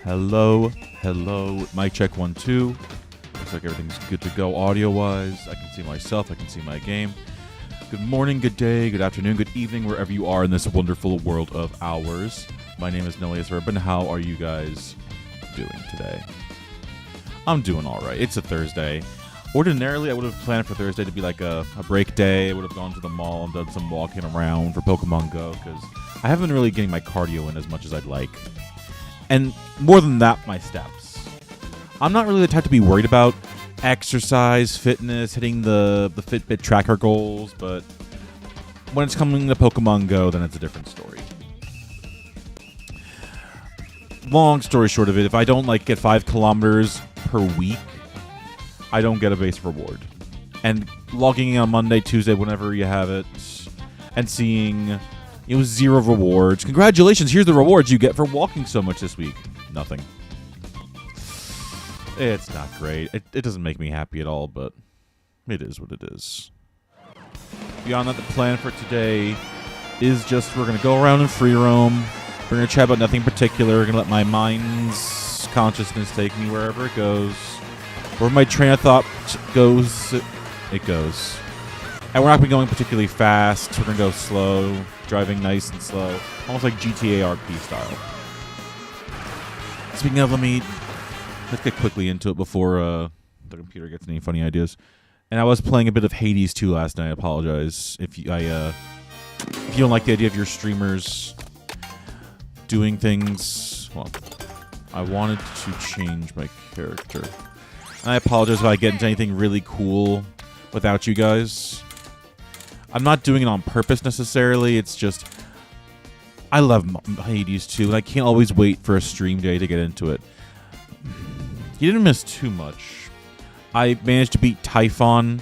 Hello. Mic check 1 2. Looks like everything's good to go audio-wise. I can see myself. I can see my game. Good morning, good day, good afternoon, good evening, wherever you are in this wonderful world of ours. My name is Nullius Verba, and how are you guys doing today? I'm doing all right. It's a Thursday. Ordinarily, I would have planned for Thursday to be like a break day. I would have gone to the mall and done some walking around for Pokemon Go, because I haven't been really getting my cardio in as much as I'd like. And more than that, my steps. I'm not really the type to be worried about exercise, fitness, hitting the Fitbit tracker goals, but when it's coming to Pokemon Go, then it's a different story. Long story short of it, if I don't get 5 kilometers per week, I don't get a base reward. And logging in on Monday, Tuesday, whenever you have it, and seeing 0 rewards. Congratulations, here's the rewards you get for walking so much this week. Nothing. It's not great. It doesn't make me happy at all, but it is what it is. Beyond that, the plan for today is just we're going to go around and free roam. We're going to chat about nothing particular. We're going to let my mind's consciousness take me wherever it goes. Where my train of thought goes, it goes. And we're not going to be going particularly fast. We're going to go slow, driving nice and slow. Almost like GTA RP style. Speaking of, let's get quickly into it before the computer gets any funny ideas. And I was playing a bit of Hades 2 last night. I apologize if you don't like the idea of your streamers doing things. Well, I wanted to change my character. And I apologize if I get into anything really cool without you guys. I'm not doing it on purpose necessarily. It's just I love Hades 2, and I can't always wait for a stream day to get into it. You didn't miss too much. I managed to beat Typhon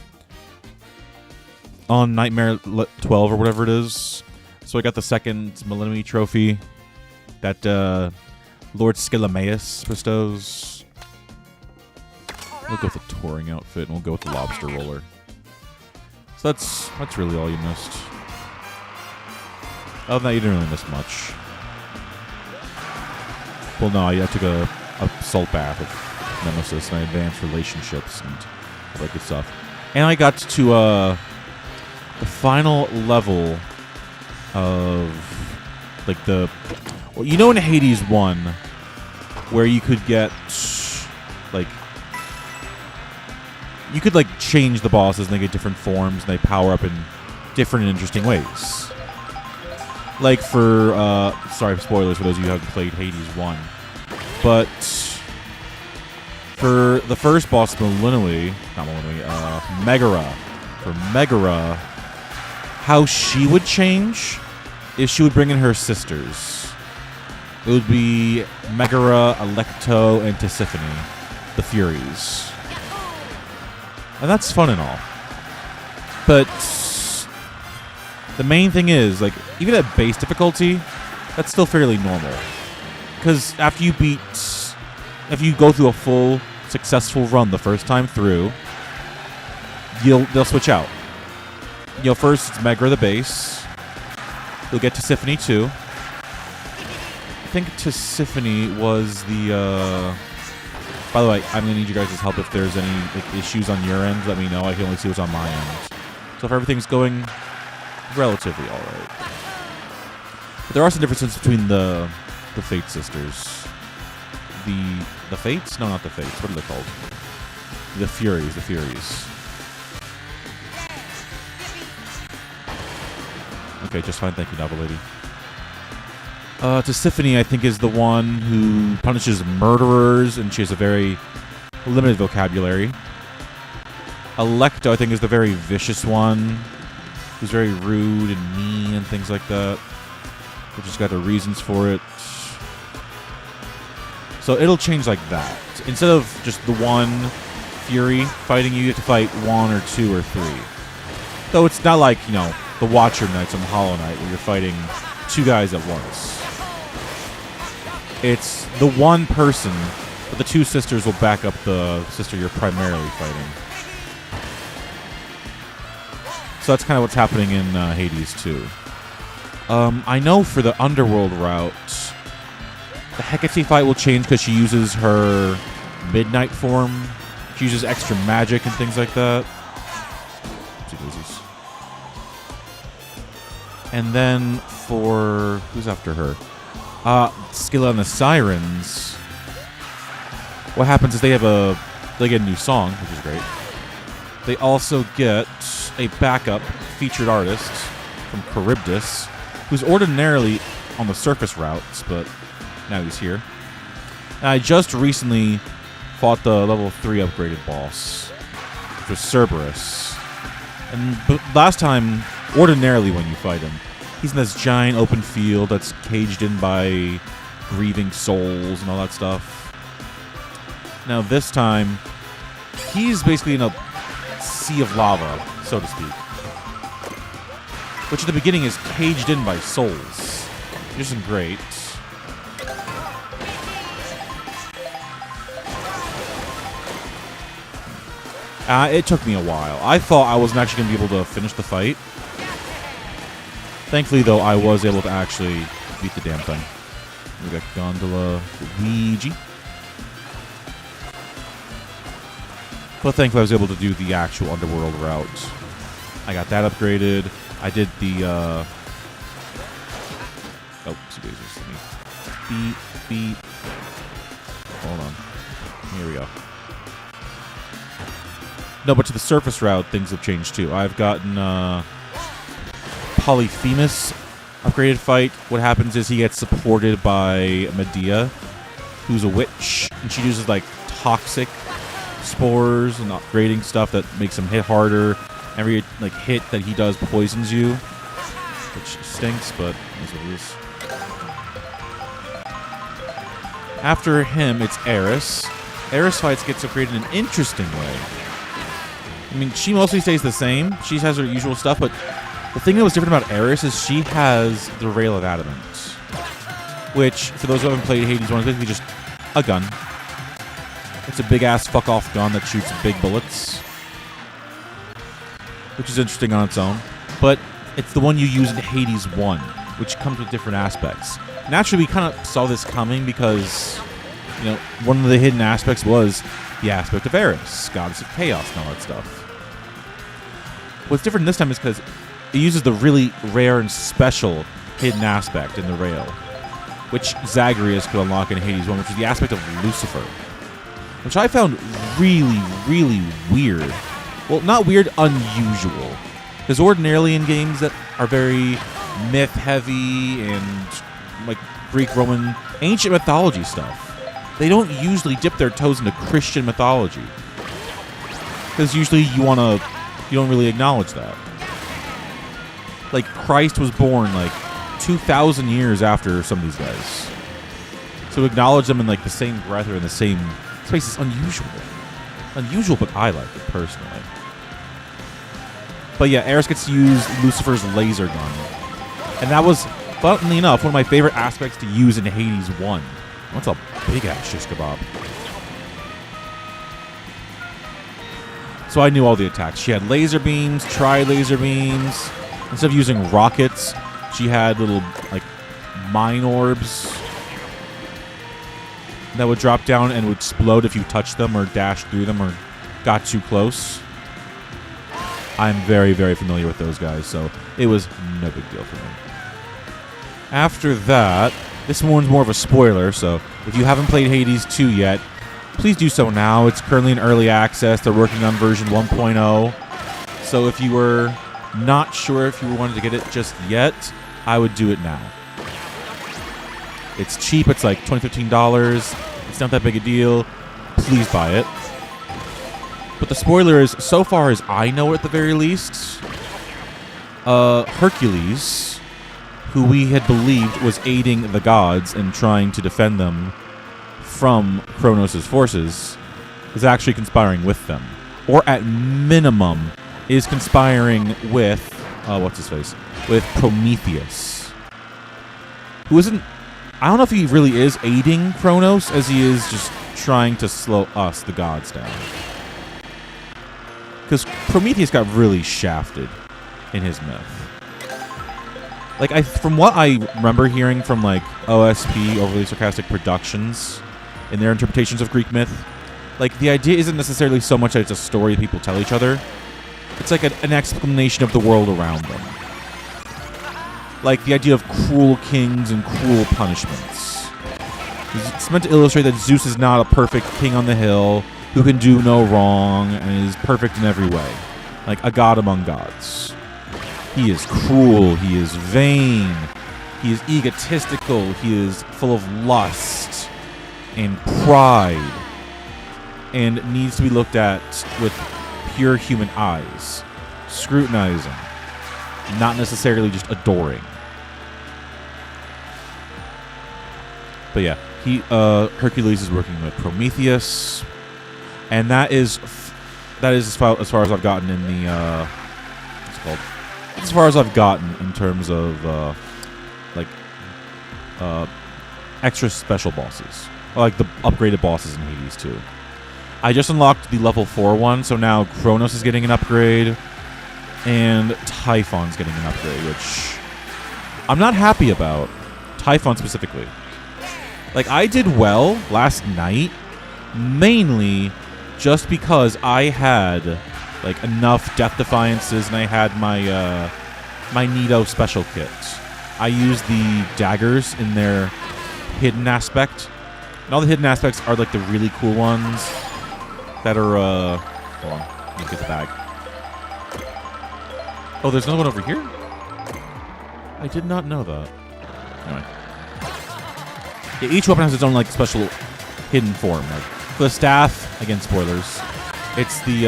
on Nightmare 12 or whatever it is. So I got the second Millennium Trophy that Lord Scilamaeus bestows. We'll go with the touring outfit, and we'll go with the lobster roller. So that's really all you missed. Other than that, you didn't really miss much. Well, no, I took a salt bath with Nemesis, and I advanced relationships and all that good stuff. And I got to the final level of in Hades 1 where you could get you could change the bosses and they get different forms and they power up in different and interesting ways. Sorry, spoilers for those of you who haven't played Hades 1. But for the first boss, Megara. For Megara, how she would change is she would bring in her sisters. It would be Megara, Alecto, and Tisiphone, the Furies. And that's fun and all. But the main thing is, even at base difficulty, that's still fairly normal. Because after you go through a full successful run the first time through, they'll switch out. First it's Megara the base. You'll get Tisiphone too. I think Tisiphone was the by the way, I'm going to need you guys' help if there's any issues on your end. Let me know. I can only see what's on my end. So if everything's going relatively all right. But there are some differences between the Fate sisters. The Fates? No, not the Fates. What are they called? The Furies. Okay, just fine. Thank you, Novel Lady. Tisiphone, I think, is the one who punishes murderers, and she has a very limited vocabulary. Alecto, I think, is the very vicious one, who's very rude and mean and things like that. Which has got the reasons for it. So it'll change like that. Instead of just the one Fury fighting you, have to fight 1 or 2 or 3. Though it's not like, the Watcher Knights on Hollow Knight, where you're fighting 2 guys at once. It's the one person, but the 2 sisters will back up the sister you're primarily fighting. So that's kind of what's happening in Hades 2. I know for the Underworld route, The Hecate fight will change because she uses her midnight form. She uses extra magic and things like that. Oopsie-daisies. And then for... who's after her? Scylla and the Sirens. What happens is they get a new song, which is great. They also get a backup featured artist from Charybdis, who's ordinarily on the surface routes, but now he's here. And I just recently fought the level 3 upgraded boss, which was Cerberus. And last time, ordinarily when you fight him, he's in this giant open field that's caged in by grieving souls and all that stuff. Now this time, he's basically in a sea of lava, so to speak. Which at the beginning is caged in by souls. Which isn't great. It took me a while. I thought I wasn't actually going to be able to finish the fight. Thankfully, though, I was able to actually beat the damn thing. We got Gondola Luigi. But thankfully, I was able to do the actual underworld route. I got that upgraded. I did the, oh, let me beep. Hold on. Here we go. No, but to the surface route, things have changed too. I've gotten Polyphemus upgraded fight. What happens is he gets supported by Medea, who's a witch, and she uses like toxic spores and upgrading stuff that makes him hit harder. Every like hit that he does poisons you, which stinks, but that's what it is. After him, it's Eris. Eris fights gets upgraded in an interesting way. I mean, she mostly stays the same. She has her usual stuff, but the thing that was different about Eris is she has the Rail of Adamant, which, for those who haven't played Hades 1, is basically just a gun. It's a big-ass fuck-off gun that shoots big bullets, which is interesting on its own. But it's the one you use in Hades 1, which comes with different aspects. Naturally, we kind of saw this coming because, you know, one of the hidden aspects was the aspect of Eris, goddess of chaos and all that stuff. What's different this time is because it uses the really rare and special hidden aspect in the rail, which Zagreus could unlock in Hades 1, which is the aspect of Lucifer, which I found really, really weird. Well, not weird, unusual. Because ordinarily in games that are very myth-heavy and like Greek, Roman, ancient mythology stuff, they don't usually dip their toes into Christian mythology. Because usually you don't really acknowledge that. Like, Christ was born like 2,000 years after some of these guys. So acknowledge them in like the same breath or in the same space is unusual. Unusual, but I like it personally. But yeah, Eris gets to use Lucifer's laser gun. And that was, funnily enough, one of my favorite aspects to use in Hades 1. That's a big-ass shish kebab. So I knew all the attacks. She had laser beams, tri-laser beams. Instead of using rockets, she had little, like, mine orbs that would drop down and would explode if you touched them or dashed through them or got too close. I'm very, very familiar with those guys, so it was no big deal for me. After that, this one's more of a spoiler, so if you haven't played Hades 2 yet, please do so now. It's currently in early access. They're working on version 1.0. So if you were not sure if you wanted to get it just yet, I would do it now. It's cheap. It's like $20, $15. It's not that big a deal. Please buy it. But the spoiler is, so far as I know at the very least, Hercules, who we had believed was aiding the gods and trying to defend them from Kronos' forces, is actually conspiring with them. Or at minimum, is conspiring with, what's-his-face? With Prometheus. Who isn't, I don't know if he really is aiding Kronos, as he is just trying to slow us, the gods, down. Because Prometheus got really shafted in his myth. Like, from what I remember hearing from, like, OSP, Overly Sarcastic Productions, in their interpretations of Greek myth, like, the idea isn't necessarily so much that it's a story people tell each other. It's like an explanation of the world around them. Like, the idea of cruel kings and cruel punishments. It's meant to illustrate that Zeus is not a perfect king on the hill who can do no wrong and is perfect in every way. Like, a god among gods. He is cruel, he is vain, he is egotistical, he is full of lust and pride, and needs to be looked at with pure human eyes, scrutinizing, not necessarily just adoring. But yeah, Hercules is working with Prometheus, and that is as far as I've gotten in the what's it called? As far as I've gotten in terms of extra special bosses, like the upgraded bosses in Hades 2. I just unlocked the level 4 one, so now Kronos is getting an upgrade, and Typhon's getting an upgrade, which I'm not happy about. Typhon specifically. Like, I did well last night, mainly just because I had like enough Death Defiances and I had my my Nito special kit. I used the daggers in their hidden aspect, and all the hidden aspects are like the really cool ones that are hold on, let me get the bag. Oh, there's another one over here? I did not know that. Anyway. Yeah, each weapon has its own like special hidden form. Like for the staff, again spoilers, it's the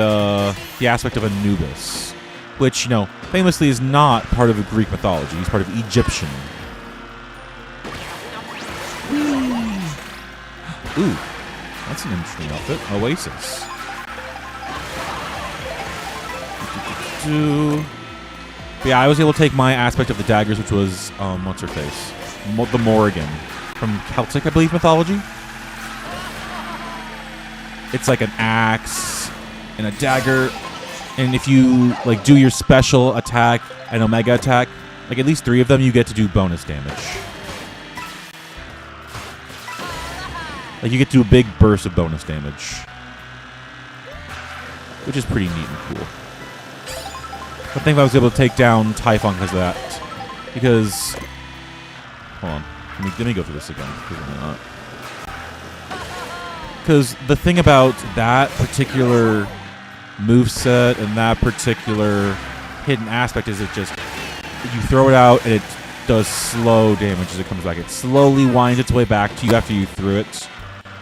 aspect of Anubis, which, you know, famously is not part of the Greek mythology. He's part of Egyptian. Ooh, that's an interesting outfit. Oasis. But yeah, I was able to take my aspect of the daggers, which was what's her face, the Morrigan from Celtic, I believe, mythology. It's like an axe and a dagger, and if you like do your special attack and omega attack, like at least 3 of them, you get to do bonus damage. Like you get to do a big burst of bonus damage, which is pretty neat and cool. I think I was able to take down Typhon because of that. Because, hold on, let me go through this again. Because the thing about that particular moveset and that particular hidden aspect is it just, you throw it out and it does slow damage as it comes back. It slowly winds its way back to you after you threw it,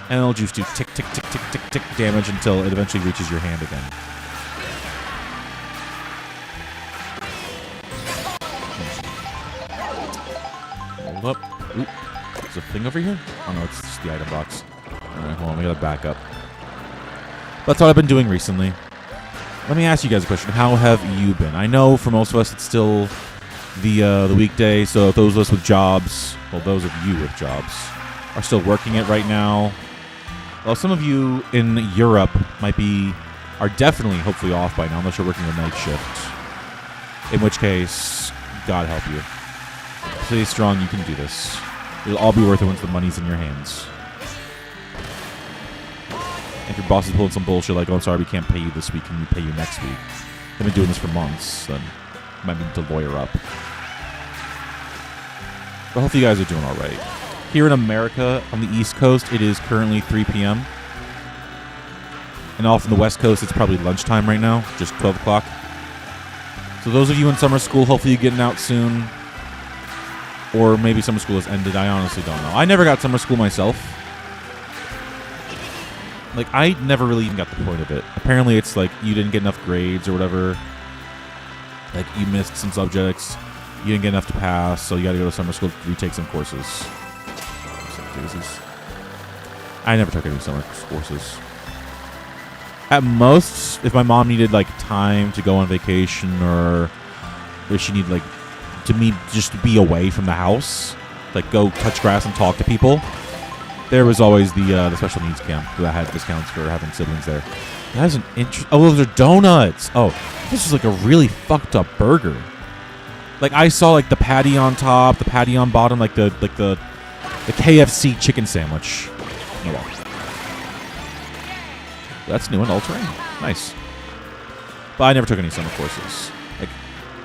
and it'll just do tick, tick, tick, tick, tick, tick damage until it eventually reaches your hand again. Hold up. Oop. There's a thing over here? Oh no, it's just the item box. Alright, hold on, we gotta back up. That's what I've been doing recently. Let me ask you guys a question. How have you been? I know for most of us it's still the weekday, so those of us with jobs, well, those of you with jobs, are still working it right now. Well, some of you in Europe are definitely, hopefully, off by now, unless you're working a night shift. In which case, God help you. Stay strong, you can do this. It'll all be worth it once the money's in your hands. If your boss is pulling some bullshit like, oh, I'm sorry, we can't pay you this week, can we pay you next week? They've been doing this for months, then you might need to lawyer up. But hopefully you guys are doing alright. Here in America, on the East Coast, it is currently 3 p.m. And off on the West Coast, it's probably lunchtime right now, just 12 o'clock. So those of you in summer school, hopefully you're getting out soon. Or maybe summer school has ended. I honestly don't know. I never got summer school myself. Like, I never really even got the point of it. Apparently, it's like you didn't get enough grades or whatever. Like, you missed some subjects. You didn't get enough to pass, so you got to go to summer school to retake some courses. I never took any summer courses. At most, if my mom needed, like, time to go on vacation or if she needed, like, just to be away from the house, like go touch grass and talk to people, there was always the special needs camp that had discounts for having siblings there. That is an oh, those are donuts. Oh, this is like a really fucked up burger. Like I saw like the patty on top, the patty on bottom, like the KFC chicken sandwich. Oh well. That's new and all-terrain. Nice. But I never took any summer courses. Like,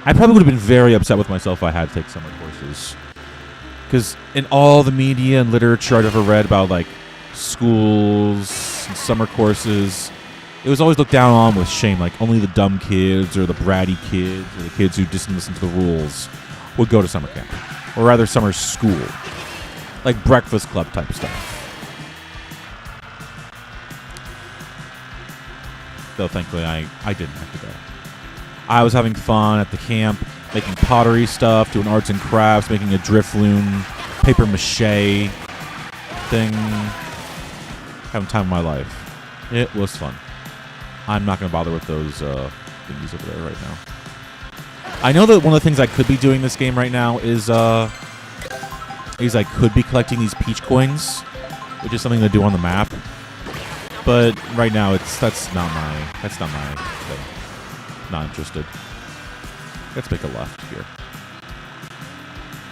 I probably would have been very upset with myself if I had to take summer courses. Because in all the media and literature I'd ever read about, like, schools and summer courses, it was always looked down on with shame. Like, only the dumb kids or the bratty kids or the kids who didn't listen to the rules would go to summer camp. Or rather, summer school. Like, breakfast club type stuff. Though, thankfully, I didn't have to go. I was having fun at the camp, making pottery stuff, doing arts and crafts, making a drift loom, paper mache thing. Having time of my life. It was fun. I'm not going to bother with those thingies over there right now. I know that one of the things I could be doing this game right now is I could be collecting these peach coins, which is something to do on the map. But right now, that's not my thing. Not interested. Let's make a left here.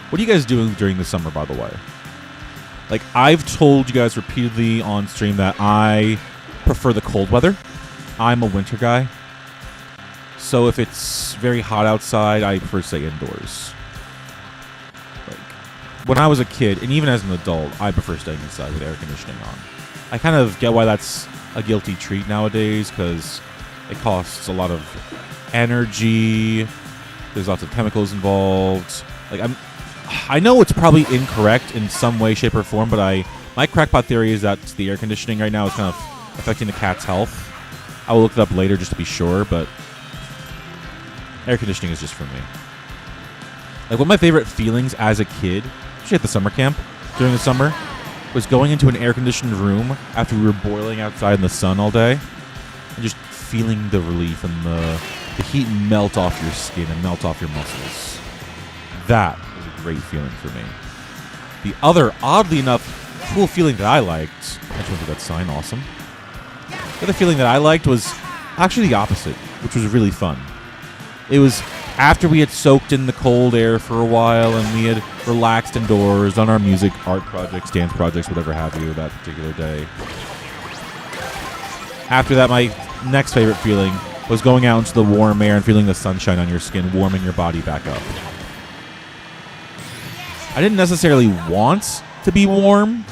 What are you guys doing during the summer, by the way? Like, I've told you guys repeatedly on stream that I prefer the cold weather. I'm a winter guy. So if it's very hot outside, I prefer to stay indoors. Like, when I was a kid, and even as an adult, I prefer staying inside with air conditioning on. I kind of get why that's a guilty treat nowadays, because it costs a lot of energy. There's lots of chemicals involved. Like, I know it's probably incorrect in some way, shape, or form, but my crackpot theory is that the air conditioning right now is kind of affecting the cat's health. I will look it up later just to be sure, but air conditioning is just for me. Like, one of my favorite feelings as a kid, especially at the summer camp during the summer, was going into an air-conditioned room after we were boiling outside in the sun all day and just feeling the relief and the heat melt off your skin and melt off your muscles. That was a great feeling for me. The other, oddly enough, cool feeling that I liked, I just went through that sign, awesome. The other feeling that I liked was actually the opposite, which was really fun. It was after we had soaked in the cold air for a while and we had relaxed indoors, done our music, art projects, dance projects, whatever have you that particular day. After that, my next favorite feeling was going out into the warm air and feeling the sunshine on your skin, warming your body back up. I didn't necessarily want to be warm,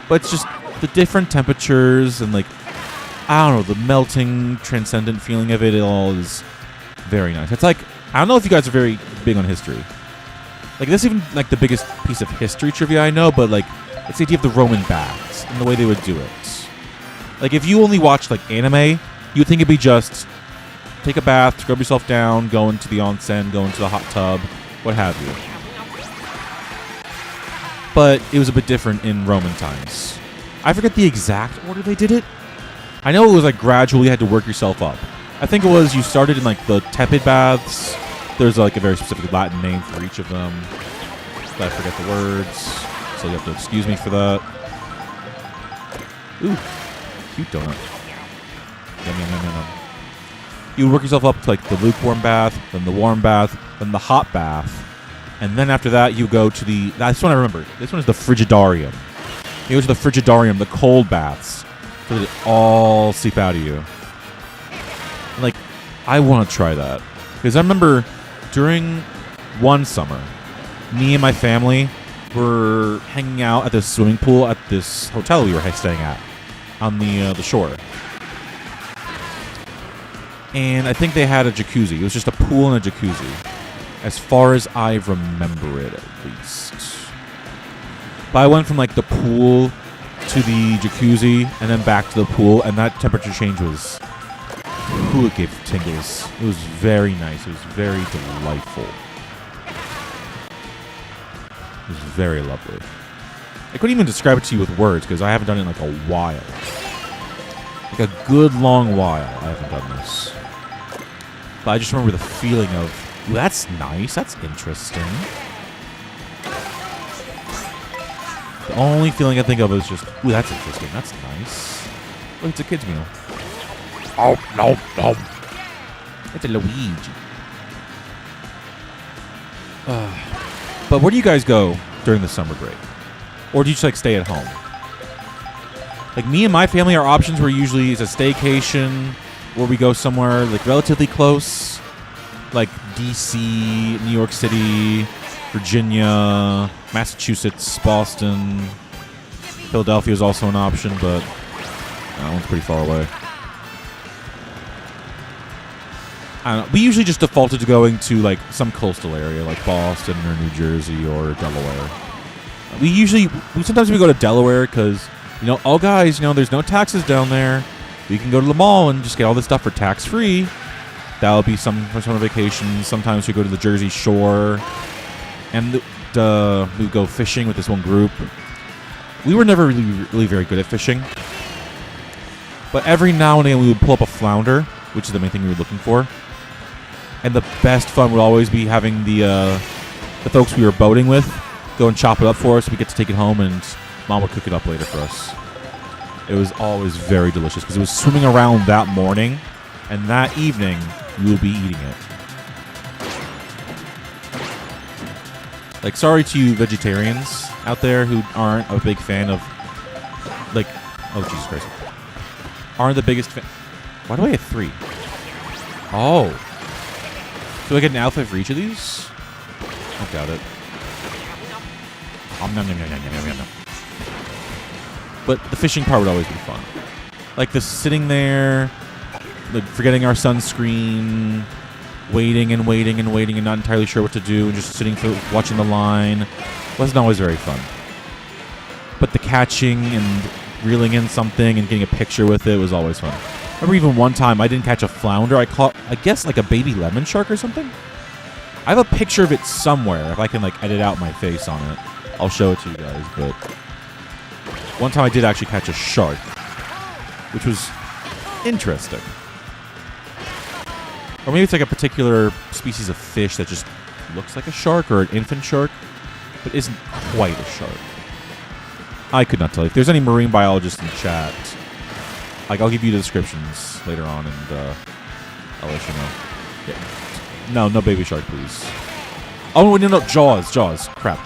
but it's just the different temperatures and, like, I don't know, the melting, transcendent feeling of it all is very nice. It's like, I don't know if you guys are very big on history. Like, this isn't like the biggest piece of history trivia I know, but, like, it's the idea of the Roman baths and the way they would do it. Like, if you only watched, like, anime, you'd think it'd be just take a bath, scrub yourself down, go into the onsen, go into the hot tub, what have you. But it was a bit different in Roman times. I forget the exact order they did it. I know it was, like, gradually you had to work yourself up. I think it was you started in, like, the tepid baths. There's, like, a very specific Latin name for each of them. But I forget the words, so you have to excuse me for that. Ooh, cute donut. Yum, yum, yum, yum, yum. You would work yourself up to, like, the lukewarm bath, then the warm bath, then the hot bath. And then after that, you go to the... This one I remember. This one is the frigidarium. You go to the frigidarium, the cold baths, so that it all seep out of you. And, like, I want to try that. Because I remember during one summer, me and my family were hanging out at this swimming pool at this hotel we were staying at on the shore. And I think they had a jacuzzi. It was just a pool and a jacuzzi. As far as I remember it, at least. But I went from, like, the pool to the jacuzzi and then back to the pool, and that temperature change was... Ooh, it gave tingles. It was very nice. It was very delightful. It was very lovely. I couldn't even describe it to you with words because I haven't done it in, like, a while. Like, a good long while I haven't done this. But I just remember the feeling of, ooh, that's nice. That's interesting. The only feeling I think of is just, ooh, that's interesting. That's nice. Look, it's a kid's meal. Oh, no. It's a Luigi. But where do you guys go during the summer break? Or do you just like stay at home? Like me and my family, our options were usually is a staycation where we go somewhere like relatively close, like DC, New York City, Virginia, Massachusetts, Boston. Philadelphia is also an option, but that one's pretty far away. I don't know. We usually just defaulted to going to like some coastal area like Boston or New Jersey or Delaware. Sometimes we go to Delaware because, all guys, there's no taxes down there. We can go to the mall and just get all this stuff for tax-free. That'll be some for summer vacations. Sometimes we go to the Jersey Shore. And we go fishing with this one group. We were never really very good at fishing. But every now and then we would pull up a flounder, which is the main thing we were looking for. And the best fun would always be having the folks we were boating with go and chop it up for us. We get to take it home, and Mom would cook it up later for us. It was always very delicious because it was swimming around that morning, and that evening we would be eating it. Like, sorry to you vegetarians out there who aren't a big fan of, like, oh, Jesus Christ. Aren't the biggest fan. Why do I have 3? Oh. Do I get an outfit for each of these? I doubt it. But the fishing part would always be fun. Like the sitting there, like forgetting our sunscreen, waiting and not entirely sure what to do, and just sitting watching the line wasn't always very fun. But the catching and reeling in something and getting a picture with it was always fun. I remember even one time I didn't catch a flounder. I caught, I guess, like a baby lemon shark or something. I have a picture of it somewhere. If I can like edit out my face on it, I'll show it to you guys. But one time I did actually catch a shark, which was interesting. Or maybe it's like a particular species of fish that just looks like a shark or an infant shark, but isn't quite a shark. I could not tell you. If there's any marine biologists in chat, like I'll give you the descriptions later on, and I'll let you know. Yeah. No baby shark, please. Oh no, Jaws. Crap.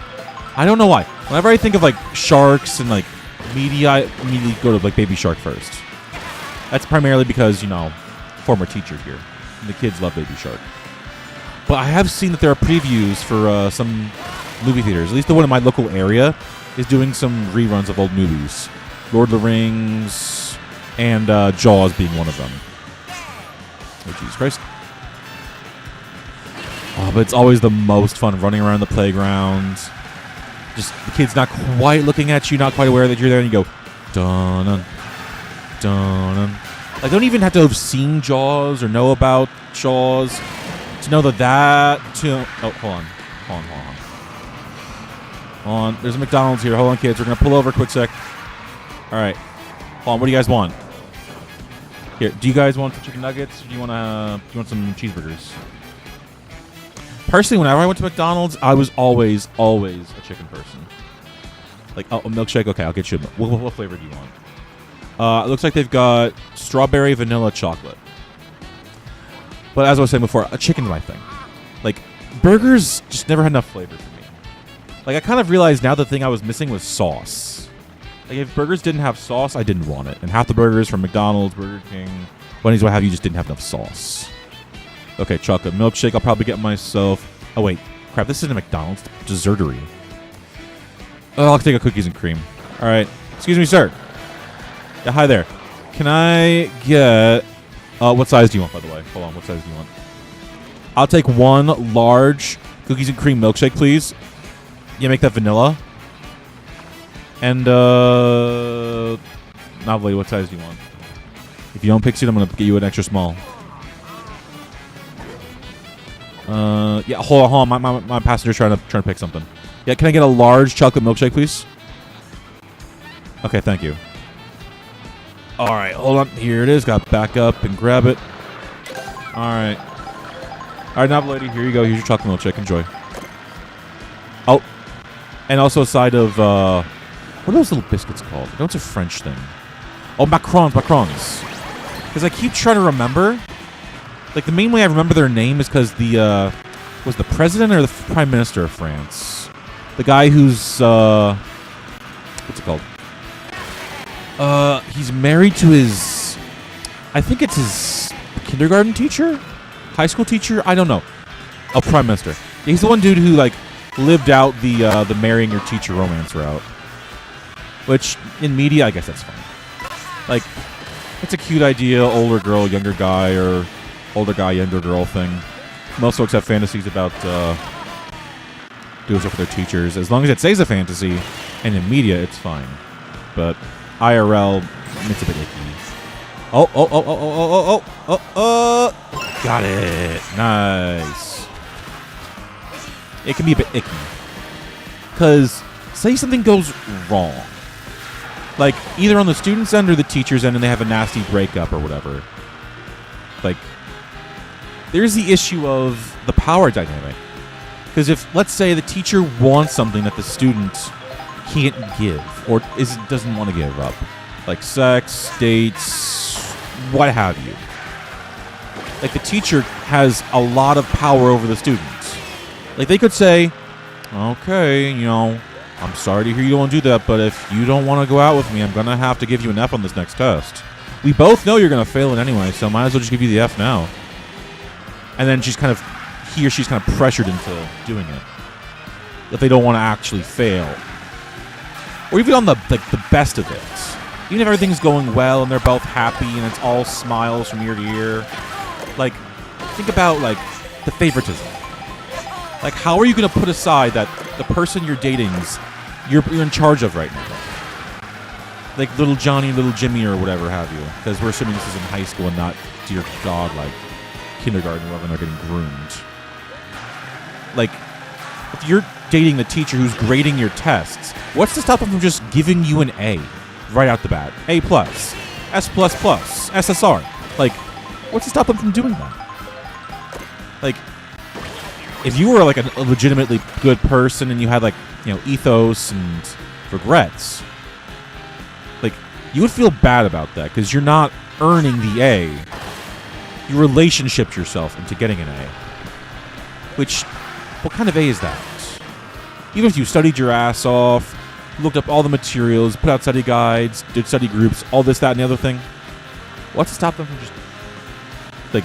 I don't know why. Whenever I think of like sharks and like media, I immediately go to like baby shark first. That's primarily because, former teacher here. And the kids love baby shark. But I have seen that there are previews for some movie theaters. At least the one in my local area is doing some reruns of old movies. Lord of the Rings and Jaws being one of them. Oh, Jesus Christ. Oh, but it's always the most fun running around the playground. Just the kids not quite looking at you, not quite aware that you're there, and you go, dun dun. Like, don't even have to have seen Jaws or know about Jaws to know that. Oh, hold on. There's a McDonald's here. Hold on, kids. We're gonna pull over a quick sec. All right. Hold on. What do you guys want? Here. Do you guys want the chicken nuggets? Or do you want some cheeseburgers? Personally, whenever I went to McDonald's, I was always a chicken person. Like, a milkshake? Okay, I'll get you. What flavor do you want? It looks like they've got strawberry, vanilla, chocolate. But as I was saying before, a chicken's my thing. Like, burgers just never had enough flavor for me. Like, I kind of realized now the thing I was missing was sauce. Like, if burgers didn't have sauce, I didn't want it. And half the burgers from McDonald's, Burger King, Wendy's, what have you, just didn't have enough sauce. Okay, chocolate milkshake. I'll probably get myself... Oh, wait. Crap, this isn't a McDonald's. Dessertery. Oh, I'll take a cookies and cream. All right. Excuse me, sir. Yeah, hi there. Can I get... what size do you want, by the way? Hold on. What size do you want? I'll take one large cookies and cream milkshake, please. Yeah, make that vanilla. And, Novelty, what size do you want? If you don't pick it, I'm going to get you an extra small. Yeah, hold on. My passenger's trying to pick something. Yeah, can I get a large chocolate milkshake, please? Okay, thank you. All right, hold on. Here it is. Got to back up and grab it. All right, novel lady, here you go. Here's your chocolate milkshake. Enjoy. Oh, and also a side of, what are those little biscuits called? I know it's a French thing. Oh, macarons. Because I keep trying to remember. Like, the main way I remember their name is because the was the president or the prime minister of France. The guy who's what's it called? He's married to his, I think it's his kindergarten teacher, high school teacher. I don't know. Oh, prime minister. He's the one dude who like lived out the marrying your teacher romance route. Which in media, I guess that's fine. Like, it's a cute idea, older girl, younger guy, or older guy, younger girl thing. Most folks have fantasies about doing stuff with their teachers. As long as it stays a fantasy, and in media, it's fine. But IRL, it's a bit icky. Oh. Got it. Nice. It can be a bit icky. Because, say something goes wrong. Like, either on the student's end or the teacher's end, and they have a nasty breakup or whatever. Like, there's the issue of the power dynamic. Because if, let's say, the teacher wants something that the student can't give, or doesn't want to give up, like sex, dates, what have you. Like, the teacher has a lot of power over the students. Like, they could say, okay, you know, I'm sorry to hear you don't want to do that, but if you don't want to go out with me, I'm going to have to give you an F on this next test. We both know you're going to fail it anyway, so might as well just give you the F now. And then she's kind of pressured into doing it. If they don't want to actually fail. Or even on the best of it. Even if everything's going well and they're both happy and it's all smiles from ear to ear. Like, think about, like, the favoritism. Like, how are you going to put aside that the person you're dating's you're in charge of right now? Like little Johnny, little Jimmy, or whatever have you. Because we're assuming this is in high school and not, dear God, like kindergarten where they're getting groomed. Like, if you're dating the teacher who's grading your tests, what's to stop them from just giving you an A right out the bat? A+, S++, SSR. Like, what's to stop them from doing that? Like, if you were like a legitimately good person and you had like, you know, ethos and regrets, like, you would feel bad about that because you're not earning the A. You relationshiped yourself into getting an A. Which, what kind of A is that? Even if you studied your ass off, looked up all the materials, put out study guides, did study groups, all this, that, and the other thing, what's to stop them from just, like,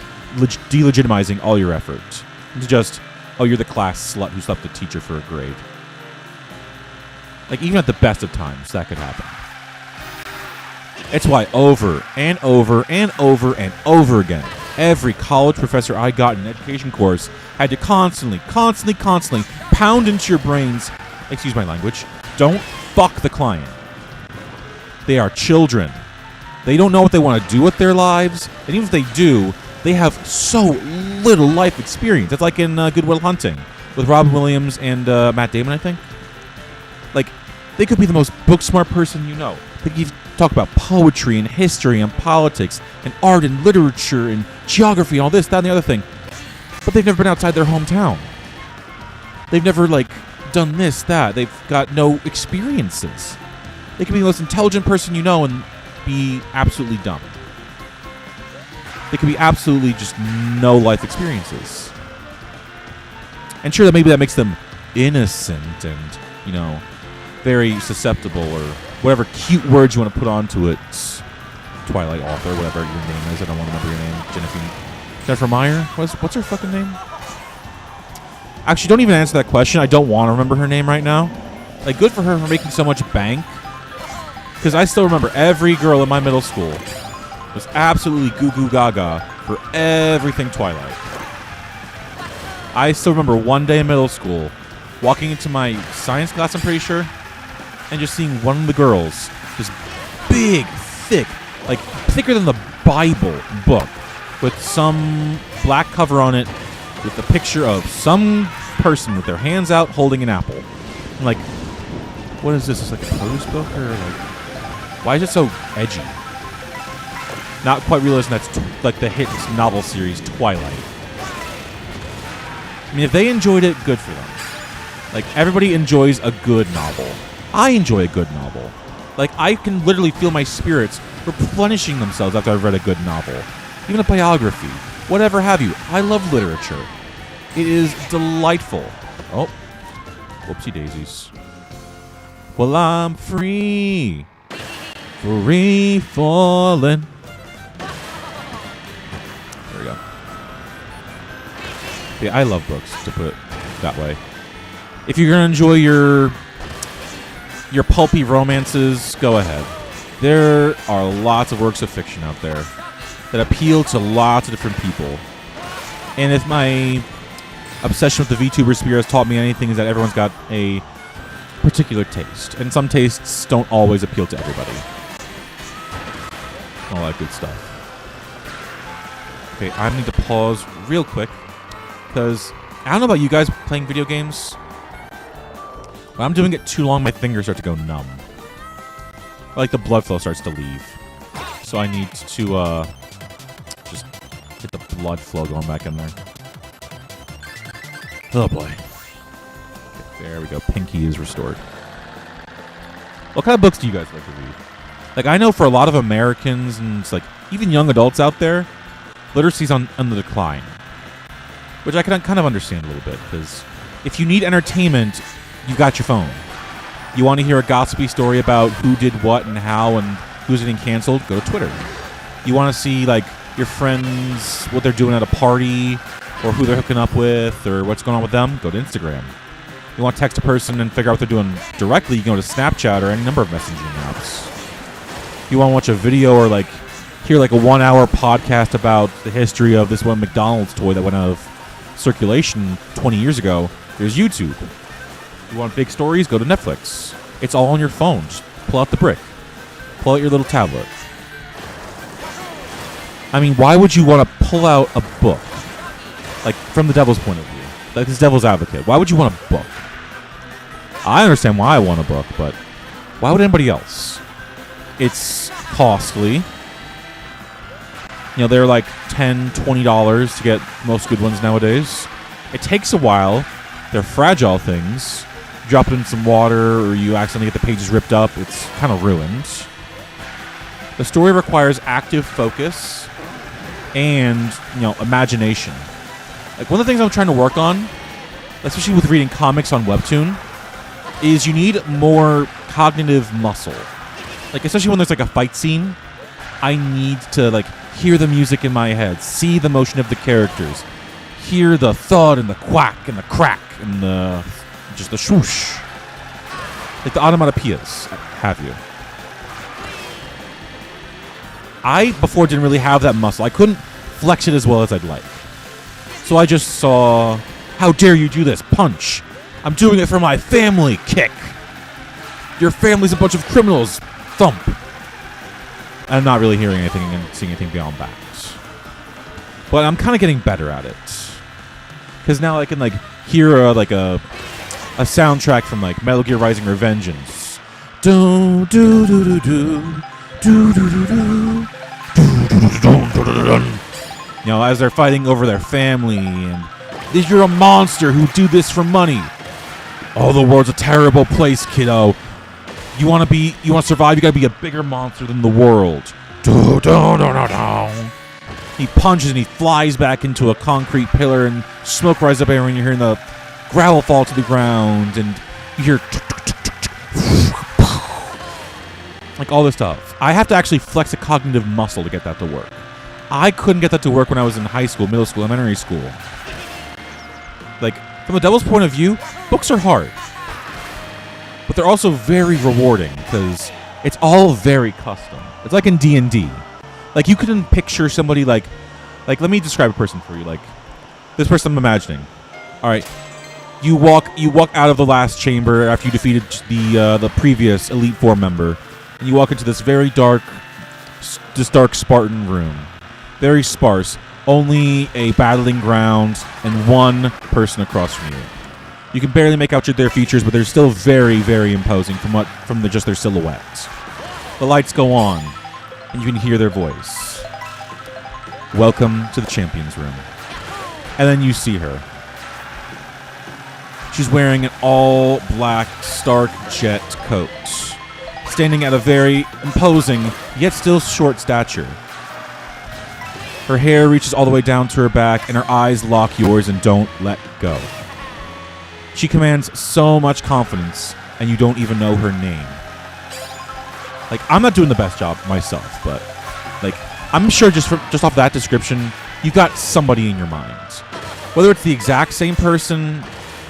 delegitimizing all your effort? Into just, oh, you're the class slut who slept with the teacher for a grade. Like, even at the best of times, that could happen. It's why over and over and over and over again, every college professor I got in an education course had to constantly pound into your brains, excuse my language, don't fuck the client. They are children. They don't know what they want to do with their lives, and even if they do, they have so little life experience. It's like in Good Will Hunting with Robin Williams and Matt Damon, I think. Like, they could be the most book-smart person you know. They could talk about poetry and history and politics and art and literature and geography and all this, that, and the other thing. But they've never been outside their hometown. They've never, like, done this, that. They've got no experiences. They could be the most intelligent person you know and be absolutely dumb. They could be absolutely just no life experiences. And sure, that maybe that makes them innocent and, you know, very susceptible or whatever cute words you want to put onto it. Twilight author, whatever your name is. I don't want to remember your name. Jennifer Meyer? What's her fucking name? Actually, don't even answer that question. I don't want to remember her name right now. Like, good for her for making so much bank. Because I still remember every girl in my middle school was absolutely goo-goo gaga for everything Twilight. I still remember one day in middle school walking into my science class, I'm pretty sure, and just seeing one of the girls, this big, thick, like thicker than the Bible book, with some black cover on it with a picture of some person with their hands out holding an apple. I'm like, what is this? Is this like a produce book? Or like, why is it so edgy? Not quite realizing that's like the hit novel series Twilight. I mean, if they enjoyed it, good for them. Like, everybody enjoys a good novel. I enjoy a good novel. Like, I can literally feel my spirits replenishing themselves after I've read a good novel. Even a biography. Whatever have you. I love literature. It is delightful. Oh, whoopsie daisies. Well, I'm free falling. There we go. Yeah, I love books, to put it that way. If you're gonna enjoy your pulpy romances, go ahead. There are lots of works of fiction out there that appeal to lots of different people. And if my obsession with the VTuber sphere has taught me anything, is that everyone's got a particular taste. And some tastes don't always appeal to everybody. All that good stuff. Okay, I need to pause real quick, because I don't know about you guys playing video games. When I'm doing it too long, my fingers start to go numb. Like the blood flow starts to leave. So I need to just get the blood flow going back in there. Oh boy. Okay, there we go. Pinky is restored. What kind of books do you guys like to read? Like, I know for a lot of Americans and it's like even young adults out there, literacy's on the decline. Which I can kind of understand a little bit, because if you need entertainment, you've got your phone. You want to hear a gossipy story about who did what and how and who's getting canceled? Go to Twitter. You want to see, like, your friends, what they're doing at a party, or who they're hooking up with, or what's going on with them? Go to Instagram. You want to text a person and figure out what they're doing directly? You can go to Snapchat or any number of messaging apps. You want to watch a video or, like, hear, like, a 1-hour podcast about the history of this one McDonald's toy that went out of circulation 20 years ago? There's YouTube. You want big stories? Go to Netflix. It's all on your phone. Just pull out the brick. Pull out your little tablet. I mean, why would you want to pull out a book? Like, from the devil's point of view. Like, this devil's advocate. Why would you want a book? I understand why I want a book, but why would anybody else? It's costly. You know, they're like $10, $20 to get most good ones nowadays. It takes a while. They're fragile things. Drop it in some water or you accidentally get the pages ripped up, it's kind of ruined. The story requires active focus and, you know, imagination. Like, one of the things I'm trying to work on, especially with reading comics on Webtoon, is you need more cognitive muscle. Like, especially when there's like a fight scene, I need to, like, hear the music in my head, see the motion of the characters, hear the thud and the quack and the crack and the just the swoosh. Like the onomatopoeias, have you. I, before, didn't really have that muscle. I couldn't flex it as well as I'd like. So I just saw, how dare you do this? Punch. I'm doing it for my family. Kick. Your family's a bunch of criminals. Thump. I'm not really hearing anything and seeing anything beyond that. But I'm kind of getting better at it. Because now I can, like, hear a soundtrack from, like, Metal Gear Rising Revengeance. Do do do do do do do do do. You know, as they're fighting over their family, and you're a monster who do this for money. Oh, the world's a terrible place, kiddo. You want to survive, you gotta be a bigger monster than the world. Do do do do do. He punches and he flies back into a concrete pillar, and smoke rises up everywhere, and you're hearing the gravel fall to the ground, and you hear like all this stuff. I have to actually flex a cognitive muscle to get that to work. I couldn't get that to work when I was in high school, middle school, elementary school. Like, from the devil's point of view, books are hard. But they're also very rewarding, because it's all very custom. It's like in D&D. Like, you couldn't picture somebody like, let me describe a person for you. Like, this person I'm imagining. All right. You walk out of the last chamber after you defeated the previous Elite Four member, and you walk into this very dark Spartan room, very sparse, only a battling ground and one person across from you. You can barely make out their features, but they're still very, very imposing from just their silhouettes. The lights go on, and you can hear their voice. Welcome to the champions room. And then you see her. She's wearing an all-black Stark Jet coat, standing at a very imposing, yet still short stature. Her hair reaches all the way down to her back, and her eyes lock yours and don't let go. She commands so much confidence, and you don't even know her name. Like, I'm not doing the best job myself, but like, I'm sure just off that description, you got somebody in your mind. Whether it's the exact same person,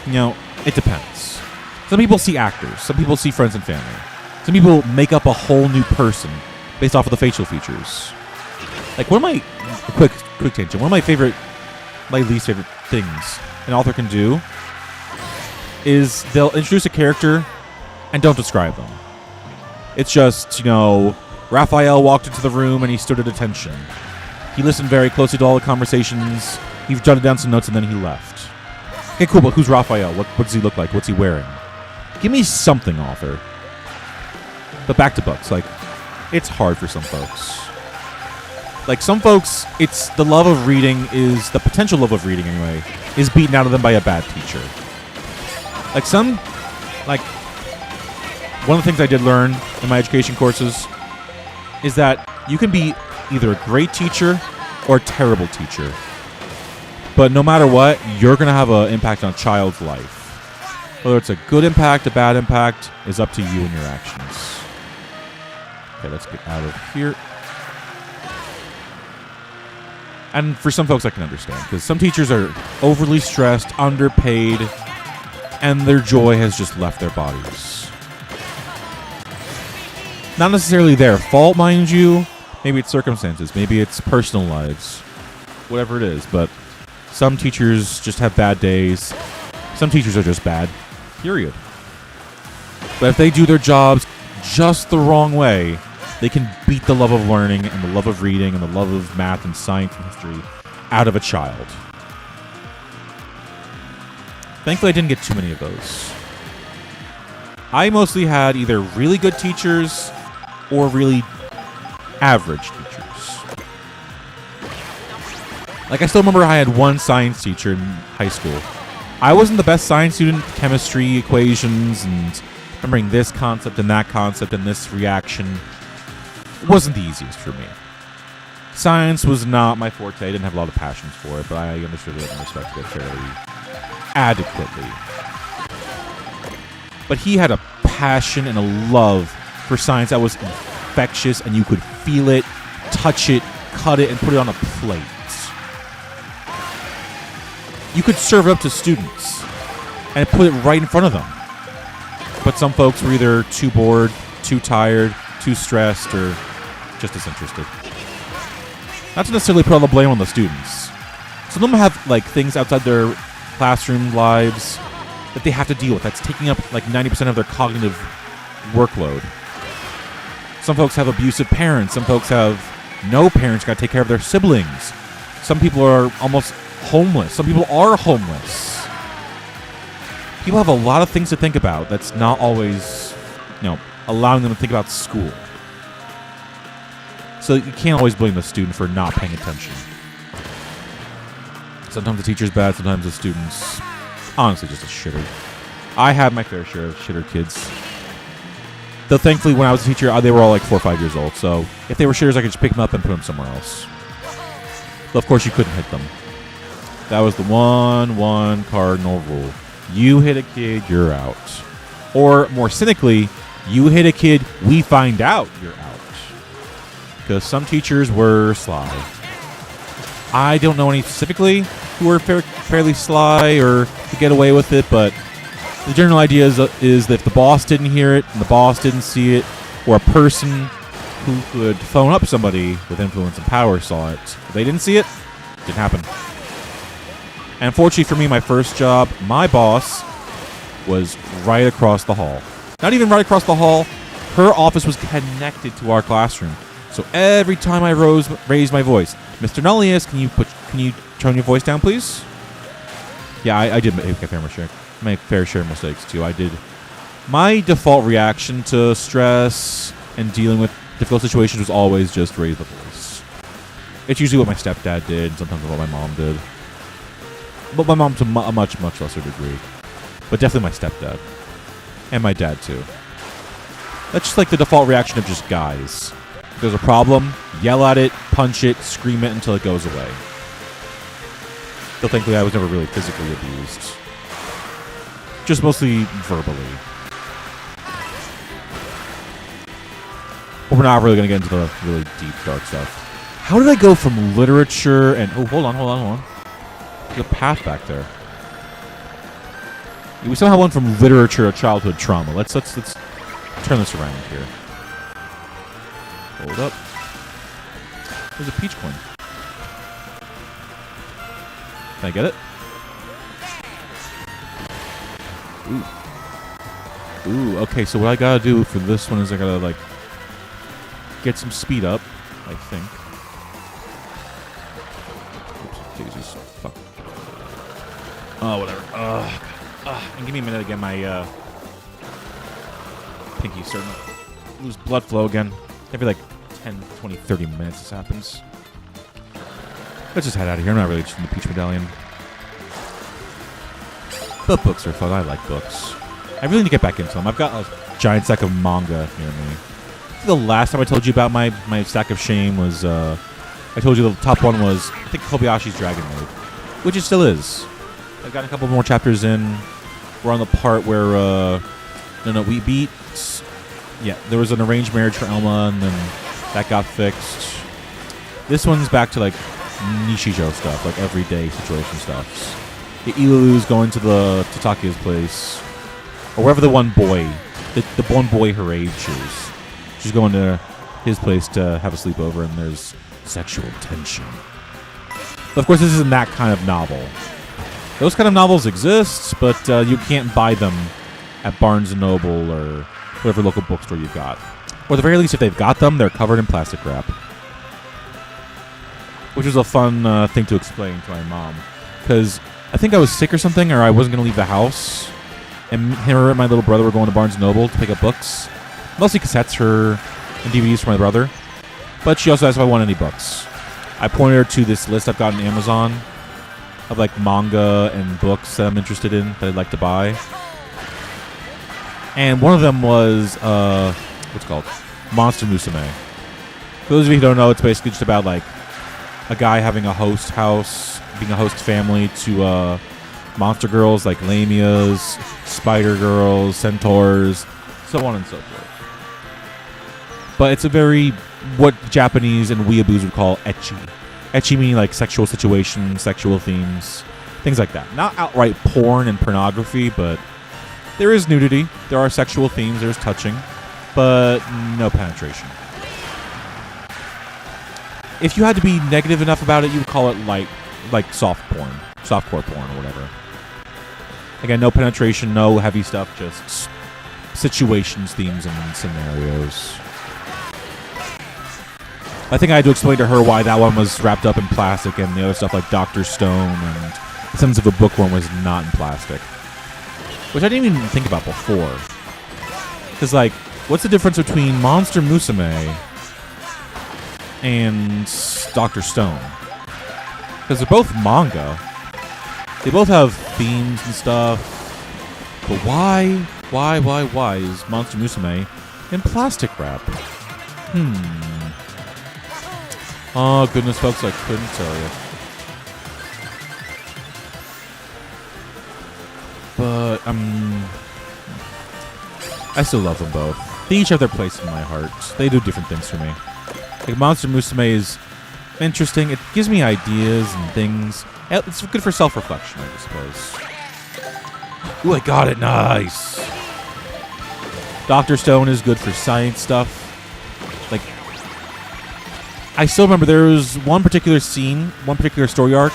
it depends. Some people see actors. Some people see friends and family. Some people make up a whole new person based off of the facial features. Like, quick tangent. One of my least favorite things an author can do is they'll introduce a character and don't describe them. It's just, Raphael walked into the room and he stood at attention. He listened very closely to all the conversations. He jotted down some notes and then he left. Okay, cool, but who's Raphael? What does he look like? What's he wearing? Give me something, author. But back to books. Like, it's hard for some folks. Like, some folks, it's the love of reading the potential love of reading anyway, is beaten out of them by a bad teacher. One of the things I did learn in my education courses is that you can be either a great teacher or a terrible teacher. But no matter what, you're going to have an impact on a child's life. Whether it's a good impact, a bad impact, is up to you and your actions. Okay, let's get out of here. And for some folks, I can understand, because some teachers are overly stressed, underpaid, and their joy has just left their bodies. Not necessarily their fault, mind you. Maybe it's circumstances. Maybe it's personal lives. Whatever it is. But some teachers just have bad days. Some teachers are just bad. Period. But if they do their jobs just the wrong way, they can beat the love of learning and the love of reading and the love of math and science and history out of a child. Thankfully, I didn't get too many of those. I mostly had either really good teachers or really average teachers. Like, I still remember I had one science teacher in high school. I wasn't the best science student, chemistry, equations, and remembering this concept and that concept and this reaction. It wasn't the easiest for me. Science was not my forte. I didn't have a lot of passions for it, but I understood it and respected it fairly adequately. But he had a passion and a love for science that was infectious, and you could feel it, touch it, cut it, and put it on a plate. You could serve it up to students and put it right in front of them. But some folks were either too bored, too tired, too stressed, or just disinterested. Not to necessarily put all the blame on the students. Some of them have things outside their classroom lives that they have to deal with. That's taking up 90% of their cognitive workload. Some folks have abusive parents. Some folks have no parents, got to take care of their siblings. Some people are almost homeless. Some people are homeless. People have a lot of things to think about that's not always, allowing them to think about school. So you can't always blame the student for not paying attention. Sometimes the teacher's bad, sometimes the student's honestly just a shitter. I had my fair share of shitter kids. Though thankfully when I was a teacher, they were all 4 or 5 years old, so if they were shitters, I could just pick them up and put them somewhere else. But of course you couldn't hit them. That was the one cardinal rule. You hit a kid, you're out. Or more cynically, you hit a kid, we find out you're out. Because some teachers were sly. I don't know any specifically who were fairly sly or could get away with it, but the general idea is that if the boss didn't hear it and the boss didn't see it, or a person who could phone up somebody with influence and power saw it, if they didn't see it, it didn't happen. And unfortunately for me, my first job, my boss was right across the hall. Not even right across the hall. Her office was connected to our classroom. So every time I raised my voice, Mr. Nullius, can you turn your voice down, please? Yeah, I did make my fair share of mistakes too. I did. My default reaction to stress and dealing with difficult situations was always just raise the voice. It's usually what my stepdad did, and sometimes what my mom did. But my mom to a much, much lesser degree. But definitely my stepdad. And my dad too. That's just the default reaction of just guys. If there's a problem, yell at it, punch it, scream it until it goes away. Though thankfully I was never really physically abused. Just mostly verbally. But we're not really going to get into the really deep, dark stuff. How did I go from literature and... Oh, hold on. There's a path back there. We somehow went from literature to childhood trauma. Let's turn this around here. Hold up. There's a peach coin. Can I get it? Ooh, okay, so what I gotta do for this one is I gotta, like, get some speed up, I think. Oops, Jesus, fuck. Oh, whatever. And give me a minute to get my, pinky starting to lose blood flow again. Every, like, 10, 20, 30 minutes this happens. Let's just head out of here. I'm not really interested in the Peach Medallion. But books are fun. I like books. I really need to get back into them. I've got a giant stack of manga near me. The last time I told you about my stack of shame was, I told you the top one was, I think, Kobayashi's Dragon Maid, which it still is. I've got a couple more chapters in. We're on the part where, we beat, there was an arranged marriage for Elma, and then that got fixed. This one's back to, like, Nishijo stuff, like everyday situation stuff. Ilalu's going to Takia's place, or wherever the one boy her age is. She's going to his place to have a sleepover, and there's sexual tension. But of course, this isn't that kind of novel. Those kind of novels exist, but you can't buy them at Barnes & Noble or whatever local bookstore you've got. Or at the very least, if they've got them, they're covered in plastic wrap. Which was a fun thing to explain to my mom. Because I think I was sick or something, or I wasn't going to leave the house. And her and my little brother were going to Barnes & Noble to pick up books. Mostly cassettes and DVDs for my brother. But she also asked if I want any books. I pointed her to this list I've got on Amazon of like manga and books that I'm interested in, that I'd like to buy. And one of them was, what's it called? Monster Musume. For those of you who don't know, it's basically just about like a guy having a host house, being a host family to monster girls like lamias, spider girls, centaurs, so on and so forth. But it's a very, what Japanese and weeaboos would call ecchi. Ecchi meaning like sexual situations, sexual themes, things like that. Not outright porn and pornography, but there is nudity, there are sexual themes, there's touching, but no penetration. If you had to be negative enough about it, you would call it like soft porn, softcore porn or whatever. Again, no penetration, no heavy stuff, just situations, themes, and scenarios. I think I had to explain to her why that one was wrapped up in plastic and the other stuff like Dr. Stone and Sons of a Bookworm was not in plastic. Which I didn't even think about before. Because, like, what's the difference between Monster Musume and Dr. Stone? Because they're both manga. They both have themes and stuff. But why is Monster Musume in plastic wrap? Oh, goodness, folks, I couldn't tell you. But, I still love them both. They each have their place in my heart. They do different things for me. Like, Monster Musume is interesting. It gives me ideas and things. It's good for self-reflection, I suppose. Ooh, I got it. Nice. Dr. Stone is good for science stuff. Like, I still remember there was one particular scene, one particular story arc,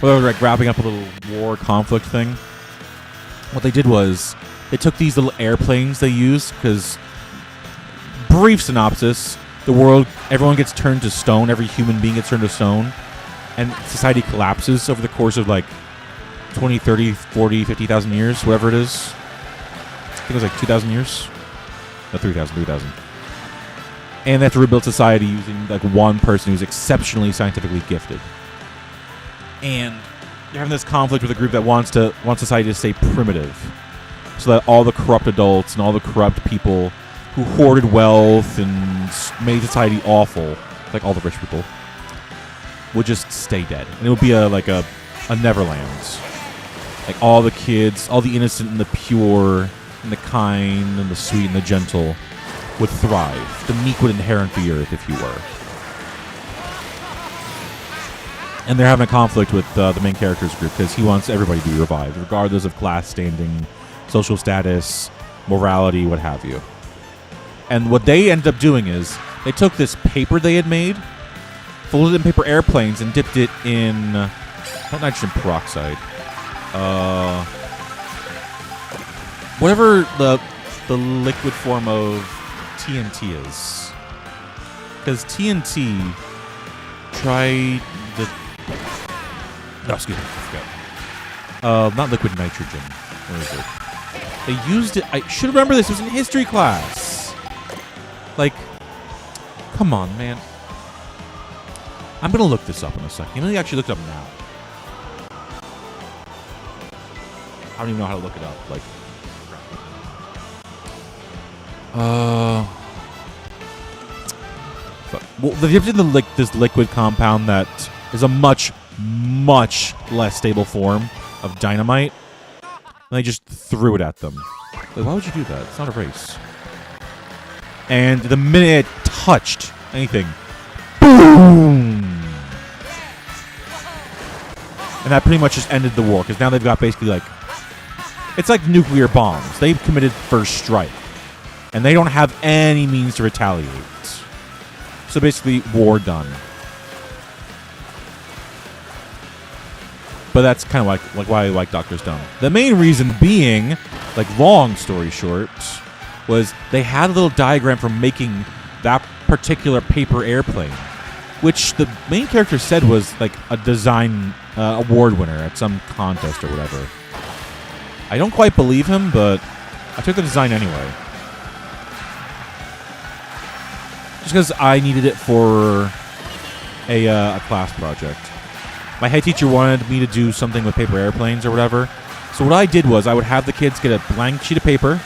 where they were like wrapping up a little war conflict thing. What they did was they took these little airplanes they used, because, brief synopsis, the world, everyone gets turned to stone, every human being gets turned to stone, and society collapses over the course of like 20, 30, 40, 50,000 years, whatever it is. I think it was like 2,000 years. No, 3,000. And they have to rebuild society using like one person who's exceptionally scientifically gifted. And you're having this conflict with a group that wants society to stay primitive, so that all the corrupt adults and all the corrupt people who hoarded wealth and made society awful, like all the rich people, would just stay dead. And it would be a a Neverland. Like all the kids, all the innocent and the pure and the kind and the sweet and the gentle would thrive. The meek would inherit the earth, if you were. And they're having a conflict with the main character's group because he wants everybody to be revived, regardless of class standing, social status, morality, what have you. And what they ended up doing is they took this paper they had made, folded it in paper airplanes, and dipped it in not nitrogen peroxide. Whatever the liquid form of TNT is. Because TNT tried the... No, excuse me, I forgot. Not liquid nitrogen. Where is it? They used it... I should remember this. It was in history class. Like, come on, man. I'm going to look this up in a second. Let me actually look it up now. I don't even know how to look it up. Like, well, the difference in this liquid compound that is a much, much less stable form of dynamite, and they just threw it at them. Like, why would you do that? It's not a race. And the minute it touched anything, boom! And that pretty much just ended the war, because now they've got basically like... It's like nuclear bombs. They've committed first strike. And they don't have any means to retaliate. So basically, war done. But that's kind of like why I like Dr. Stone. The main reason being, like long story short, was they had a little diagram for making that particular paper airplane, which the main character said was like a design award winner at some contest or whatever. I don't quite believe him, but I took the design anyway. Just because I needed it for a class project. My head teacher wanted me to do something with paper airplanes or whatever. So what I did was I would have the kids get a blank sheet of paper.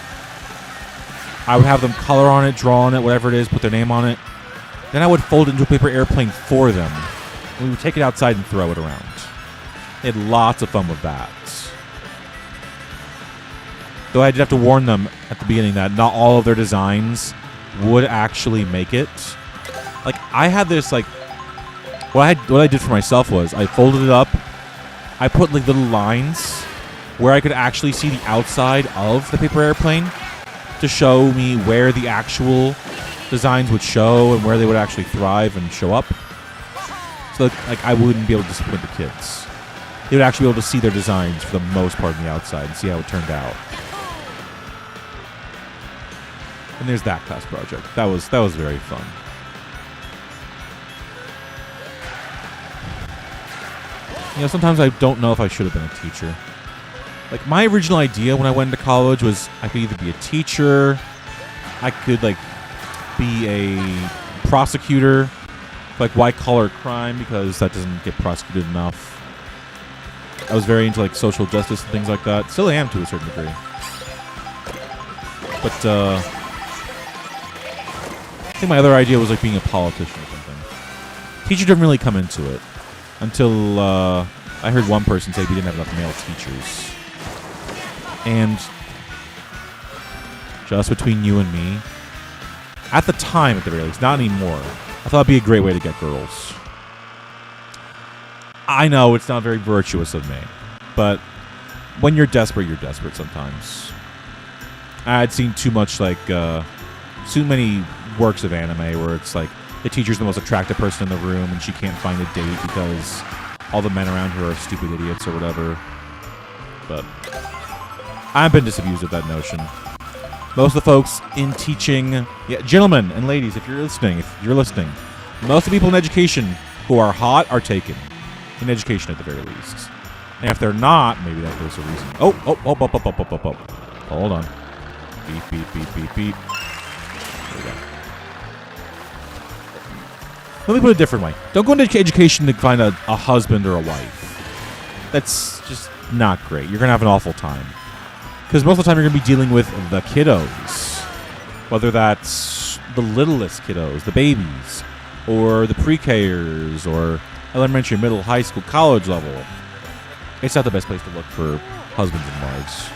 I would have them color on it, draw on it, whatever it is, put their name on it. Then I would fold it into a paper airplane for them. And we would take it outside and throw it around. They had lots of fun with that. Though I did have to warn them at the beginning that not all of their designs would actually make it. Like, I had this, like... What I did for myself was I folded it up. I put, like, little lines where I could actually see the outside of the paper airplane to show me where the actual designs would show and where they would actually thrive and show up. So, like, I wouldn't be able to disappoint the kids. They would actually be able to see their designs for the most part on the outside and see how it turned out. And there's that class project. That was very fun. You know, sometimes I don't know if I should have been a teacher. Like, my original idea when I went into college was I could either be a teacher, I could, like, be a prosecutor, like white-collar crime, because that doesn't get prosecuted enough. I was very into, like, social justice and things like that. Still am to a certain degree. But, I think my other idea was, like, being a politician or something. Teacher didn't really come into it until I heard one person say we didn't have enough male teachers. And just between you and me, at the time, at the very least, not anymore, I thought it'd be a great way to get girls. I know it's not very virtuous of me, but when you're desperate sometimes. I'd seen too much, like, too many works of anime where it's like the teacher's the most attractive person in the room and she can't find a date because all the men around her are stupid idiots or whatever. But I've been disabused of that notion. Most of the folks in teaching, yeah, gentlemen and ladies, if you're listening, most of the people in education who are hot are taken. In education, at the very least. And if they're not, maybe there's a reason. Oh. Hold on. Beep. There we go. Let me put it a different way. Don't go into education to find a husband or a wife. That's just not great. You're going to have an awful time. Because most of the time you're going to be dealing with the kiddos. Whether that's the littlest kiddos, the babies, or the pre-Kers, or elementary, middle, high school, college level. it's not the best place to look for husbands and wives.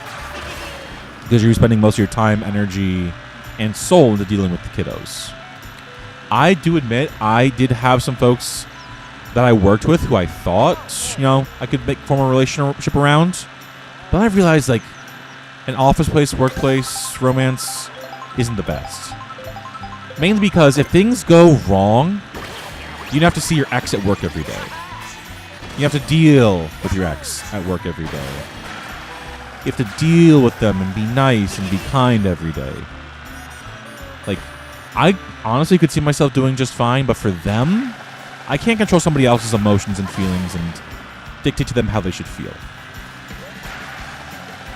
Because you're spending most of your time, energy, and soul into dealing with the kiddos. I do admit I did have some folks that I worked with who I thought, I could form a relationship around. But I realized, like, an office place, workplace, romance isn't the best. Mainly because if things go wrong, you don't have to see your ex at work every day. You have to deal with your ex at work every day. You have to deal with them and be nice and be kind every day. Like, I honestly could see myself doing just fine, but for them, I can't control somebody else's emotions and feelings and dictate to them how they should feel.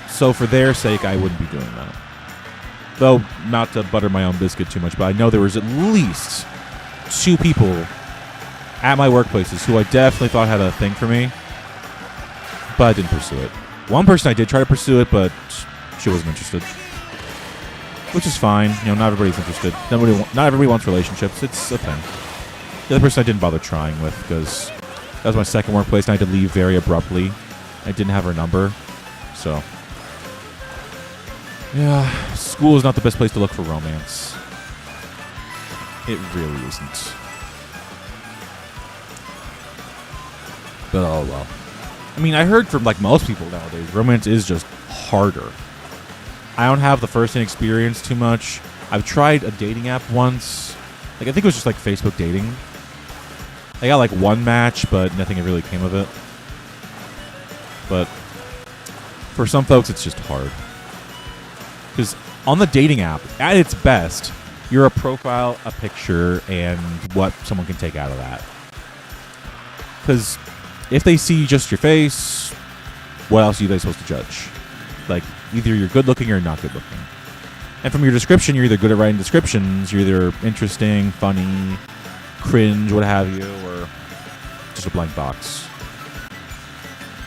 So for their sake, I wouldn't be doing that. Though, not to butter my own biscuit too much, but I know there was at least 2 people at my workplaces who I definitely thought had a thing for me, but I didn't pursue it. One person I did try to pursue it, but she wasn't interested. Which is fine. Not everybody's interested. Not everybody wants relationships. It's a thing. The other person I didn't bother trying with because that was my second workplace and I had to leave very abruptly. I didn't have her number. So, yeah, school is not the best place to look for romance. It really isn't. But oh well. I mean, I heard from like most people nowadays, romance is just harder. I don't have the first-hand experience too much. I've tried a dating app once. Like, I think it was just like Facebook dating. I got like one match, but nothing really came of it. But for some folks, it's just hard. Because on the dating app, at its best, you're a profile, a picture, and what someone can take out of that. Because if they see just your face, what else are they supposed to judge? Like, either you're good looking or not good looking. And from your description, you're either good at writing descriptions, you're either interesting, funny, cringe, what have you, or just a blank box.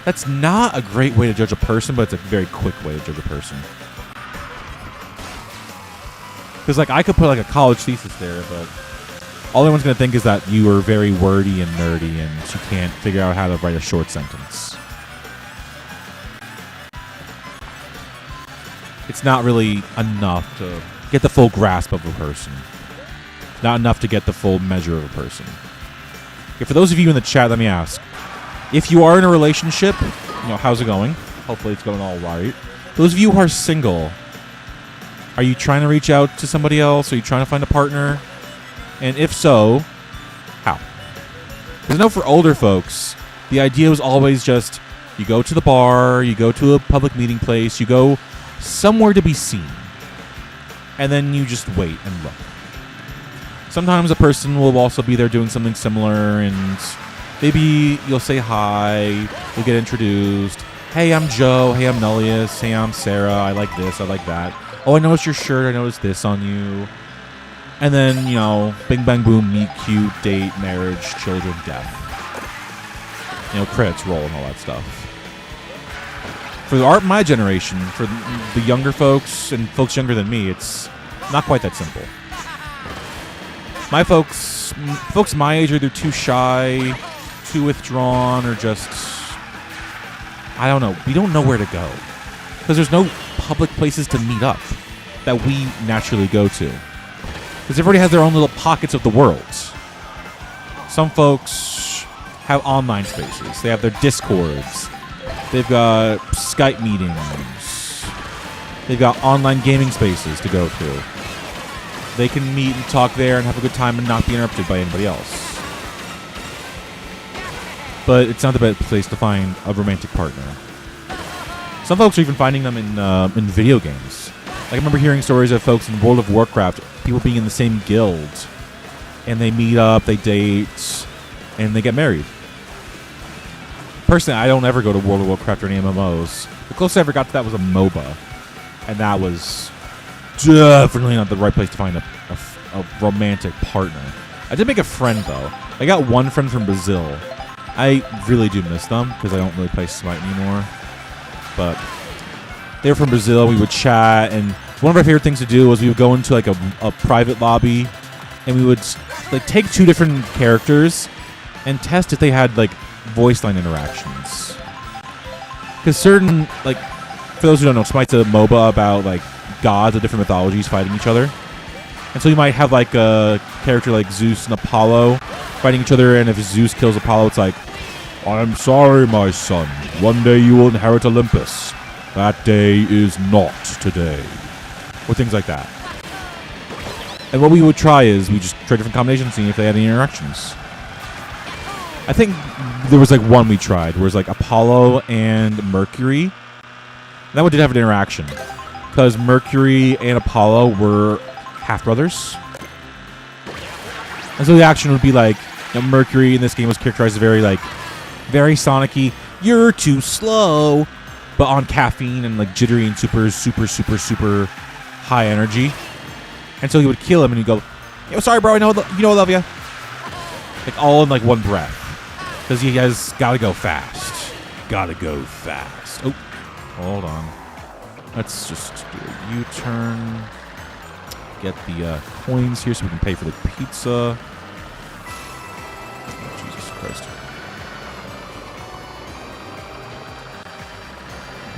That's not a great way to judge a person, but it's a very quick way to judge a person. Because, like, I could put, like, a college thesis there, but all anyone's going to think is that you are very wordy and nerdy and you can't figure out how to write a short sentence. It's not really enough to get the full grasp of a person. Not enough to get the full measure of a person. Okay, for those of you in the chat, let me ask. If you are in a relationship, how's it going? Hopefully it's going all right. Those of you who are single, are you trying to reach out to somebody else? Are you trying to find a partner? And if so, how? Because I know for older folks, the idea was always just, you go to the bar, you go to a public meeting place, you go somewhere to be seen. And then you just wait and look. Sometimes a person will also be there doing something similar, and maybe you'll say hi, you'll get introduced. Hey, I'm Joe. Hey, I'm Nullius. Hey, I'm Sarah. I like this. I like that. Oh, I noticed your shirt. I noticed this on you. And then, bing, bang, boom, meet, cute, date, marriage, children, death. Credits roll and all that stuff. For my generation, for the younger folks and folks younger than me, it's not quite that simple. My folks my age are either too shy, too withdrawn, or just, I don't know. We don't know where to go. Because there's no public places to meet up that we naturally go to. Because everybody has their own little pockets of the world. Some folks have online spaces. They have their Discords. They've got Skype meetings. They've got online gaming spaces to go through. They can meet and talk there and have a good time and not be interrupted by anybody else. But it's not the best place to find a romantic partner. Some folks are even finding them in video games. Like, I remember hearing stories of folks in World of Warcraft, people being in the same guild, and they meet up, they date, and they get married. Personally, I don't ever go to World of Warcraft or any MMOs. The closest I ever got to that was a MOBA, and that was definitely not the right place to find a romantic partner. I did make a friend, though. I got one friend from Brazil. I really do miss them, because I don't really play Smite anymore. But they were from Brazil. We would chat, and one of our favorite things to do was we would go into like a private lobby, and we would like take 2 different characters and test if they had like voice line interactions. Because certain, like, for those who don't know, Smite's a MOBA about, like, gods of different mythologies fighting each other. And so you might have, like, a character like Zeus and Apollo fighting each other, and if Zeus kills Apollo, it's like, I'm sorry, my son. One day you will inherit Olympus. That day is not today. Or things like that. And what we would try is we just try different combinations, seeing if they had any interactions. I think there was like one we tried, where it was like Apollo and Mercury. That one did have an interaction. Because Mercury and Apollo were half-brothers. And so the action would be like, you know, Mercury in this game was characterized as very Sonic-y. You're too slow. But on caffeine and like jittery and super high energy. And so he would kill him and he'd go, yo, sorry, bro, I love you. Like all in like one breath. Because he has gotta go fast. Gotta go fast. Oh, hold on. Let's just do a U-turn. Get the coins here so we can pay for the pizza. Oh, Jesus Christ.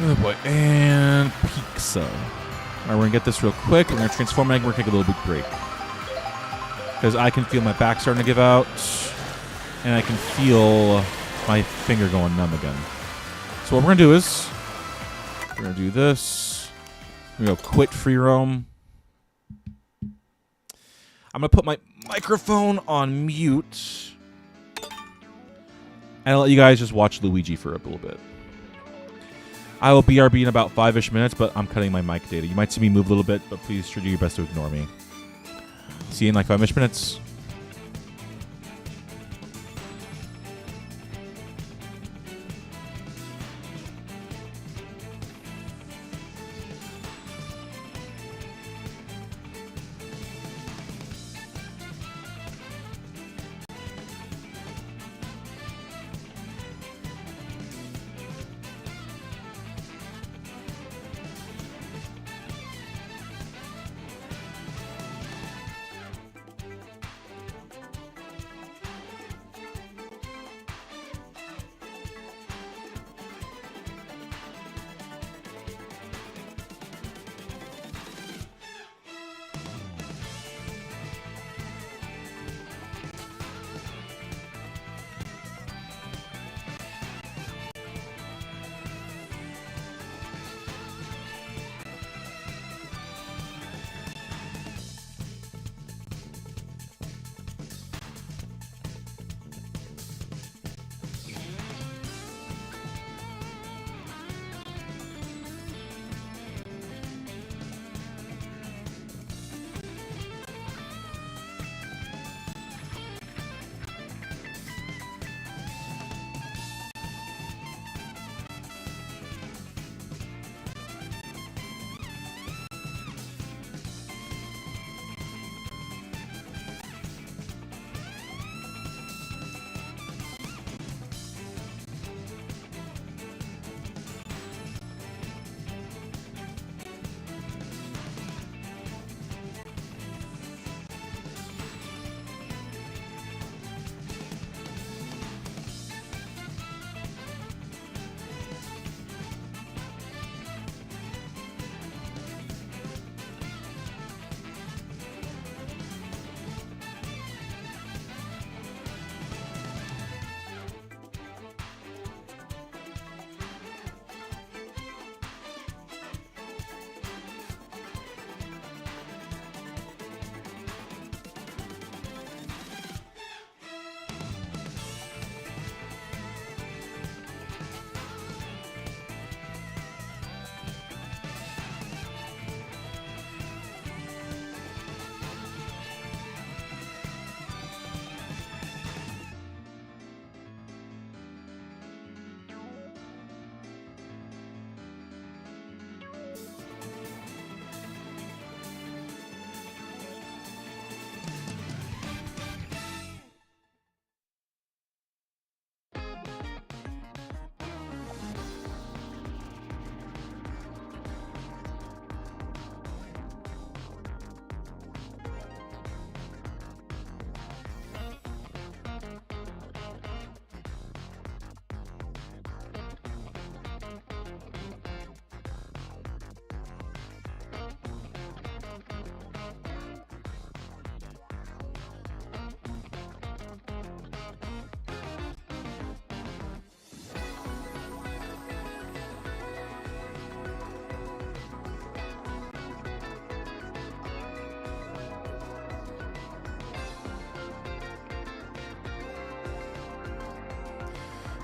Oh boy, and pizza. Alright, we're gonna get this real quick. We're gonna transform and we're gonna take a little bit break. Because I can feel my back starting to give out. And I can feel my finger going numb again. So what we're gonna do is we're gonna do this. We're gonna go quit free roam. I'm gonna put my microphone on mute. And I'll let you guys just watch Luigi for a little bit. I will BRB in about 5-ish minutes, but I'm cutting my mic data. You might see me move a little bit, but please try to do your best to ignore me. See you in like 5-ish minutes.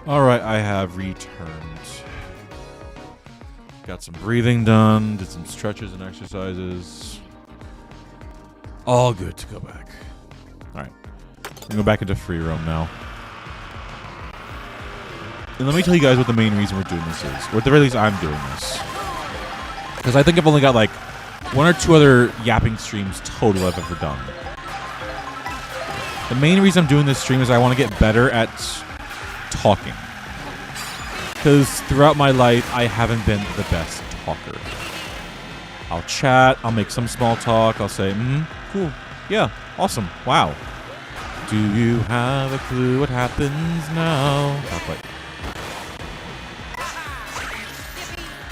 Alright, I have returned. Got some breathing done, did some stretches and exercises. All good to go back. Alright. I'm going to go back into free roam now. And let me tell you guys what the main reason we're doing this is. Or at the very least, I'm doing this. Because I think I've only got like 1 or 2 other yapping streams total I've ever done. The main reason I'm doing this stream is I want to get better at talking. Because throughout my life, I haven't been the best talker. I'll chat, I'll make some small talk, I'll say, cool, yeah, awesome, wow. Do you have a clue what happens now? Not quite.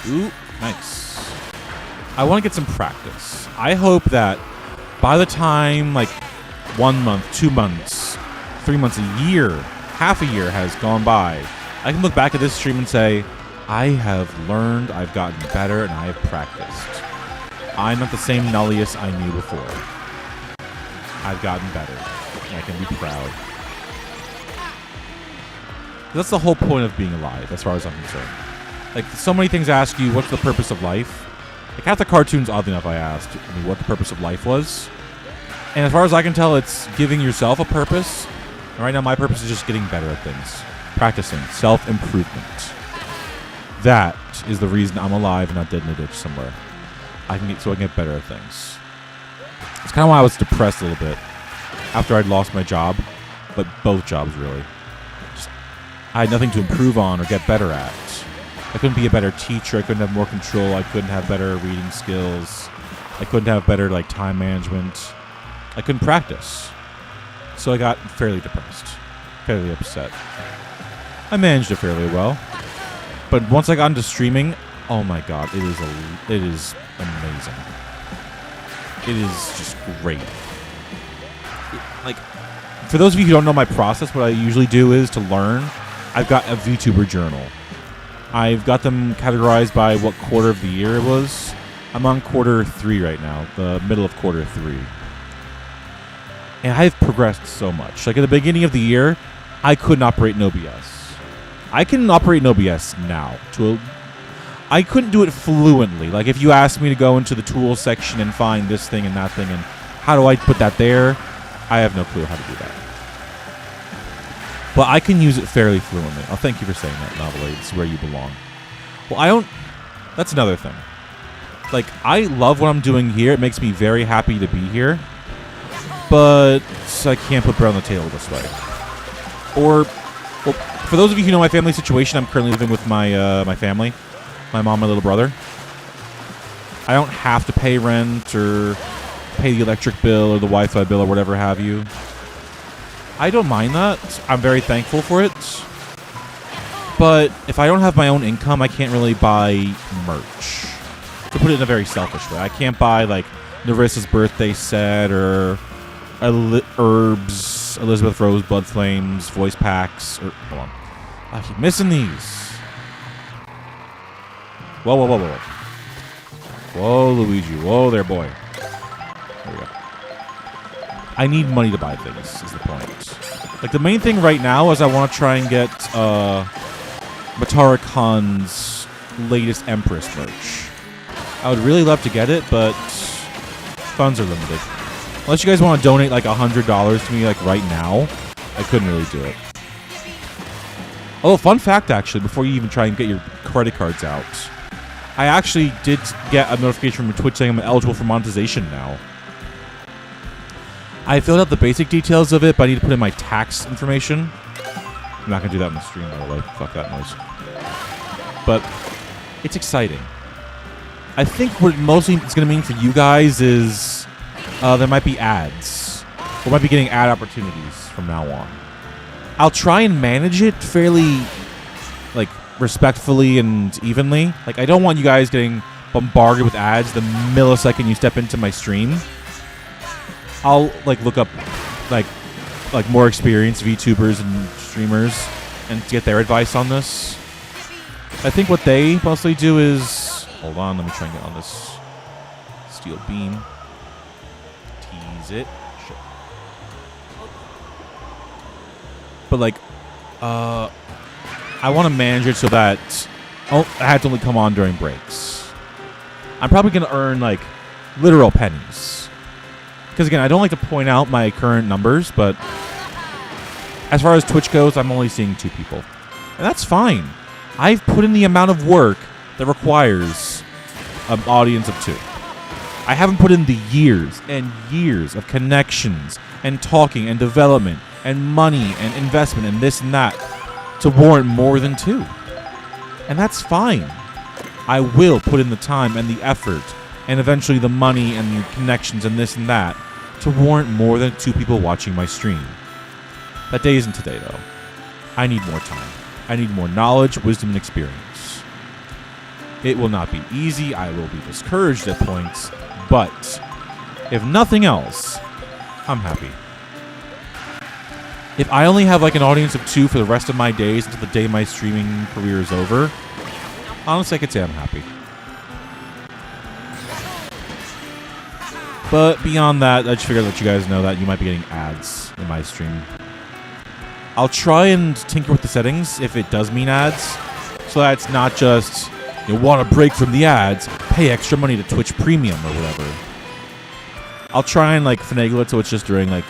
Ooh, nice. I want to get some practice. I hope that by the time, like, 1 month, 2 months, 3 months, a year, half a year has gone by, I can look back at this stream and say, I have learned, I've gotten better, and I have practiced. I'm not the same Nullius I knew before. I've gotten better, and I can be proud. That's the whole point of being alive, as far as I'm concerned. Like, so many things ask you, what's the purpose of life? Like, half the cartoons, oddly enough, I asked me what the purpose of life was. And as far as I can tell, it's giving yourself a purpose. And right now, my purpose is just getting better at things. Practicing. Self-improvement. That is the reason I'm alive and not dead in a ditch somewhere. I can get better at things. It's kind of why I was depressed a little bit after I'd lost my job. But both jobs, really. I had nothing to improve on or get better at. I couldn't be a better teacher. I couldn't have more control. I couldn't have better reading skills. I couldn't have better like time management. I couldn't practice. So I got fairly depressed. Fairly upset. I managed it fairly well. But once I got into streaming, oh my god, it is amazing. It is just great. Like, for those of you who don't know my process, what I usually do is to learn, I've got a VTuber journal. I've got them categorized by what quarter of the year it was. I'm on quarter 3 right now, the middle of quarter 3. And I've progressed so much. Like, at the beginning of the year, I couldn't operate in OBS. I can operate in OBS now. I couldn't do it fluently. Like, if you asked me to go into the tools section and find this thing and that thing, and how do I put that there, I have no clue how to do that. But I can use it fairly fluently. Oh, thank you for saying that, Novelade. It's where you belong. Well, that's another thing. Like, I love what I'm doing here. It makes me very happy to be here. But I can't put bread on the table this way. Or, well, for those of you who know my family situation, I'm currently living with my family. My mom, my little brother. I don't have to pay rent or pay the electric bill or the Wi-Fi bill or whatever have you. I don't mind that. I'm very thankful for it. But if I don't have my own income, I can't really buy merch. To put it in a very selfish way. I can't buy, like, Narissa's birthday set or Herbs, Elizabeth Rose, Blood Flames, voice packs. Or, hold on. I keep missing these. Whoa, whoa, whoa, whoa. Whoa, Luigi. Whoa there, boy. There we go. I need money to buy things, is the point. Like, the main thing right now is I want to try and get Matara Khan's latest Empress merch. I would really love to get it, but funds are limited. Unless you guys want to donate like $100 to me like right now, I couldn't really do it. Oh, fun fact actually, before you even try and get your credit cards out, I actually did get a notification from Twitch saying I'm eligible for monetization now. I filled out the basic details of it, but I need to put in my tax information. I'm not going to do that in the stream, by the way. Fuck that noise. But it's exciting. I think what mostly it's going to mean for you guys is there might be ads. We might be getting ad opportunities from now on. I'll try and manage it fairly, like, respectfully and evenly. Like, I don't want you guys getting bombarded with ads the millisecond you step into my stream. I'll, like, look up, like more experienced VTubers and streamers and get their advice on this. I think what they mostly do is... Hold on, let me try and get on this steel beam. Tease it. Shit. But, like, I want to manage it so that I had to only come on during breaks. I'm probably going to earn like literal pennies. Because again, I don't like to point out my current numbers, but as far as Twitch goes, I'm only seeing 2 people. And that's fine. I've put in the amount of work that requires an audience of 2. I haven't put in the years and years of connections and talking and development and money and investment and this and that to warrant more than 2. And that's fine. I will put in the time and the effort and eventually the money and the connections and this and that to warrant more than 2 people watching my stream. That day isn't today, though. I need more time. I need more knowledge, wisdom, and experience. It will not be easy. I will be discouraged at points. But if nothing else, I'm happy. If I only have like an audience of 2 for the rest of my days until the day my streaming career is over, honestly, I could say I'm happy. But beyond that, I just figured I'd let you guys know that you might be getting ads in my stream. I'll try and tinker with the settings if it does mean ads, so that it's not just, you want to break from the ads, pay extra money to Twitch Premium or whatever. I'll try and like finagle it so it's just during like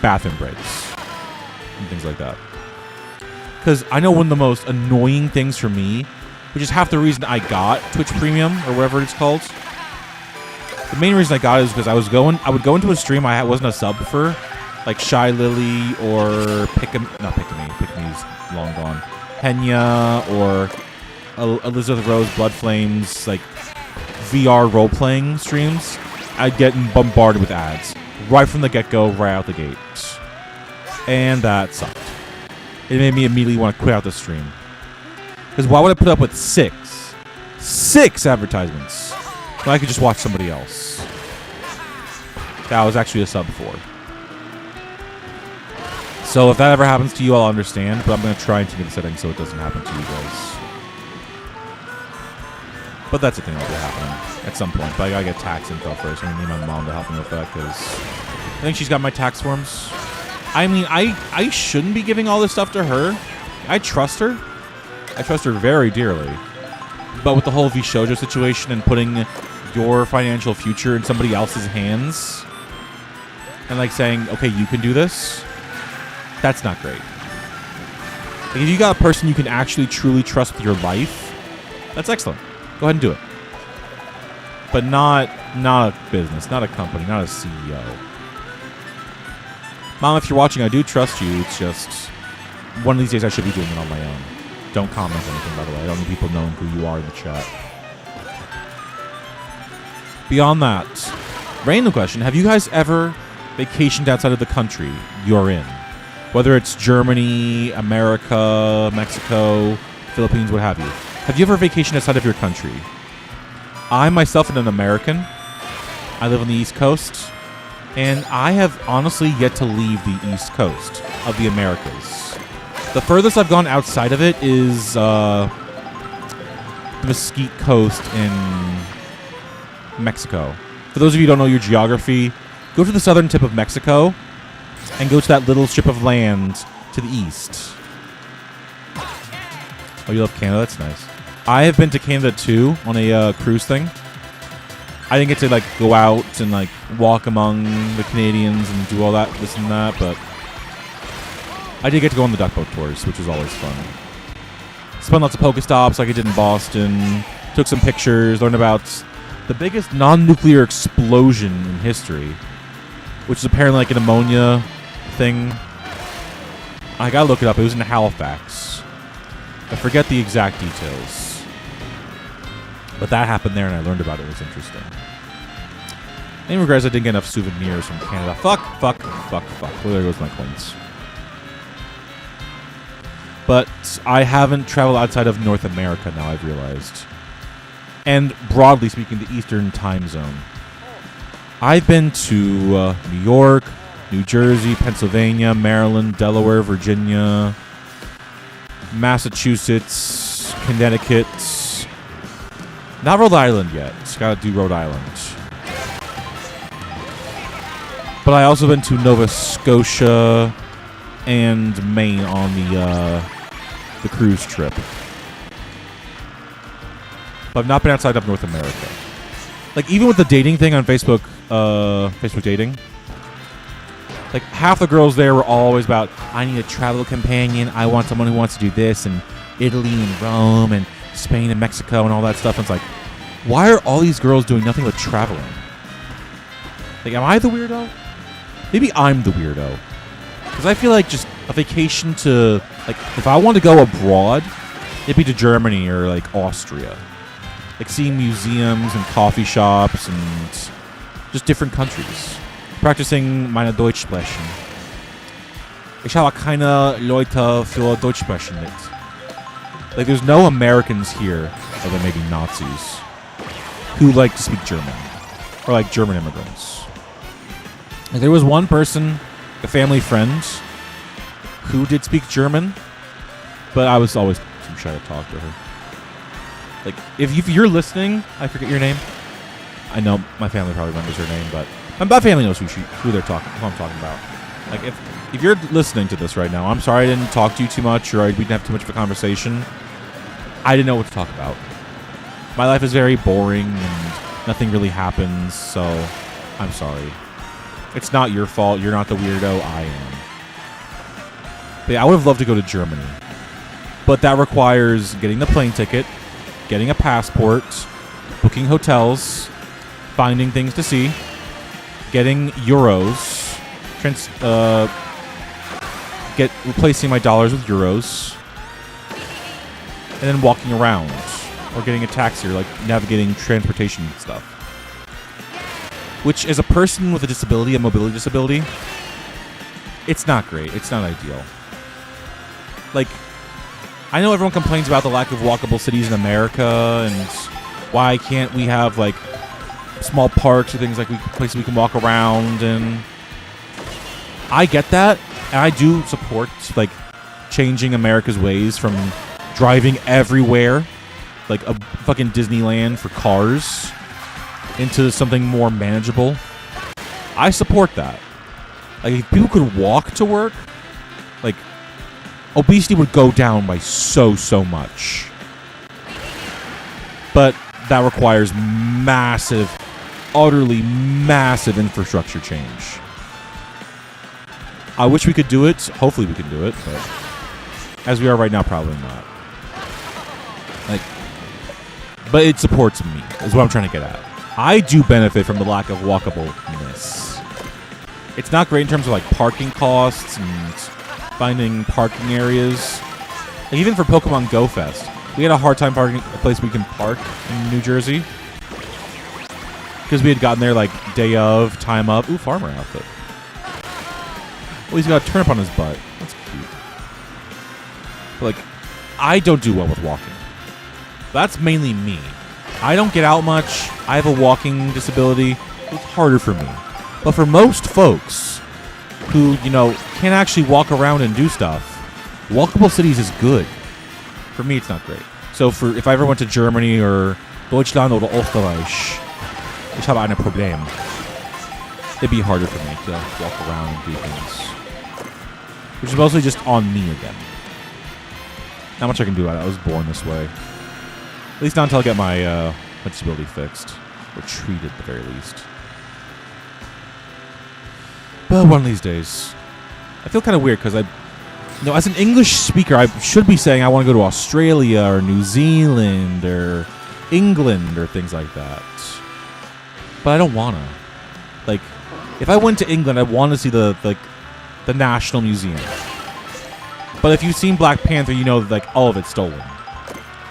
bathroom breaks and things like that. Because I know one of the most annoying things for me, which is half the reason I got Twitch Premium or whatever it's called. The main reason I got it is because I would go into a stream I wasn't a sub for, like Shy Lily or Pickami's long gone, Pena or Elizabeth Rose Blood Flames, like VR role playing streams. I'd get bombarded with ads right from the get go, right out the gate, and that sucked. It made me immediately want to quit out the stream. Because why would I put up with six advertisements when I could just watch somebody else that I was actually a sub for? So if that ever happens to you, I'll understand, but I'm going to try and change the settings so it doesn't happen to you guys. But that's the thing that'll be happening at some point. But I got to get tax info first. I'm going to need my mom to help me with that because I think she's got my tax forms. I mean, I shouldn't be giving all this stuff to her. I trust her. I trust her very dearly. But with the whole Vishojo situation and putting your financial future in somebody else's hands and like saying, okay, you can do this, that's not great. Like, if you got a person you can actually truly trust with your life, that's excellent. Go ahead and do it. But not a business, not a company, not a CEO. Mom, if you're watching, I do trust you. It's just one of these days I should be doing it on my own. Don't comment anything, by the way. I don't need people knowing who you are in the chat. Beyond that, random question. Have you guys ever vacationed outside of the country you're in? Whether it's Germany, America, Mexico, Philippines, what have you. Have you ever vacationed outside of your country? I myself am an American. I live on the East Coast. And I have honestly yet to leave the East Coast of the Americas. The furthest I've gone outside of it is the Mesquite Coast in Mexico. For those of you who don't know your geography, go to the southern tip of Mexico and go to that little strip of land to the east. Oh, you love Canada? That's nice. I have been to Canada too on a cruise thing. I didn't get to like go out and like walk among the Canadians and do all that, this and that, but I did get to go on the duck boat tours, which was always fun. Spent lots of Pokestops like I did in Boston. Took some pictures, learned about the biggest non-nuclear explosion in history, which is apparently like an ammonia thing. I gotta look it up. It was in Halifax. I forget the exact details. But that happened there, and I learned about it. It was interesting. In regards, I didn't get enough souvenirs from Canada. Fuck. Well, there goes my coins. But I haven't traveled outside of North America now, I've realized. And broadly speaking, the Eastern time zone. I've been to New York, New Jersey, Pennsylvania, Maryland, Delaware, Virginia, Massachusetts, Connecticut. Not Rhode Island yet. Just gotta do Rhode Island. But I also been to Nova Scotia and Maine on the the cruise trip. But I've not been outside of North America. Like, even with the dating thing on Facebook, Facebook dating, like, half the girls there were always about, I need a travel companion. I want someone who wants to do this, and Italy and Rome and Spain and Mexico and all that stuff. And it's like, why are all these girls doing nothing but traveling? Like, am I the weirdo? Maybe I'm the weirdo. Because I feel like just a vacation to, like, if I want to go abroad, it'd be to Germany or, like, Austria. Like, seeing museums and coffee shops and just different countries. Practicing meine Deutsch sprechen. Ich habe keine Leute für Deutsch sprechen mit. Like, there's no Americans here, other than maybe Nazis, who like to speak German. Or, like, German immigrants. Like, there was one person, a family friend, who did speak German, but I was always too shy to talk to her. Like, if you're listening, I forget your name. I know my family probably remembers her name, but my family knows who I'm talking about. Like, if you're listening to this right now, I'm sorry I didn't talk to you too much, or we didn't have too much of a conversation. I didn't know what to talk about. My life is very boring, and nothing really happens, so I'm sorry. It's not your fault. You're not the weirdo. I am. But yeah, I would have loved to go to Germany. But that requires getting the plane ticket, getting a passport, booking hotels, finding things to see, getting euros, replacing my dollars with euros, and then walking around, or getting a taxi, or like navigating transportation stuff. Which, as a person with a disability, a mobility disability, it's not great. It's not ideal. Like, I know everyone complains about the lack of walkable cities in America, and why can't we have, like, small parks or things like places we can walk around, and I get that, and I do support, like, changing America's ways from driving everywhere, like a fucking Disneyland for cars, into something more manageable. I support that. Like, if people could walk to work, like, obesity would go down by so much. But that requires massive, utterly massive infrastructure change. I wish we could do it. Hopefully we can do it, but as we are right now, probably not. Like, but it supports me, is what I'm trying to get at. I do benefit from the lack of walkableness. It's not great in terms of, like, parking costs and finding parking areas. Like, even for Pokemon Go Fest, we had a hard time finding a place we can park in New Jersey. Because we had gotten there, like, day of, time of. Ooh, farmer outfit. Well, he's got a turnip on his butt. That's cute. But, like, I don't do well with walking. That's mainly me. I don't get out much. I have a walking disability. It's harder for me. But for most folks who, you know, can't actually walk around and do stuff, walkable cities is good. For me, it's not great. So if I ever went to Germany or Deutschland or Österreich, ich habe ein Problem. It'd be harder for me to walk around and do things. Which is mostly just on me again. Not much I can do about it. I was born this way. At least not until I get my disability fixed. Or treated, at the very least. But one of these days. I feel kind of weird because as an English speaker, I should be saying I want to go to Australia or New Zealand or England or things like that. But I don't want to. Like, if I went to England, I'd want to see the National Museum. But if you've seen Black Panther, you know that, like, all of it's stolen.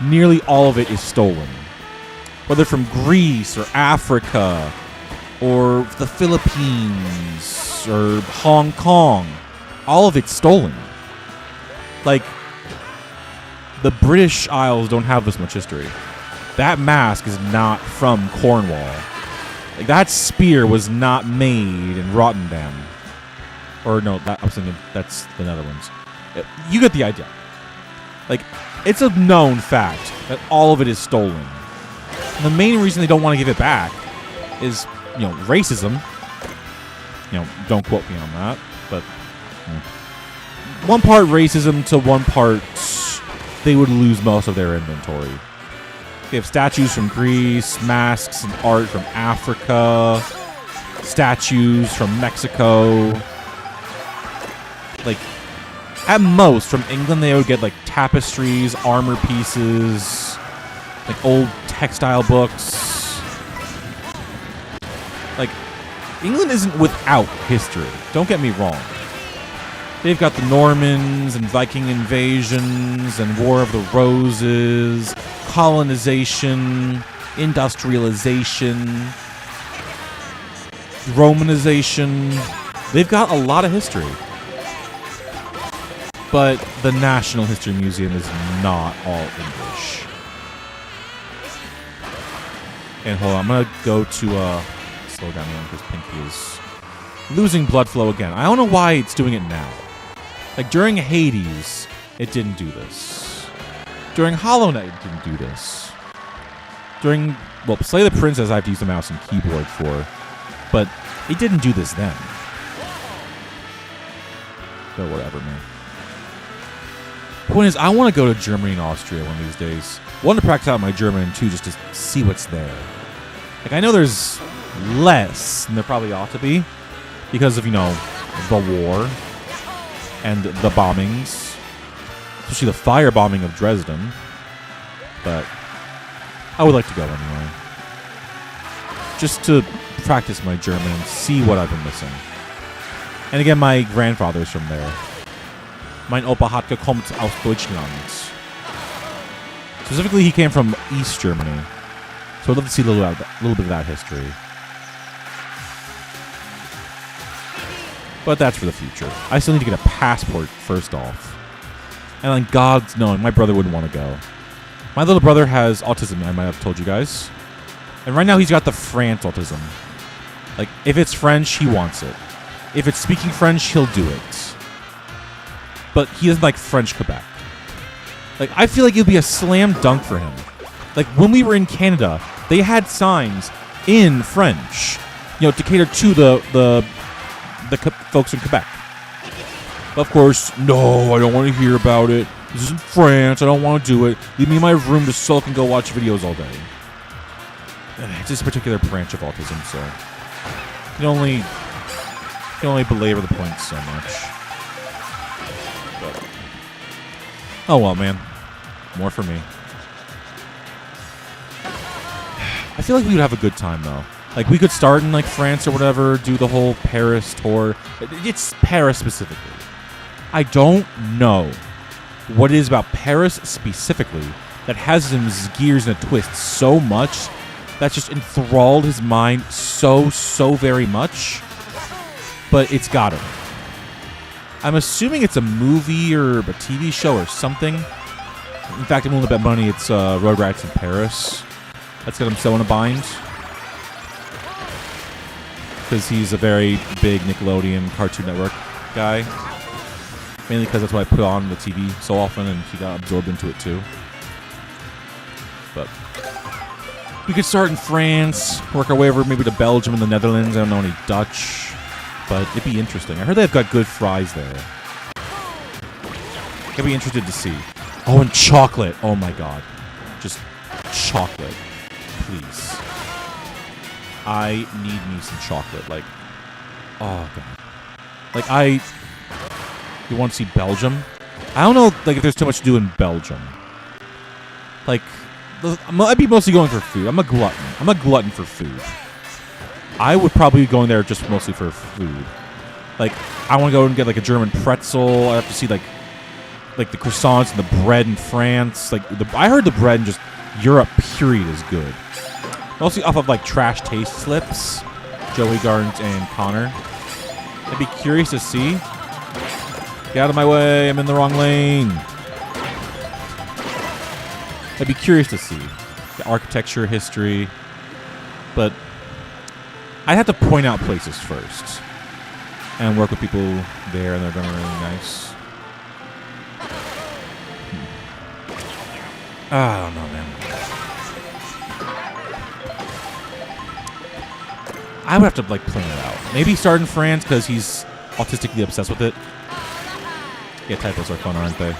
Nearly all of it is stolen. Whether from Greece or Africa or the Philippines or Hong Kong, all of it's stolen. Like, the British Isles don't have this much history. That mask is not from Cornwall. Like, that spear was not made in Rotterdam. Or no, I was thinking that's the Netherlands. You get the idea. Like, it's a known fact that all of it is stolen. And the main reason they don't want to give it back is, you know, racism. You know, don't quote me on that, but one part racism to one part they would lose most of their inventory. They have statues from Greece, masks and art from Africa, statues from Mexico. Like, at most, from England, they would get, like, tapestries, armor pieces, like, old textile books. Like, England isn't without history. Don't get me wrong. They've got the Normans and Viking invasions and War of the Roses, colonization, industrialization, Romanization. They've got a lot of history. But the National History Museum is not all English. And hold on, I'm going to go to, slow down here because Pinky is losing blood flow again. I don't know why it's doing it now. Like, during Hades, it didn't do this. During Hollow Knight, it didn't do this. During, well, Slay the Princess, I have to use the mouse and keyboard for. But it didn't do this then. But whatever, man. Point is, I want to go to Germany and Austria one of these days. I want to practice out my German, too, just to see what's there. Like, I know there's less than there probably ought to be because of, you know, the war and the bombings. Especially the firebombing of Dresden. But I would like to go anyway. Just to practice my German and see what I've been missing. And again, my grandfather's from there. Mein Opa hat gekommt aus Deutschland. Specifically, he came from East Germany. So I'd love to see a little bit of that history. But that's for the future. I still need to get a passport first off. And on God's knowing, my brother wouldn't want to go. My little brother has autism, I might have told you guys. And right now he's got the France autism. Like, if it's French, he wants it. If it's speaking French, he'll do it. But he doesn't like French Quebec. Like, I feel like it would be a slam dunk for him. Like, when we were in Canada, they had signs in French, you know, to cater to the folks in Quebec. But of course, no, I don't want to hear about it. This isn't France. I don't want to do it. Leave me in my room to sulk and go watch videos all day. It's just a particular branch of autism, so you can only belabor the point so much. But, oh well, man. More for me. I feel like we would have a good time, though. Like, we could start in, like, France or whatever, do the whole Paris tour. It's Paris specifically. I don't know what it is about Paris specifically that has his gears in a twist so much that's just enthralled his mind so very much. But it's got him. I'm assuming it's a movie or a TV show or something. In fact, I'm willing to bet money it's Rugrats in Paris. That's got him so in a bind. Because he's a very big Nickelodeon Cartoon Network guy. Mainly because that's what I put on the TV so often, and he got absorbed into it too. But we could start in France, work our way over maybe to Belgium and the Netherlands. I don't know any Dutch, but it'd be interesting. I heard they've got good fries there. I'd be interested to see. Oh, and chocolate. Oh my god. Just chocolate. Please. I need me some chocolate. Like, oh god. Like, you want to see Belgium? I don't know, like, if there's too much to do in Belgium. Like, I'd be mostly going for food. I'm a glutton. I'm a glutton for food. I would probably be going there just mostly for food. Like, I want to go and get, like, a German pretzel. I have to see, like the croissants and the bread in France. Like, I heard the bread in just Europe, period, is good. Mostly off of, like, trash taste slips. Joey Garnes and Connor. I'd be curious to see. Get out of my way. I'm in the wrong lane. I'd be curious to see the architecture, history. But I'd have to point out places first. And work with people there, and they're going to be really nice. I don't know, man. I would have to, like, plan it out. Maybe start in France because he's autistically obsessed with it. Yeah, typos are fun, aren't they?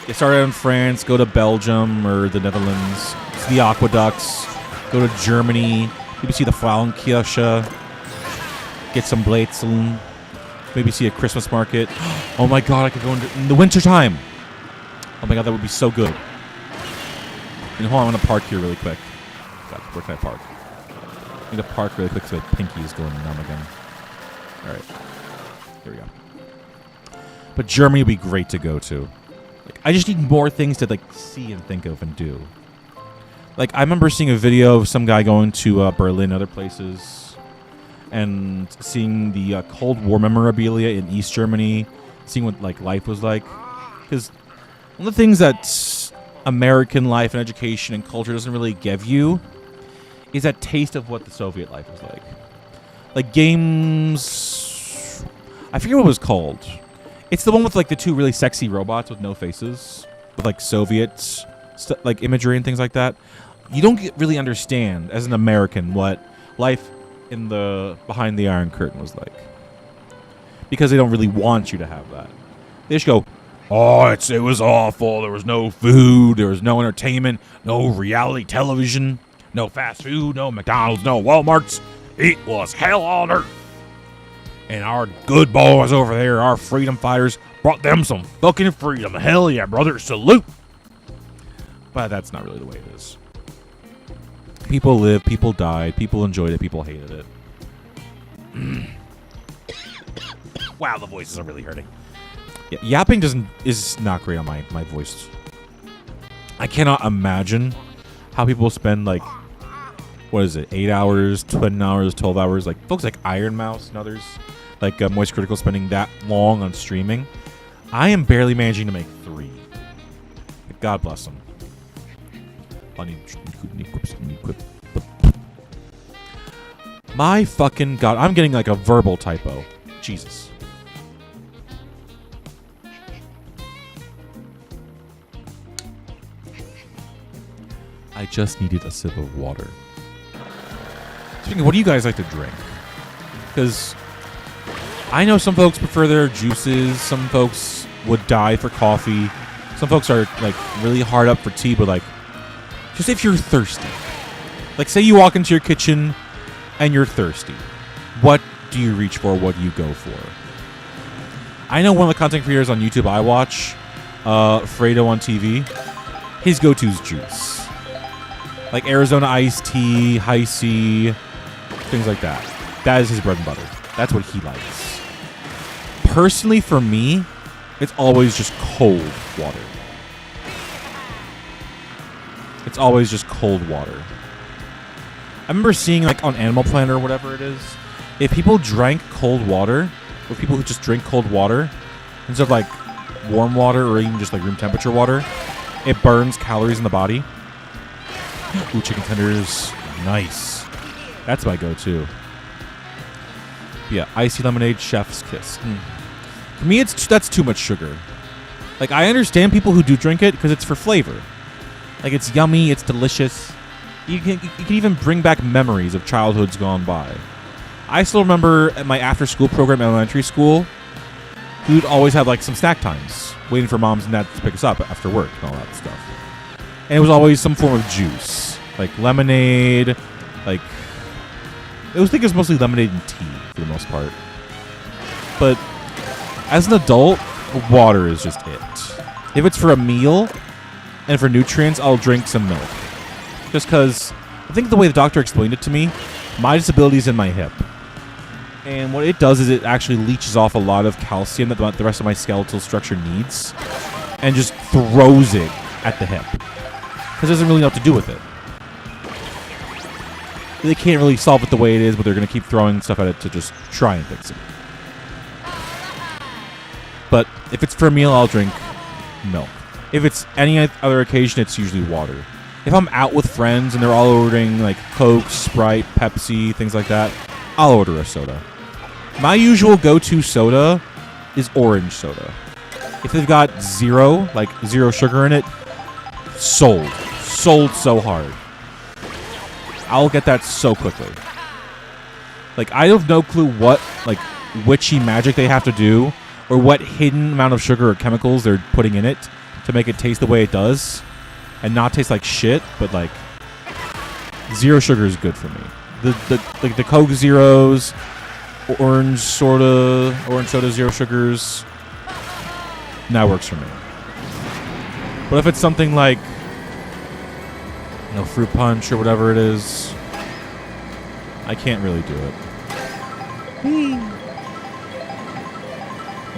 You start out in France, go to Belgium or the Netherlands, see the aqueducts, go to Germany, maybe see the Frauenkirche, get some Brezeln, maybe see a Christmas market. Oh my god, I could go in the wintertime. Oh my god, that would be so good. And hold on, I'm going to park here really quick. God, where can I park? I need to park really quick so my pinky is going numb again. Alright. Here we go. But Germany would be great to go to. Like, I just need more things to like see and think of and do. Like, I remember seeing a video of some guy going to Berlin and other places and seeing the Cold War memorabilia in East Germany, seeing what like life was like. Because one of the things that American life and education and culture doesn't really give you is that taste of what the Soviet life was like. Like games, I forget what it was called. It's the one with like the two really sexy robots with no faces, with like Soviet like imagery and things like that. You don't really understand as an American what life in the behind the Iron Curtain was like, because they don't really want you to have that. They just go, oh, it was awful. There was no food. There was no entertainment. No reality television. No fast food. No McDonald's. No Walmarts. It was hell on earth. And our good boys over there, our freedom fighters, brought them some fucking freedom. Hell yeah, brother. Salute. But that's not really the way it is. People lived. People died. People enjoyed it. People hated it. Wow, the voices are really hurting. Yeah, yapping is not great on my voice. I cannot imagine how people spend like, what is it, 8 hours, 10 hours, 12 hours, like folks like Iron Mouse and others, like Moist Critical, spending that long on streaming. I am barely managing to make 3. God bless them. I need equip. My fucking god, I'm getting like a verbal typo. Jesus. I just needed a sip of water. Speaking of, what do you guys like to drink? Because I know some folks prefer their juices. Some folks would die for coffee. Some folks are like really hard up for tea, but like, just if you're thirsty. Like, say you walk into your kitchen and you're thirsty. What do you reach for? What do you go for? I know one of the content creators on YouTube I watch, Fredo on TV, his go-to is juice. Like Arizona iced tea, high C, things like that. That is his bread and butter. That's what he likes. Personally, for me, it's always just cold water. It's always just cold water. I remember seeing like on Animal Planet or whatever it is, if people drank cold water, or people who just drink cold water, instead of like warm water or even just like room temperature water, it burns calories in the body. Ooh, chicken tenders. Nice. That's my go-to. Yeah, icy lemonade, chef's kiss. For me, that's too much sugar. Like, I understand people who do drink it because it's for flavor. Like, it's yummy, it's delicious. You can even bring back memories of childhoods gone by. I still remember at my after-school program in elementary school, we would always have, like, some snack times, waiting for moms and dads to pick us up after work and all that stuff. And it was always some form of juice, like lemonade, like I think it was mostly lemonade and tea for the most part. But as an adult, water is just it. If it's for a meal and for nutrients, I'll drink some milk. Just because I think the way the doctor explained it to me, my disability is in my hip. And what it does is it actually leaches off a lot of calcium that the rest of my skeletal structure needs and just throws it at the hip. Because it doesn't really know what to do with it. They can't really solve it the way it is, but they're going to keep throwing stuff at it to just try and fix it. But if it's for a meal, I'll drink milk. If it's any other occasion, it's usually water. If I'm out with friends and they're all ordering like Coke, Sprite, Pepsi, things like that, I'll order a soda. My usual go-to soda is orange soda. If they've got zero sugar in it, sold so hard. I'll get that so quickly. Like, I have no clue what like witchy magic they have to do or what hidden amount of sugar or chemicals they're putting in it to make it taste the way it does and not taste like shit, but like zero sugar is good for me. The Coke Zeros, orange soda, zero sugars, that works for me. But if it's something like, you know, fruit punch or whatever it is, I can't really do it.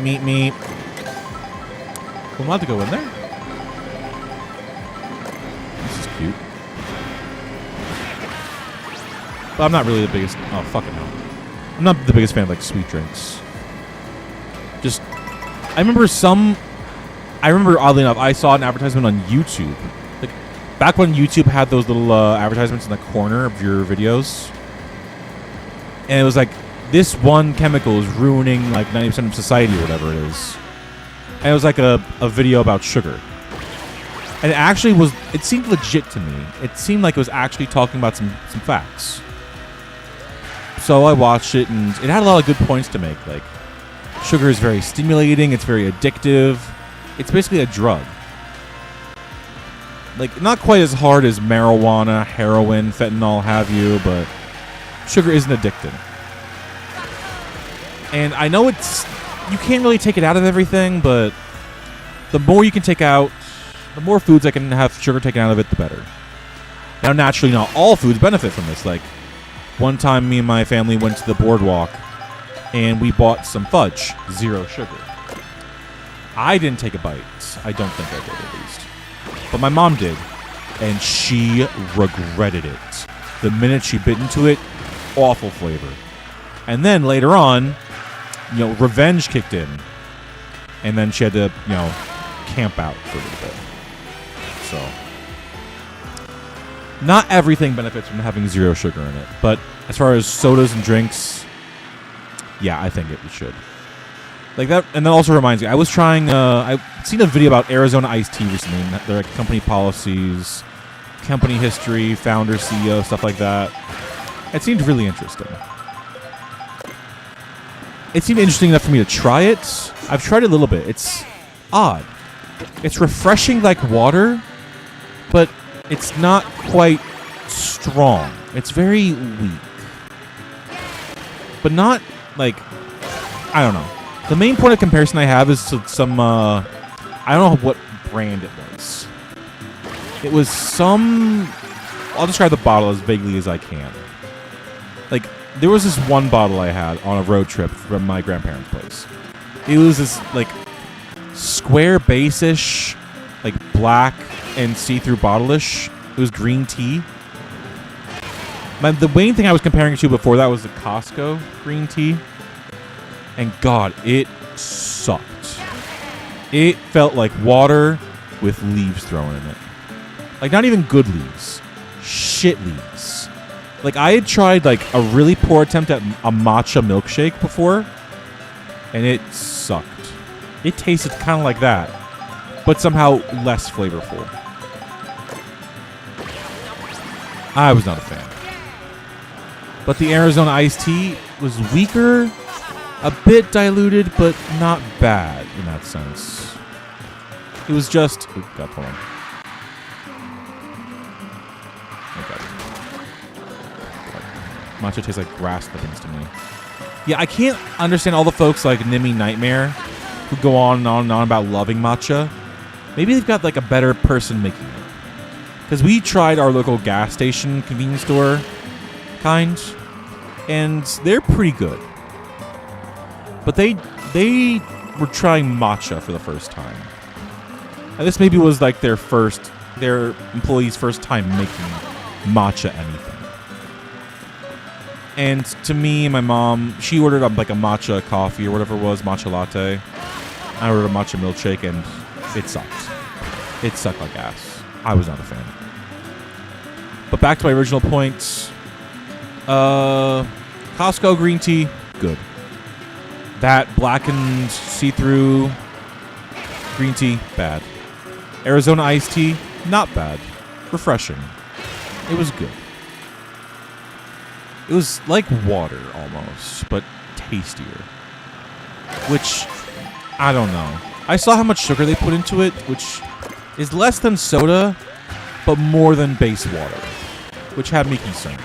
Meat. I'm allowed to go in there? This is cute. But I'm not really the biggest... Oh, fucking hell. I'm not the biggest fan of, like, sweet drinks. Just... I remember, oddly enough, I saw an advertisement on YouTube. Like, back when YouTube had those little advertisements in the corner of your videos. And it was like, this one chemical is ruining, like, 90% of society or whatever it is. And it was like a video about sugar. And it actually was... It seemed legit to me. It seemed like it was actually talking about some facts. So I watched it, and it had a lot of good points to make. Like, sugar is very stimulating. It's very addictive. It's basically a drug. Like, not quite as hard as marijuana, heroin, fentanyl, have you, but sugar isn't addicting. And I know it's... You can't really take it out of everything, but the more you can take out, the more foods that can have sugar taken out of it, the better. Now, naturally, not all foods benefit from this. Like, one time, me and my family went to the boardwalk, and we bought some fudge, zero sugar. I didn't take a bite. I don't think I did, at least. But my mom did, and she regretted it. The minute she bit into it, awful flavor. And then, later on, you know, revenge kicked in. And then she had to, you know, camp out for a little bit. So, not everything benefits from having zero sugar in it. But as far as sodas and drinks, yeah, I think it should. Like that, and that also reminds me, I was trying, I've seen a video about Arizona iced tea recently, and their like, company policies, company history, founder, CEO, stuff like that. It seemed really interesting. It seemed interesting enough for me to try it. I've tried it a little bit. It's odd. It's refreshing like water, but it's not quite strong. It's very weak. But not, like, I don't know. The main point of comparison I have is to some, I don't know what brand it was. It was some, I'll describe the bottle as vaguely as I can. Like, there was this one bottle I had on a road trip from my grandparents' place. It was this, like, square base-ish, like, black and see-through bottle-ish. It was green tea. The main thing I was comparing it to before that was the Costco green tea. And God, it sucked. It felt like water with leaves thrown in it. Like, not even good leaves. Shit leaves. Like, I had tried, like, a really poor attempt at a matcha milkshake before, and it sucked. It tasted kind of like that, but somehow less flavorful. I was not a fan. But the Arizona iced tea was weaker, a bit diluted, but not bad in that sense. It was just... Ooh, God, hold on. Okay. Matcha tastes like grass clippings to me. Yeah, I can't understand all the folks like Nimmy Nightmare who go on and on and on about loving matcha. Maybe they've got like a better person making it. Because we tried our local gas station convenience store kind, and they're pretty good. But they were trying matcha for the first time. And this maybe was like their employees' first time making matcha anything. And to me and my mom, she ordered up like a matcha coffee or whatever it was, matcha latte. I ordered a matcha milkshake, and it sucked. It sucked like ass. I was not a fan. But back to my original points. Costco green tea, good. That blackened see-through green tea, bad. Arizona iced tea, not bad. Refreshing. It was good. It was like water almost, but tastier. Which, I don't know. I saw how much sugar they put into it, which is less than soda, but more than base water, which had me concerned.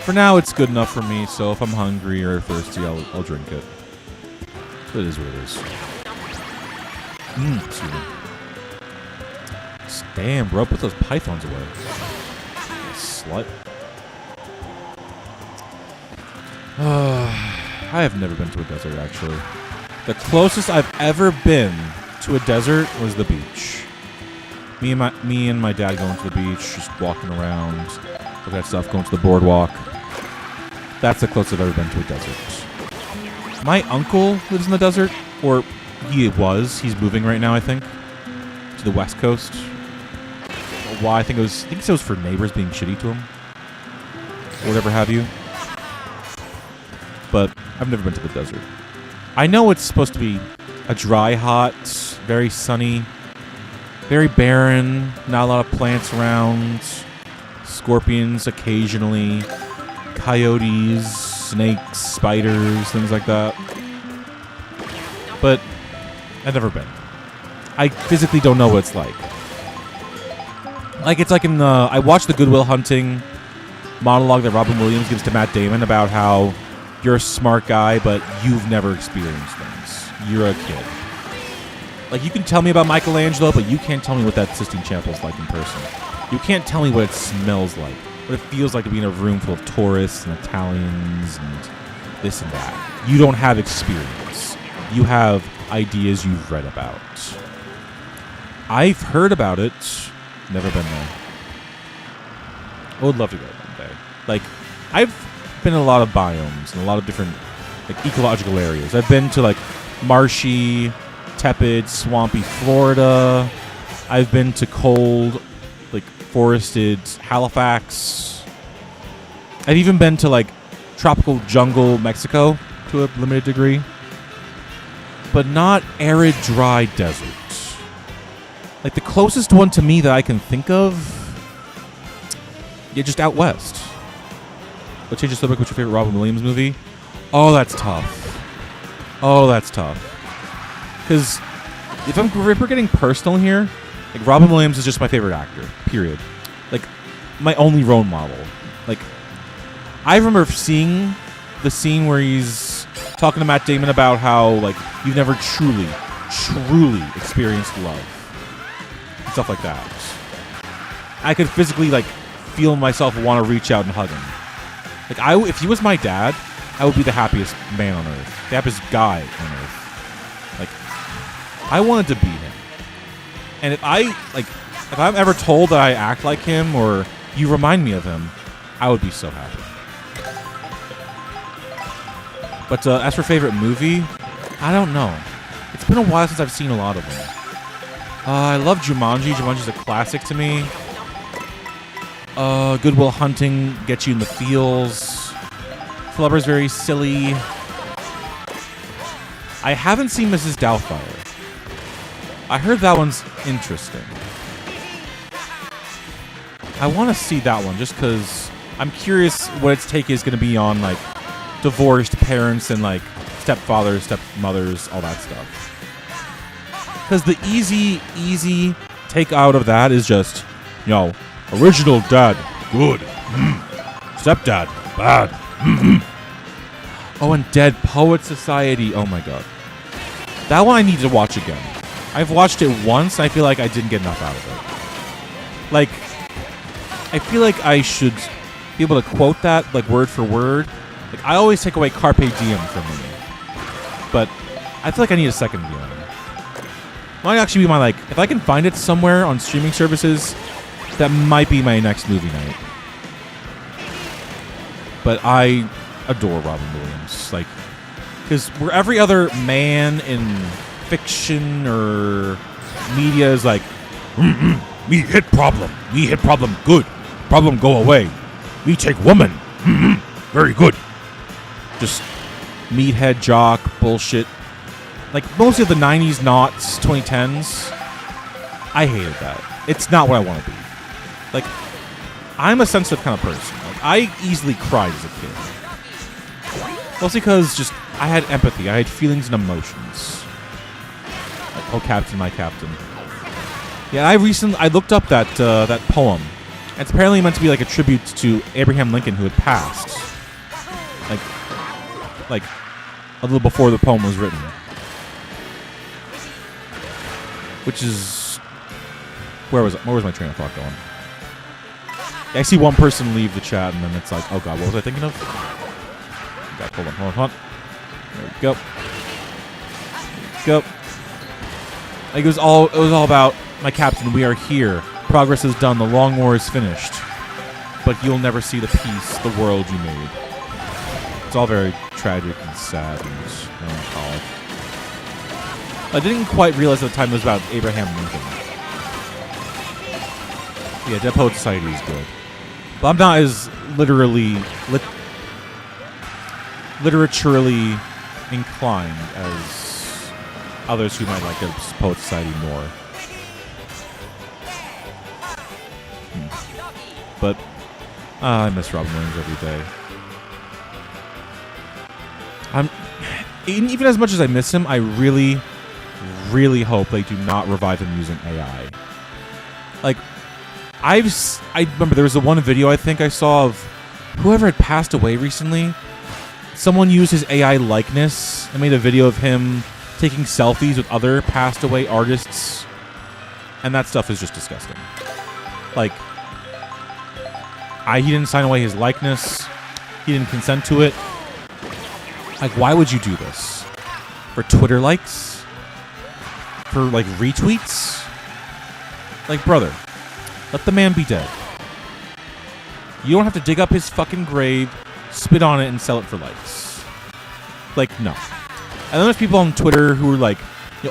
For now, it's good enough for me, so if I'm hungry or thirsty, I'll drink it. It is what it is. Excuse me. Damn, bro, put those pythons away. Slut. I have never been to a desert, actually. The closest I've ever been to a desert was the beach. Me and my dad going to the beach, just walking around, looking at stuff, going to the boardwalk. That's the closest I've ever been to a desert. My uncle lives in the desert, or he was. He's moving right now, I think, to the west coast. Why? I think it was for neighbors being shitty to him, or whatever have you. But I've never been to the desert. I know it's supposed to be a dry, hot, very sunny, very barren, not a lot of plants around, scorpions occasionally, coyotes, snakes, spiders, things like that. But I've never been. I physically don't know what it's like. Like, it's like in the... I watched the Good Will Hunting monologue that Robin Williams gives to Matt Damon about how you're a smart guy, but you've never experienced things. You're a kid. Like, you can tell me about Michelangelo, but you can't tell me what that Sistine Chapel's like in person. You can't tell me what it smells like, what it feels like to be in a room full of tourists and Italians and this and that. You don't have experience. You have ideas you've read about. I've heard about it. Never been there. I would love to go one day. Like, I've been in a lot of biomes and a lot of different, like, ecological areas. I've been to, like, marshy, tepid, swampy Florida. I've been to cold, like, forested Halifax. I've even been to, like, tropical jungle Mexico to a limited degree. But not arid, dry desert. Like, the closest one to me that I can think of, just out west. Let's change the subject. What's your favorite Robin Williams movie? Oh, that's tough. Oh, that's tough. Because if we're getting personal here, like, Robin Williams is just my favorite actor, period. Like, my only role model. Like, I remember seeing the scene where he's talking to Matt Damon about how, like, you've never truly experienced love. Stuff like that. I could physically, like, feel myself want to reach out and hug him. Like, if he was my dad, I would be the happiest man on earth, the happiest guy on earth. Like, I wanted to be him. And if I'm ever told that I act like him or you remind me of him, I would be so happy. But as for favorite movie, I don't know. It's been a while since I've seen a lot of them. I love Jumanji. Jumanji's a classic to me. Good Will Hunting gets you in the feels. Flubber's very silly. I haven't seen Mrs. Doubtfire. I heard that one's interesting. I want to see that one just because I'm curious what its take is going to be on, like, divorced parents and, like, stepfathers, stepmothers, all that stuff. Because the easy take out of that is just, original dad, good. Stepdad, bad. Oh, and Dead Poet Society. Oh, my God. That one I need to watch again. I've watched it once. I feel like I didn't get enough out of it. Like, I feel like I should be able to quote that, like, word for word. Like, I always take away Carpe Diem from me. But I feel like I need a second viewing. Might actually be my, like, if I can find it somewhere on streaming services, that might be my next movie night. But I adore Robin Williams. Like, because where every other man in fiction or media is like, we hit problem, good. Problem go away. We take woman, very good. Just meathead jock bullshit. Like, most of the 90s, noughts, 2010s, I hated that. It's not what I want to be. Like, I'm a sensitive kind of person. Like, I easily cried as a kid. Mostly because I had empathy. I had feelings and emotions. Like, oh, Captain, my Captain. Yeah, I looked up that that poem. It's apparently meant to be like a tribute to Abraham Lincoln, who had passed, like a little before the poem was written. Which is where was my train of thought going? Yeah, I see one person leave the chat, and then it's like, oh god, what was I thinking of? God, hold on. There we go. Go. Like it was all about my Captain. We are here. Progress is done. The long war is finished. But you'll never see the peace, the world you made. It's all very tragic and sad and melancholic. I didn't quite realize at the time it was about Abraham Lincoln. Yeah, Dead Poet Society is good. But I'm not as literaturally inclined as others who might like Dead Poet Society more. But I miss Robin Williams every day. Even as much as I miss him, I really, really hope they do not revive him using AI. Like, I remember there was the one video I think I saw of whoever had passed away recently. Someone used his AI likeness and made a video of him taking selfies with other passed away artists, and that stuff is just disgusting. Like, he didn't sign away his likeness. He didn't consent to it. Like, why would you do this? For Twitter likes? For, like, retweets? Like, brother, let the man be dead. You don't have to dig up his fucking grave, spit on it, and sell it for likes. Like, no. And then there's people on Twitter who are like,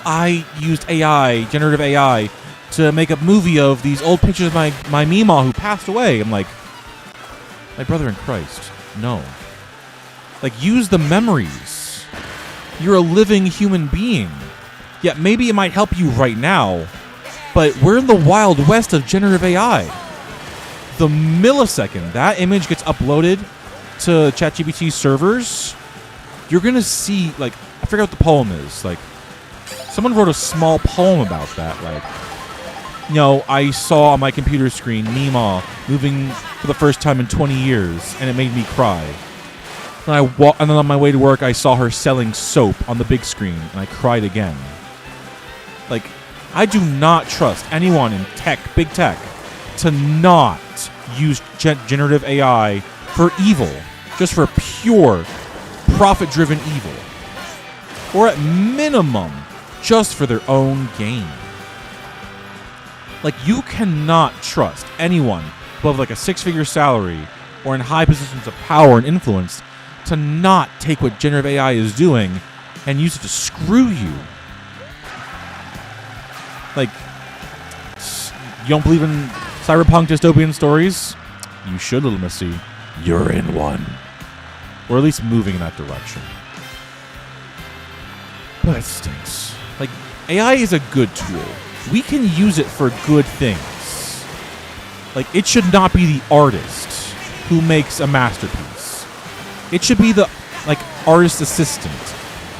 I used AI, generative AI, to make a movie of these old pictures of my Meemaw who passed away. I'm like, my brother in Christ, no. Like, use the memories. You're a living human being. Yeah, maybe it might help you right now, but we're in the wild west of generative AI. The millisecond that image gets uploaded to ChatGPT servers, you're going to see, like, I forget what the poem is. Like, someone wrote a small poem about that. Like, I saw on my computer screen Meemaw moving for the first time in 20 years, and it made me cry. And then on my way to work, I saw her selling soap on the big screen, and I cried again. Like, I do not trust anyone in tech, big tech, to not use generative AI for evil, just for pure, profit-driven evil. Or at minimum, just for their own gain. Like, you cannot trust anyone above like a six-figure salary or in high positions of power and influence to not take what generative AI is doing and use it to screw you. Like, you don't believe in cyberpunk dystopian stories? You should, little missy. You're in one. Or at least moving in that direction. But it stinks. Like, AI is a good tool. We can use it for good things. Like, it should not be the artist who makes a masterpiece. It should be the, like, artist assistant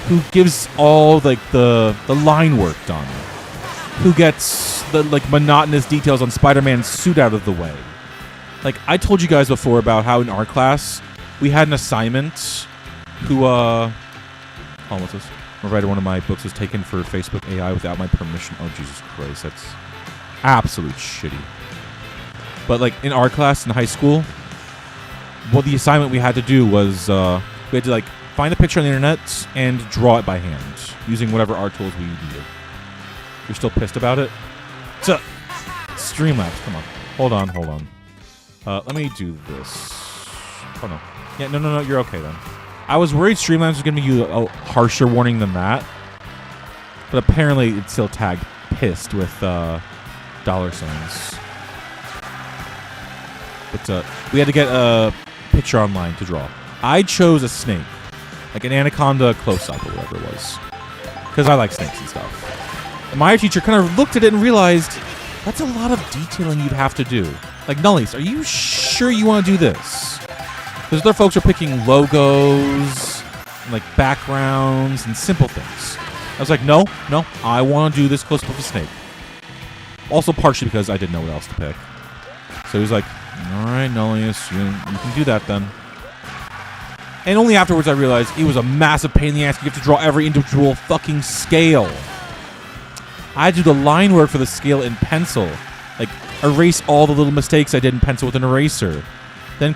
who gives all, like, the line work done. Who gets the, like, monotonous details on Spider-Man's suit out of the way. Like, I told you guys before about how in art class we had an assignment who, what's this? A writer, one of my books was taken for Facebook AI without my permission. Oh, Jesus Christ, that's absolute shitty. But, like, in art class in high school, what the assignment we had to do was, we had to, like, find a picture on the internet and draw it by hand using whatever art tools we needed. You're still pissed about it? So, Streamlabs, come on. Hold on. Let me do this. Oh, no. Yeah, no, you're okay then. I was worried Streamlabs was going to give you a harsher warning than that. But apparently it's still tagged pissed with dollar signs. But we had to get a picture online to draw. I chose a snake. Like an anaconda close-up or whatever it was. Because I like snakes and stuff. And my art teacher kind of looked at it and realized that's a lot of detailing you'd have to do. Like, Nullius, are you sure you want to do this? Because other folks are picking logos like backgrounds and simple things. I was like, no, I want to do this close-up of a snake. Also partially because I didn't know what else to pick. So he was like, all right, Nullius, you can do that then. And only afterwards I realized it was a massive pain in the ass. You have to draw every individual fucking scale. I had to do the line work for the scale in pencil. Like, erase all the little mistakes I did in pencil with an eraser. Then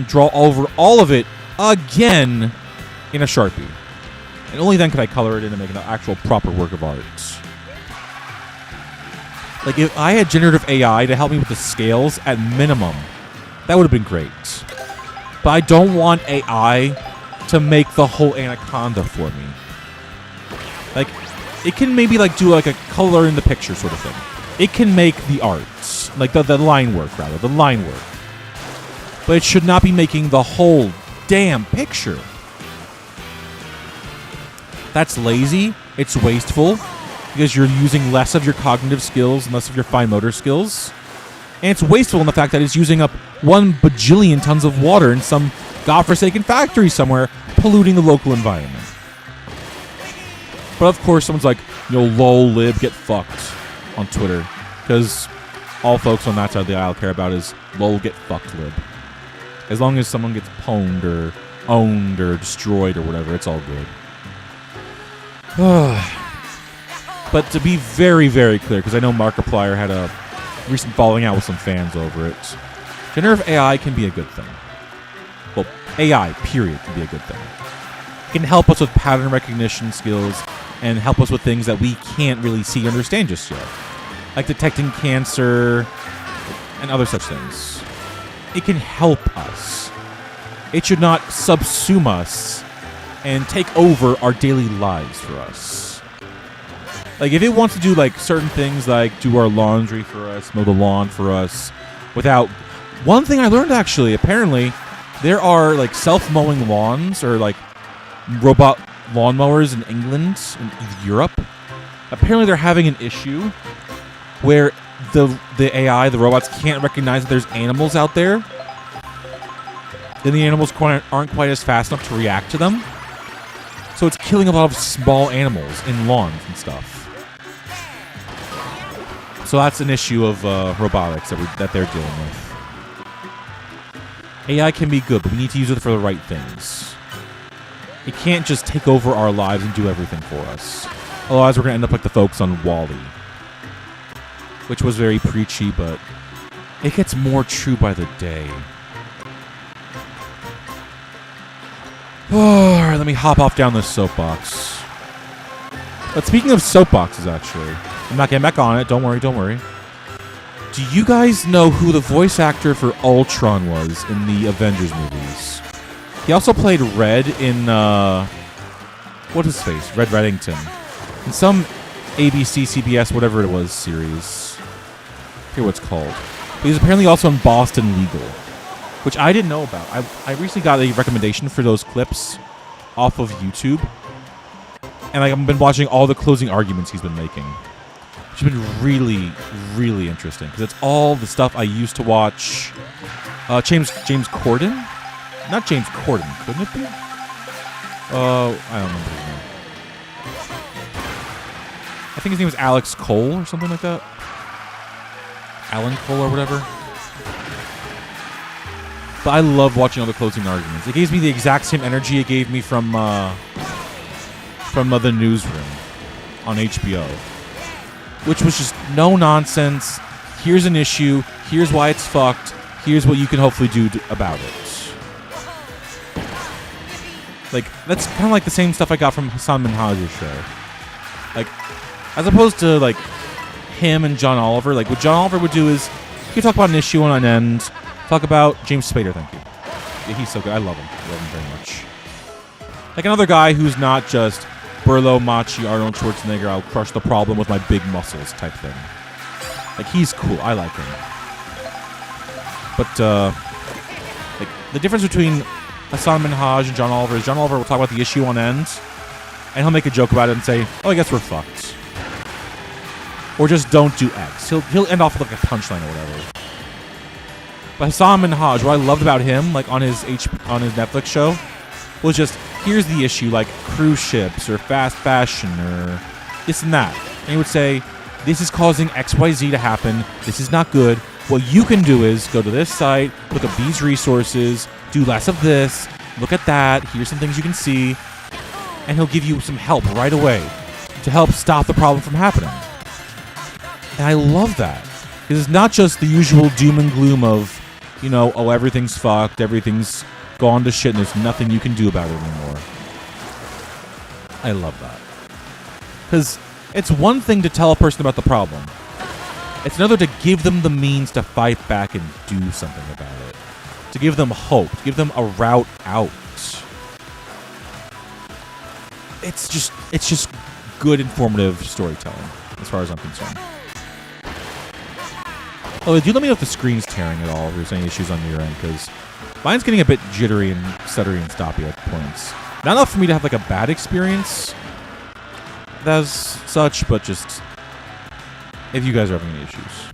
draw over all of it again in a Sharpie. And only then could I color it in and make an actual proper work of art. Like, if I had generative AI to help me with the scales at minimum, that would have been great. But I don't want AI to make the whole anaconda for me. Like, it can maybe like do like a color in the picture sort of thing. It can make the art, like the line work rather, the line work. But it should not be making the whole damn picture. That's lazy. It's wasteful because you're using less of your cognitive skills and less of your fine motor skills. And it's wasteful in the fact that it's using up 1 bajillion tons of water in some godforsaken factory somewhere, polluting the local environment. But of course, someone's like, lol, lib, get fucked on Twitter. Because all folks on that side of the aisle care about is, lol, get fucked, lib. As long as someone gets pwned or owned or destroyed or whatever, it's all good. But to be very, very clear, because I know Markiplier had a recent falling out with some fans over it, generative AI can be a good thing. Well, AI, period, can be a good thing. It can help us with pattern recognition skills and help us with things that we can't really see or understand just yet, like detecting cancer and other such things. It can help us. It should not subsume us and take over our daily lives for us. Like, if it wants to do, like, certain things, like do our laundry for us, mow the lawn for us, without... One thing I learned, actually, apparently, there are, like, self-mowing lawns, or, like, robot lawnmowers in England and Europe. Apparently, they're having an issue where the AI, the robots, can't recognize that there's animals out there. Then the animals aren't quite as fast enough to react to them. So it's killing a lot of small animals in lawns and stuff. So that's an issue of robotics that they're dealing with. AI can be good, but we need to use it for the right things. It can't just take over our lives and do everything for us. Otherwise, we're going to end up like the folks on WALL-E. Which was very preachy, but it gets more true by the day. Alright, let me hop off down this soapbox. But speaking of soapboxes, actually, I'm not getting back on it. Don't worry. Do you guys know who the voice actor for Ultron was in the Avengers movies? He also played Red in, what's his face? Red Reddington. In some ABC, CBS, whatever it was, series. I forget what it's called. But he's apparently also in Boston Legal, which I didn't know about. I recently got a recommendation for those clips off of YouTube. And I've been watching all the closing arguments he's been making. Which has been really, really interesting. Because it's all the stuff I used to watch. James Corden? Not James Corden, couldn't it be? I don't remember his name. I think his name was Alex Cole or something like that. Alan Cole or whatever. But I love watching all the closing arguments. It gives me the exact same energy it gave me from The Newsroom on HBO. Which was just no nonsense. Here's an issue. Here's why it's fucked. Here's what you can hopefully do about it. Like, that's kind of like the same stuff I got from Hassan Minhaj's show. Like, as opposed to, like, him and John Oliver. Like, what John Oliver would do is, he could talk about an issue on an end. Talk about James Spader, thank you. Yeah, he's so good. I love him. I love him very much. Like, another guy who's not just Burlo, Machi, Arnold Schwarzenegger, I'll crush the problem with my big muscles type thing. Like, he's cool. I like him. But, like, the difference between Hassan Minhaj and John Oliver is John Oliver will talk about the issue on end, and he'll make a joke about it and say, oh, I guess we're fucked. Or just don't do X. He'll end off with, like, a punchline or whatever. But Hassan Minhaj, what I loved about him, like, on his Netflix show, was just, here's the issue, like cruise ships or fast fashion or this and that. And he would say, this is causing XYZ to happen. This is not good. What you can do is go to this site, look up these resources, do less of this, look at that, here's some things you can see, and he'll give you some help right away to help stop the problem from happening. And I love that. Because it's not just the usual doom and gloom of, you know, oh, everything's fucked, everything's gone to shit, and there's nothing you can do about it anymore. I love that. Because it's one thing to tell a person about the problem. It's another to give them the means to fight back and do something about it. To give them hope. To give them a route out. It's just good, informative storytelling, as far as I'm concerned. Oh, do let me know if the screen's tearing at all, if there's any issues on your end, because mine's getting a bit jittery and stuttery and stoppy at points. Not enough for me to have like a bad experience as such, but just if you guys are having any issues.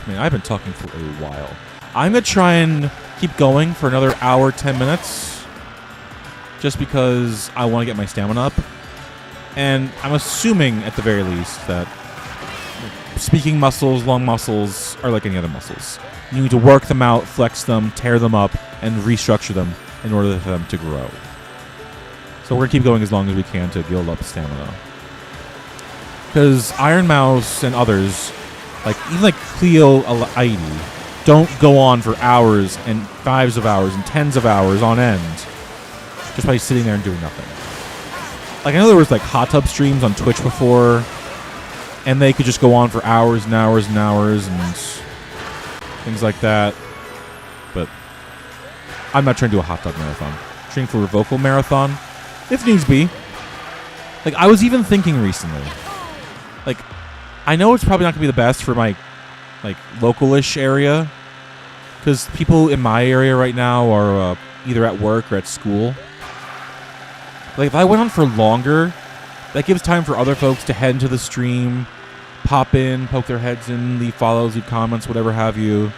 Man, I've been talking for a while. I'm going to try and keep going for another hour, 10 minutes, just because I want to get my stamina up. And I'm assuming, at the very least, that speaking muscles, long muscles, are like any other muscles. You need to work them out, flex them, tear them up, and restructure them in order for them to grow. So we're going to keep going as long as we can to build up stamina. Because Iron Mouse and others, like even like Cleo ID, don't go on for hours and 5s of hours and 10s of hours on end just by sitting there and doing nothing. Like, I know there was like hot tub streams on Twitch before, and they could just go on for hours and hours and hours and things like that. But I'm not trying to do a hot tub marathon. I'm training for a vocal marathon, if needs be. Like, I was even thinking recently, like, I know it's probably not going to be the best for my, like, local-ish area, because people in my area right now are either at work or at school. Like, if I went on for longer, that gives time for other folks to head into the stream, pop in, poke their heads in, leave follows, leave comments, whatever have you.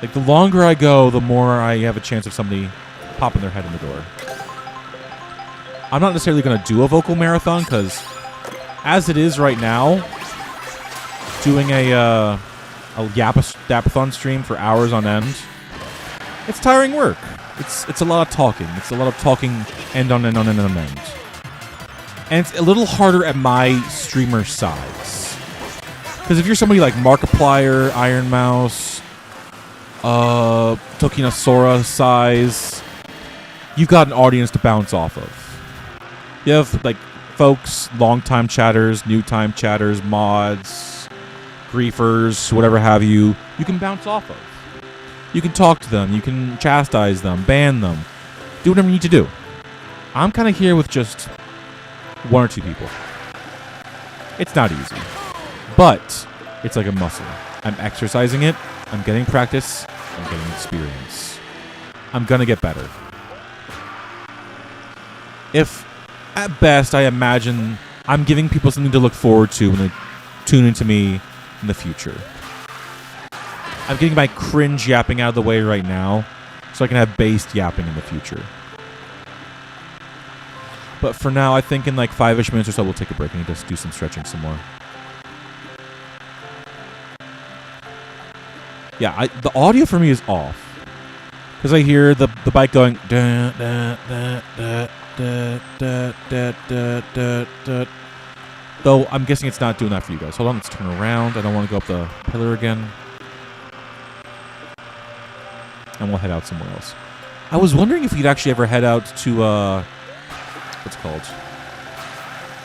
Like, the longer I go, the more I have a chance of somebody popping their head in the door. I'm not necessarily going to do a vocal marathon, because as it is right now, doing a yapathon stream for hours on end, it's tiring work. It's a lot of talking. It's a lot of talking end on end on end on end. And it's a little harder at my streamer size. Because if you're somebody like Markiplier, Iron Mouse, Tokinasaura size, you've got an audience to bounce off of. You have like folks, long-time chatters, new-time chatters, mods, griefers, whatever have you, you can bounce off of. You can talk to them, you can chastise them, ban them, do whatever you need to do. I'm kind of here with just 1 or 2 people. It's not easy, but it's like a muscle. I'm exercising it, I'm getting practice, I'm getting experience. I'm gonna get better. If, at best, I imagine I'm giving people something to look forward to when they tune into me in the future. I'm getting my cringe yapping out of the way right now, so I can have based yapping in the future. But for now, I think in like 5-ish minutes or so, we'll take a break and just do some stretching some more. Yeah, the audio for me is off. Because I hear the bike going... Da, da, da, da, da, da, da, da, da, da. Though, I'm guessing it's not doing that for you guys. Hold on, let's turn around. I don't want to go up the pillar again. And we'll head out somewhere else. I was wondering if we'd actually ever head out to, what's it called?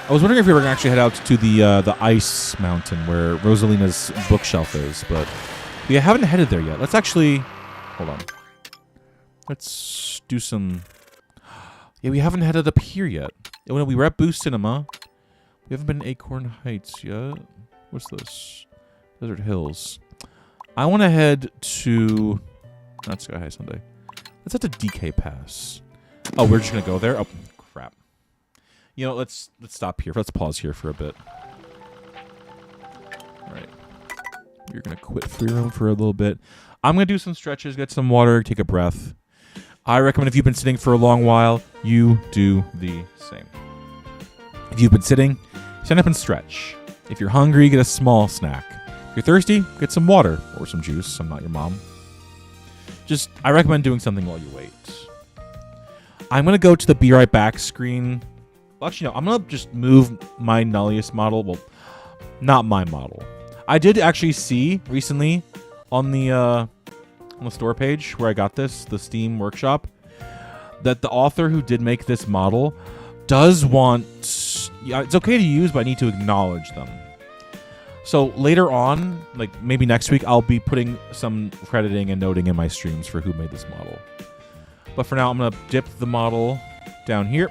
I was wondering if we were going to actually head out to the ice mountain where Rosalina's bookshelf is, but we haven't headed there yet. Let's actually, hold on. Let's do some, yeah, we haven't headed up here yet. When we were at Boost Cinema, we haven't been in Acorn Heights yet. What's this? Desert Hills. I want to head to... Not Sky High Sunday. Let's head to DK Pass. Oh, we're just going to go there? Oh, crap. You know, let's stop here. Let's pause here for a bit. All right. You're going to quit free roam for a little bit. I'm going to do some stretches, get some water, take a breath. I recommend if you've been sitting for a long while, you do the same. If you've been sitting, stand up and stretch. If you're hungry, get a small snack. If you're thirsty, get some water or some juice. I'm not your mom. I recommend doing something while you wait. I'm going to go to the Be Right Back screen. Well, actually, no. I'm going to just move my Nullius model. Well, not my model. I did actually see recently on the store page where I got this, the Steam Workshop, that the author who did make this model does want... Yeah, it's okay to use, but I need to acknowledge them. So later on, like maybe next week, I'll be putting some crediting and noting in my streams for who made this model. But for now, I'm going to dip the model down here.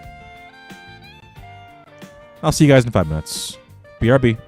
I'll see you guys in 5 minutes. BRB.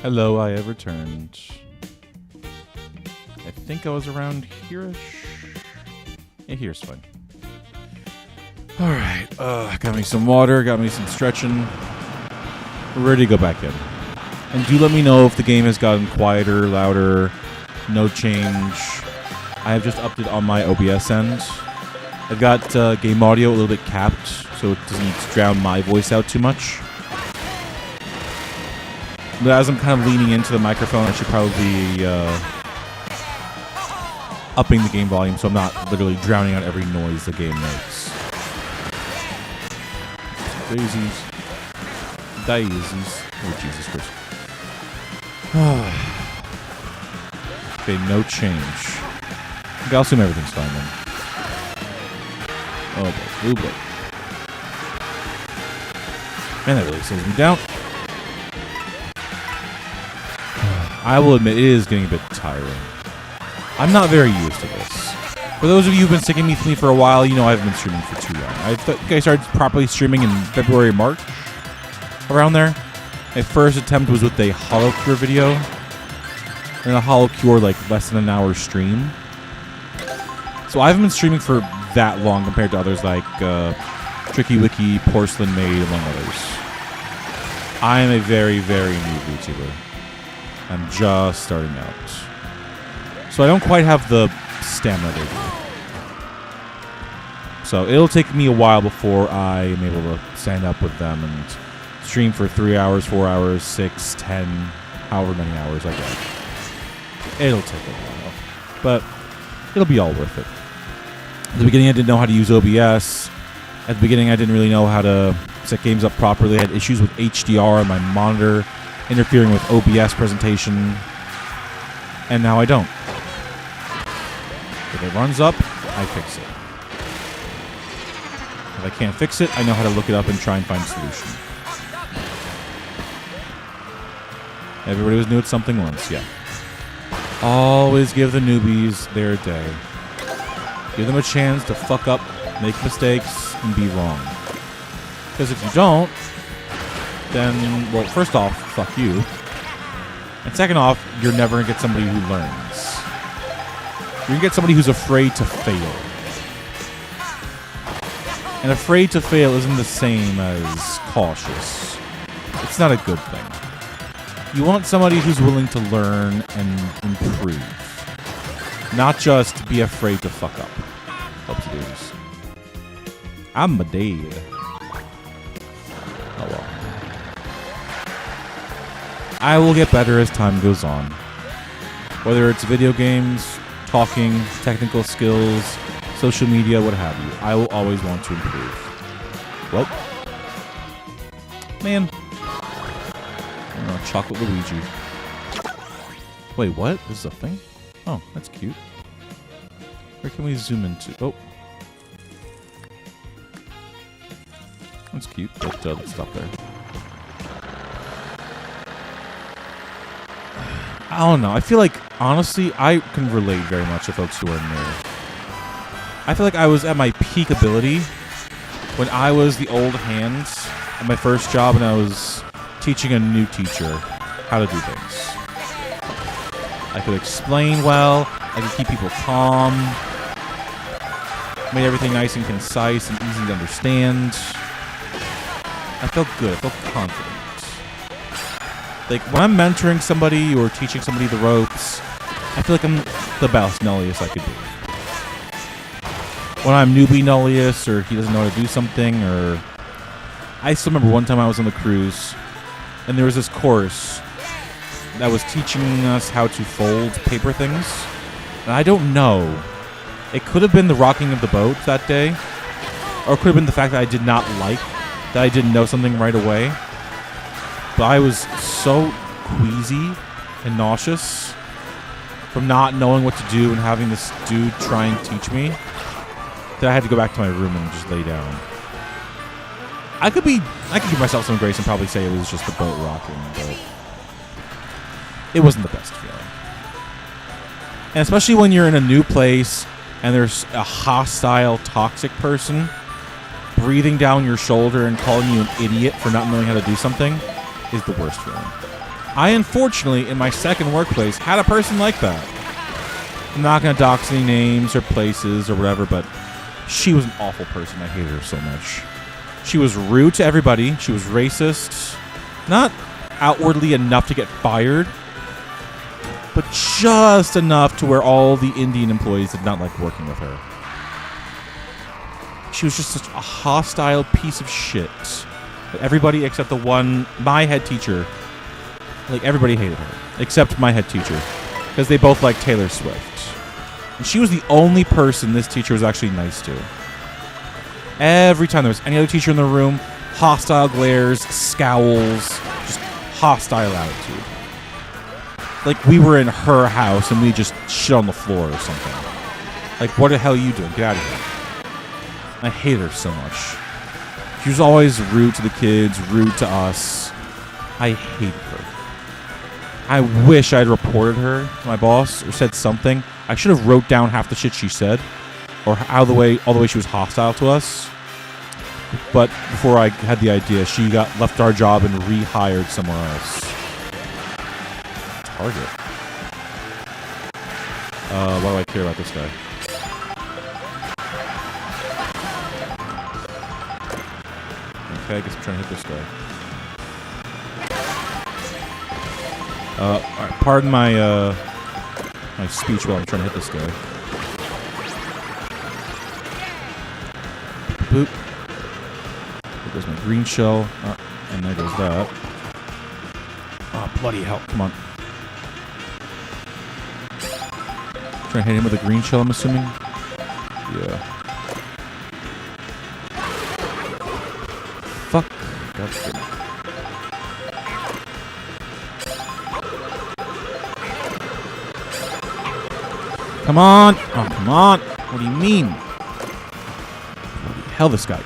Hello, I have returned. I think I was around here-ish. Yeah, here's fine. Alright, got me some water, got me some stretching. We're ready to go back in. And do let me know if the game has gotten quieter, louder, no change. I have just upped it on my OBS end. I've got game audio a little bit capped, so it doesn't drown my voice out too much. But as I'm kind of leaning into the microphone, I should probably be upping the game volume so I'm not literally drowning out every noise the game makes. Daisies. Daisies. Oh, Jesus Christ. Okay, no change. Okay, I'll assume everything's fine then. Oh boy, oh boy. Man, that really slows me down. I will admit, it is getting a bit tiring. I'm not very used to this. For those of you who've been sticking with me for a while, you know I haven't been streaming for too long. I think I started properly streaming in February, March. Around there. My first attempt was with a Hollow Cure video. And a Hollow Cure, like, less than an hour stream. So I haven't been streaming for that long compared to others like Tricky Wiki, Porcelain Maid, among others. I am a very, very new VTuber. I'm just starting out. So I don't quite have the stamina they do. So it'll take me a while before I am able to stand up with them and stream for 3 hours, 4 hours, 6, 10, however many hours I get. It'll take a while. But it'll be all worth it. At the beginning, I didn't know how to use OBS. At the beginning, I didn't really know how to set games up properly. I had issues with HDR on my monitor, interfering with OBS presentation. And now I don't. If it runs up, I fix it. If I can't fix it, I know how to look it up and try and find a solution. Everybody was new at something once, yeah. Always give the newbies their day. Give them a chance to fuck up, make mistakes, and be wrong. Because if you don't, then, well, first off, fuck you. And second off, you're never going to get somebody who learns. You're going to get somebody who's afraid to fail. And afraid to fail isn't the same as cautious. It's not a good thing. You want somebody who's willing to learn and improve. Not just be afraid to fuck up. Oopsie-doodles. I'm a dead. Oh well. I will get better as time goes on. Whether it's video games, talking, technical skills, social media, what have you. I will always want to improve. Well. Man. Chocolate Luigi. Wait, what? This is a thing? Oh, that's cute. Where can we zoom into? Oh. That's cute, but let's stop there. I don't know. I feel like, honestly, I can relate very much to folks who are new. I feel like I was at my peak ability when I was the old hands at my first job and I was teaching a new teacher how to do things. I could explain well, I could keep people calm, made everything nice and concise and easy to understand. I felt good, I felt confident. Like, when I'm mentoring somebody or teaching somebody the ropes, I feel like I'm the best Nullius I could be. When I'm newbie Nullius, or he doesn't know how to do something, or... I still remember one time I was on the cruise, and there was this course that was teaching us how to fold paper things. And I don't know. It could have been the rocking of the boat that day, or it could have been the fact that I did not like, that I didn't know something right away. But I was so queasy and nauseous from not knowing what to do and having this dude try and teach me that I had to go back to my room and just lay down. I could give myself some grace and probably say it was just the boat rocking, but it wasn't the best feeling. And especially when you're in a new place and there's a hostile, toxic person breathing down your shoulder and calling you an idiot for not knowing how to do something is the worst feeling. I unfortunately, in my second workplace, had a person like that. I'm not going to dox any names or places or whatever, but she was an awful person. I hated her so much. She was rude to everybody. She was racist. Not outwardly enough to get fired, but just enough to where all the Indian employees did not like working with her. She was just such a hostile piece of shit. But everybody except my head teacher, like everybody hated her, except my head teacher, because they both liked Taylor Swift. And she was the only person this teacher was actually nice to. Every time there was any other teacher in the room, hostile glares, scowls, just hostile attitude. Like we were in her house and we just shit on the floor or something. Like, what the hell are you doing? Get out of here. I hate her so much. She was always rude to the kids, rude to us. I hated her. I wish I had reported her to my boss or said something. I should have wrote down half the shit she said, or all the way she was hostile to us. But before I had the idea, she left our job and rehired somewhere else. Target. Why do I care about this guy? Okay, I guess I'm trying to hit this guy. Alright, pardon my my speech while I'm trying to hit this guy. Boop. There goes my green shell. Oh, and there goes that. Oh, bloody hell. Come on. Trying to hit him with a green shell, I'm assuming? Yeah. Fuck. That's good. Come on! Oh, come on! What do you mean? Holy hell, this guy.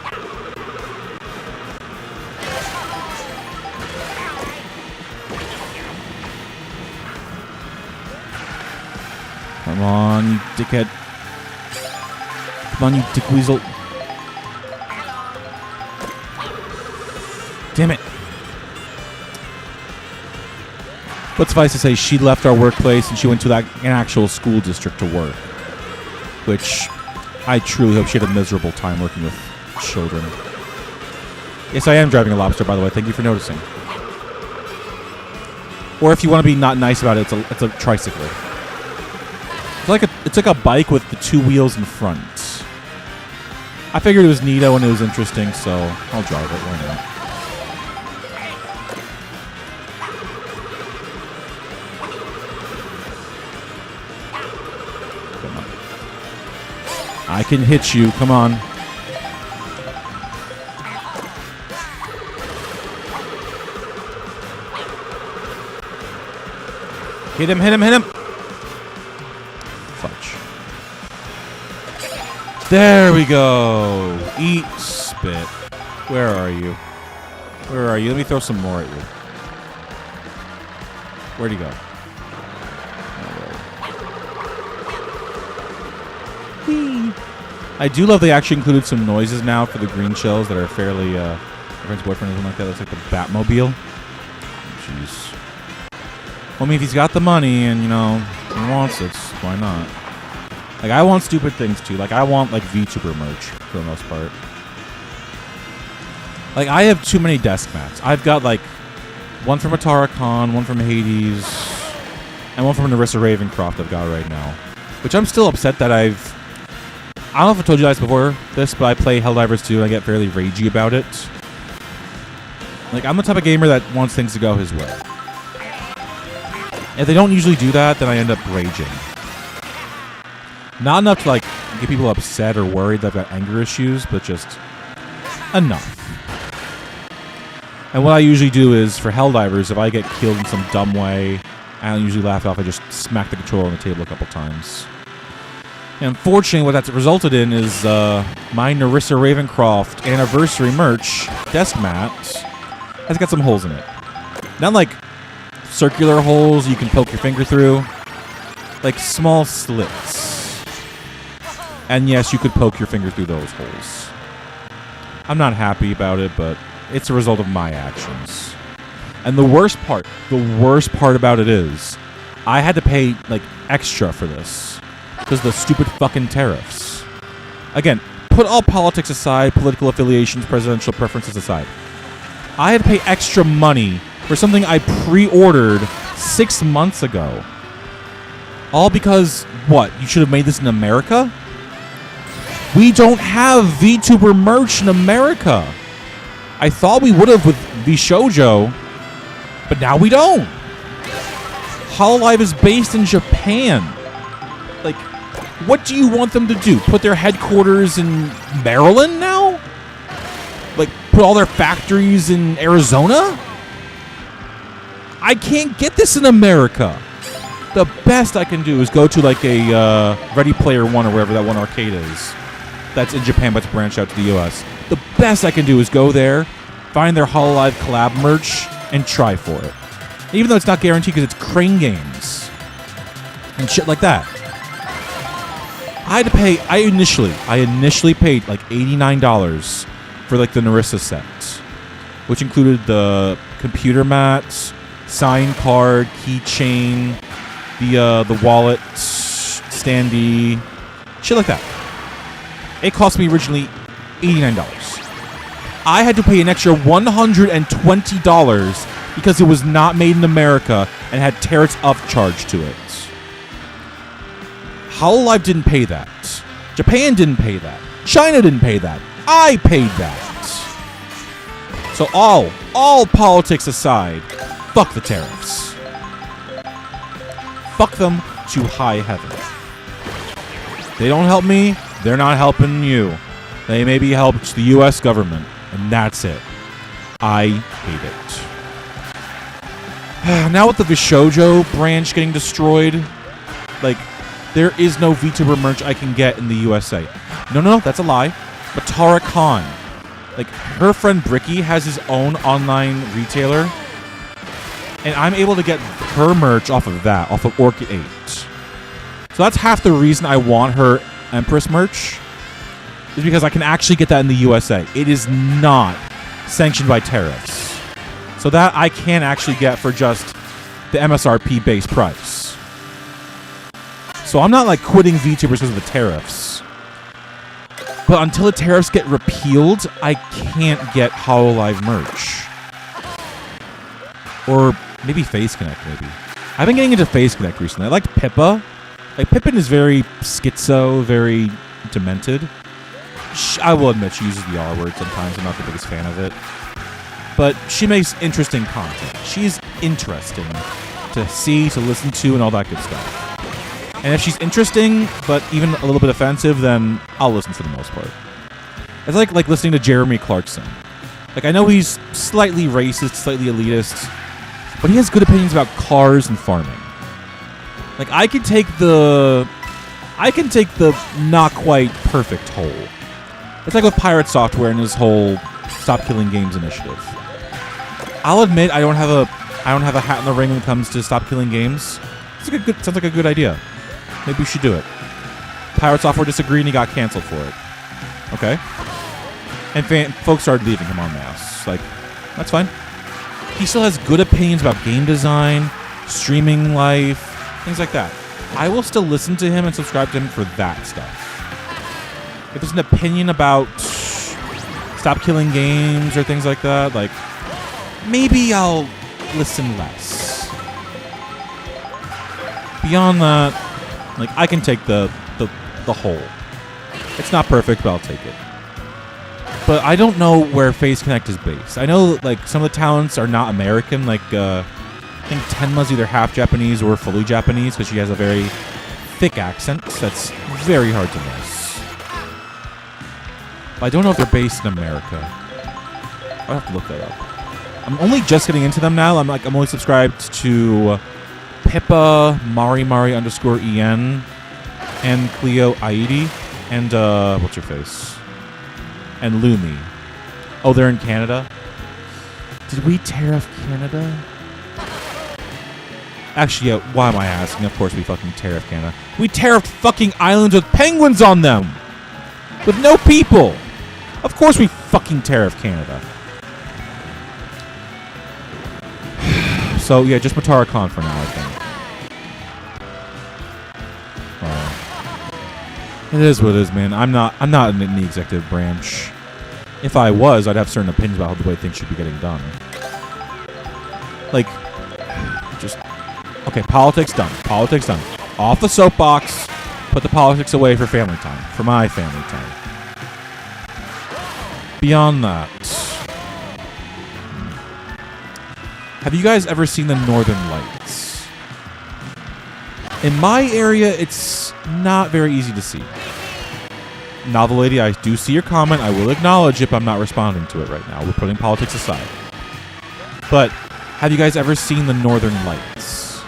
Come on, you dickhead. Come on, you dickweasel. Damn it. But suffice to say, she left our workplace and she went to an actual school district to work. Which I truly hope she had a miserable time working with children. Yes, I am driving a lobster, by the way. Thank you for noticing. Or if you want to be not nice about it, it's a tricycle. It's like a bike with the two wheels in front. I figured it was neato and it was interesting, so I'll drive it. Why not? Come on. I can hit you. Come on. Hit him, hit him, hit him. Fudge. There we go. Eat spit. Where are you? Where are you? Let me throw some more at you. Where'd he go? Whee. I do love they actually included some noises now for the green shells that are fairly, my friend's boyfriend or something like that. Looks like the Batmobile. Jeez. Well, I mean, if he's got the money and, you know, he wants it, why not? Like, I want stupid things, too. Like, I want, like, VTuber merch, for the most part. Like, I have too many desk mats. I've got, like, one from Atara Con, one from Hades, and one from Narissa Ravencroft I've got right now. Which I'm still upset that I don't know if I told you guys before this, but I play Helldivers 2 and I get fairly ragey about it. Like, I'm the type of gamer that wants things to go his way. If they don't usually do that, then I end up raging. Not enough to, like, get people upset or worried that I've got anger issues, but just enough. And what I usually do is, for Helldivers, if I get killed in some dumb way, I don't usually laugh it off. I just smack the controller on the table a couple times. And unfortunately, what that's resulted in is my Narissa Ravencroft anniversary merch desk mat has got some holes in it. Not like circular holes you can poke your finger through. Like small slits. And yes, you could poke your finger through those holes. I'm not happy about it, but it's a result of my actions. And the worst part about it is, I had to pay like extra for this because of the stupid fucking tariffs. Again, put all politics aside, political affiliations, presidential preferences aside. I had to pay extra money for something I pre-ordered 6 months ago. All because, what, you should have made this in America? We don't have VTuber merch in America. I thought we would have with VShojo, but now we don't. Hololive is based in Japan. Like, what do you want them to do? Put their headquarters in Maryland now? Like, put all their factories in Arizona? I can't get this in America. The best I can do is go to like a Ready Player One or wherever that one arcade is. That's in Japan, but it's branched out to the US. The best I can do is go there, find their Hololive collab merch, and try for it. Even though it's not guaranteed because it's Crane Games and shit like that. I had to pay. I initially paid like $89 for like the Narissa set, which included the computer mat, sign card, keychain, the wallet, standee, shit like that. It cost me originally $89. I had to pay an extra $120 because it was not made in America and had tariffs upcharged to it. Hololive didn't pay that. Japan didn't pay that. China didn't pay that. I paid that. So all politics aside, fuck the tariffs. Fuck them to high heaven. They don't help me, they're not helping you. They maybe helped the US government, and that's it. I hate it. Now with the VShojo branch getting destroyed, like, there is no VTuber merch I can get in the USA. No, that's a lie. But Tara Khan, like, her friend Bricky has his own online retailer, and I'm able to get her merch off of that, off of Orchid 8. So that's half the reason I want her Empress merch, is because I can actually get that in the USA. It is not sanctioned by tariffs. So that I can actually get for just the MSRP base price. So I'm not like quitting VTubers because of the tariffs. But until the tariffs get repealed, I can't get Hololive merch. Or maybe Face Connect, maybe. I've been getting into Face Connect recently. I liked Pippa. Like, Pippin is very schizo, very demented. I will admit she uses the R word sometimes. I'm not the biggest fan of it. But she makes interesting content. She's interesting to see, to listen to, and all that good stuff. And if she's interesting, but even a little bit offensive, then I'll listen for the most part. It's like listening to Jeremy Clarkson. Like, I know he's slightly racist, slightly elitist, but he has good opinions about cars and farming. Like, I can take the not quite perfect whole. It's like with Pirate Software and his whole Stop Killing Games initiative. I'll admit I don't have a hat in the ring when it comes to Stop Killing Games. Sounds like a good idea. Maybe we should do it. Pirate Software disagreed and he got canceled for it. Okay. And folks started leaving him en masse. Like, that's fine. He still has good opinions about game design, streaming life, things like that. I will still listen to him and subscribe to him for that stuff. If there's an opinion about Stop Killing Games or things like that, like, maybe I'll listen less. Beyond that, like, I can take the whole. It's not perfect, but I'll take it. But I don't know where Face Connect is based. I know, like, some of the talents are not American. Like, I think Tenma's either half Japanese or fully Japanese because she has a very thick accent that's very hard to miss. But I don't know if they're based in America. I'll have to look that up. I'm only just getting into them now. I'm only subscribed to Pippa, Mari_EN, and Cleo Aidi, and what's her face? And Lumi. Oh, they're in Canada? Did we tariff Canada? Actually, yeah, why am I asking? Of course we fucking tariff Canada. We tariffed fucking islands with penguins on them! With no people! Of course we fucking tariff Canada. So yeah, just Matara Khan for now, I think. It is what it is, man. I'm not in the executive branch. If I was, I'd have certain opinions about how the way things should be getting done. Like, just okay. Politics done. Politics done. Off the soapbox. Put the politics away for family time. For my family time. Beyond that, have you guys ever seen the Northern Lights? In my area, it's not very easy to see. Novel Lady, I do see your comment. I will acknowledge it, but I'm not responding to it right now. We're putting politics aside. But have you guys ever seen the Northern Lights?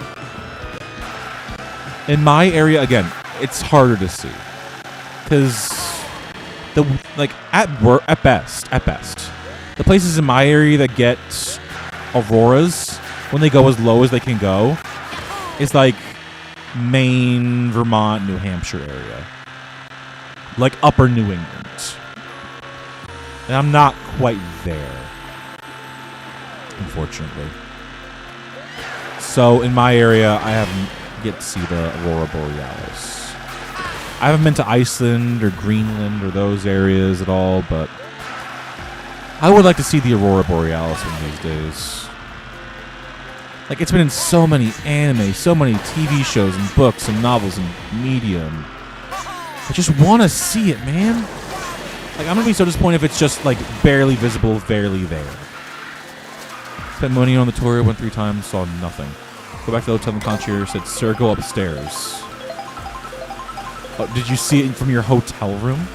In my area, again, it's harder to see. Because at best, the places in my area that get auroras when they go as low as they can go is like Maine, Vermont, New Hampshire area. Like upper New England. And I'm not quite there, unfortunately. So in my area, I haven't yet to see the Aurora Borealis. I haven't been to Iceland or Greenland or those areas at all, but I would like to see the Aurora Borealis one of these days. Like, it's been in so many anime, so many TV shows and books and novels and media. And I just want to see it, man. Like, I'm going to be so disappointed if it's just, like, barely visible, barely there. Spent money on the tour, went 3 times, saw nothing. Go back to the hotel and concierge said, "Sir, go upstairs." Oh, did you see it from your hotel room?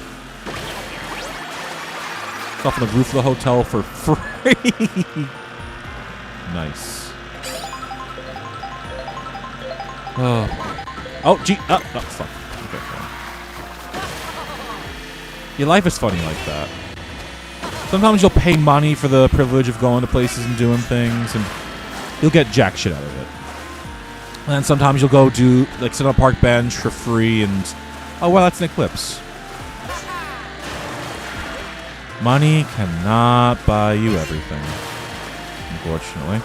It's off on the roof of the hotel for free. Nice. Oh, gee. Oh, fuck. Okay, fine. Your life is funny like that. Sometimes you'll pay money for the privilege of going to places and doing things, and you'll get jack shit out of it. And then sometimes you'll go do, like, sit on a park bench for free, and oh, well, that's an eclipse. Money cannot buy you everything, unfortunately.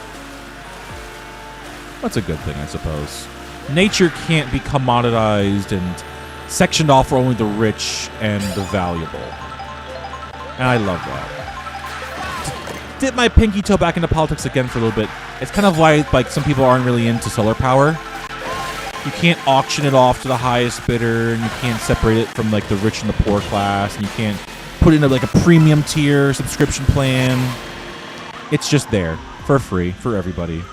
That's a good thing, I suppose. Nature can't be commoditized and sectioned off for only the rich and the valuable. And I love that. To dip my pinky toe back into politics again for a little bit, it's kind of why, like, some people aren't really into solar power. You can't auction it off to the highest bidder, and you can't separate it from, like, the rich and the poor class, and you can't put it into, like, a premium tier subscription plan. It's just there for free for everybody.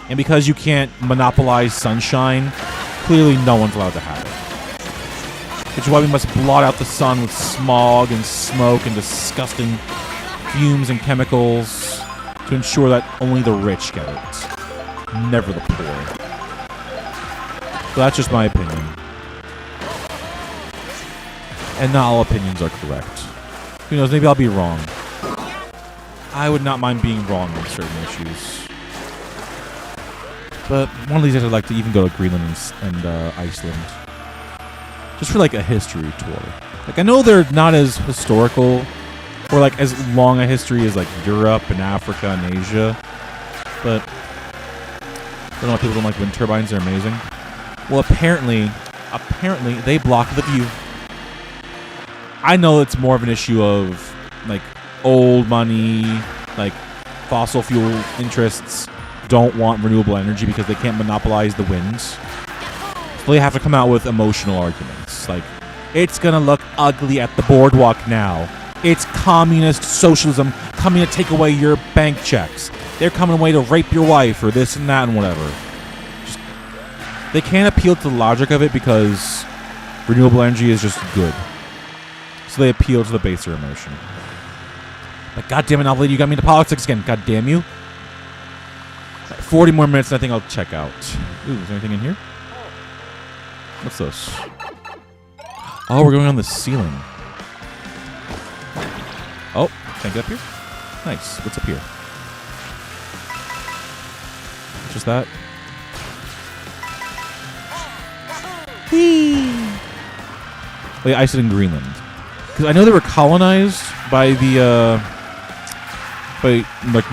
And because you can't monopolize sunshine, clearly no one's allowed to have it. Which is why we must blot out the sun with smog and smoke and disgusting fumes and chemicals to ensure that only the rich get it, never the poor. So that's just my opinion. And not all opinions are correct. Who knows, maybe I'll be wrong. I would not mind being wrong on certain issues. But one of these days I'd like to even go to Greenland and Iceland. Just for, like, a history tour. Like, I know they're not as historical or, like, as long a history as, like, Europe and Africa and Asia. But I don't know why people don't like wind turbines. They're amazing. Well, apparently they block the view. I know it's more of an issue of, like, old money, like, fossil fuel interests don't want renewable energy because they can't monopolize the winds. So they have to come out with emotional arguments. Like, it's going to look ugly at the boardwalk now. It's communist socialism coming to take away your bank checks. They're coming away to rape your wife or this and that and whatever. Just, they can't appeal to the logic of it because renewable energy is just good. So they appeal to the baser emotion. Like, God damn it, Novel Lady, you got me into politics again. God damn you. 40 more minutes and I think I'll check out. Ooh, is there anything in here? What's this? Oh, we're going on the ceiling. Oh, can I get up here? Nice. What's up here? Just that? Whee! Oh yeah, Iceland and Greenland. Because I know they were colonized by the, like,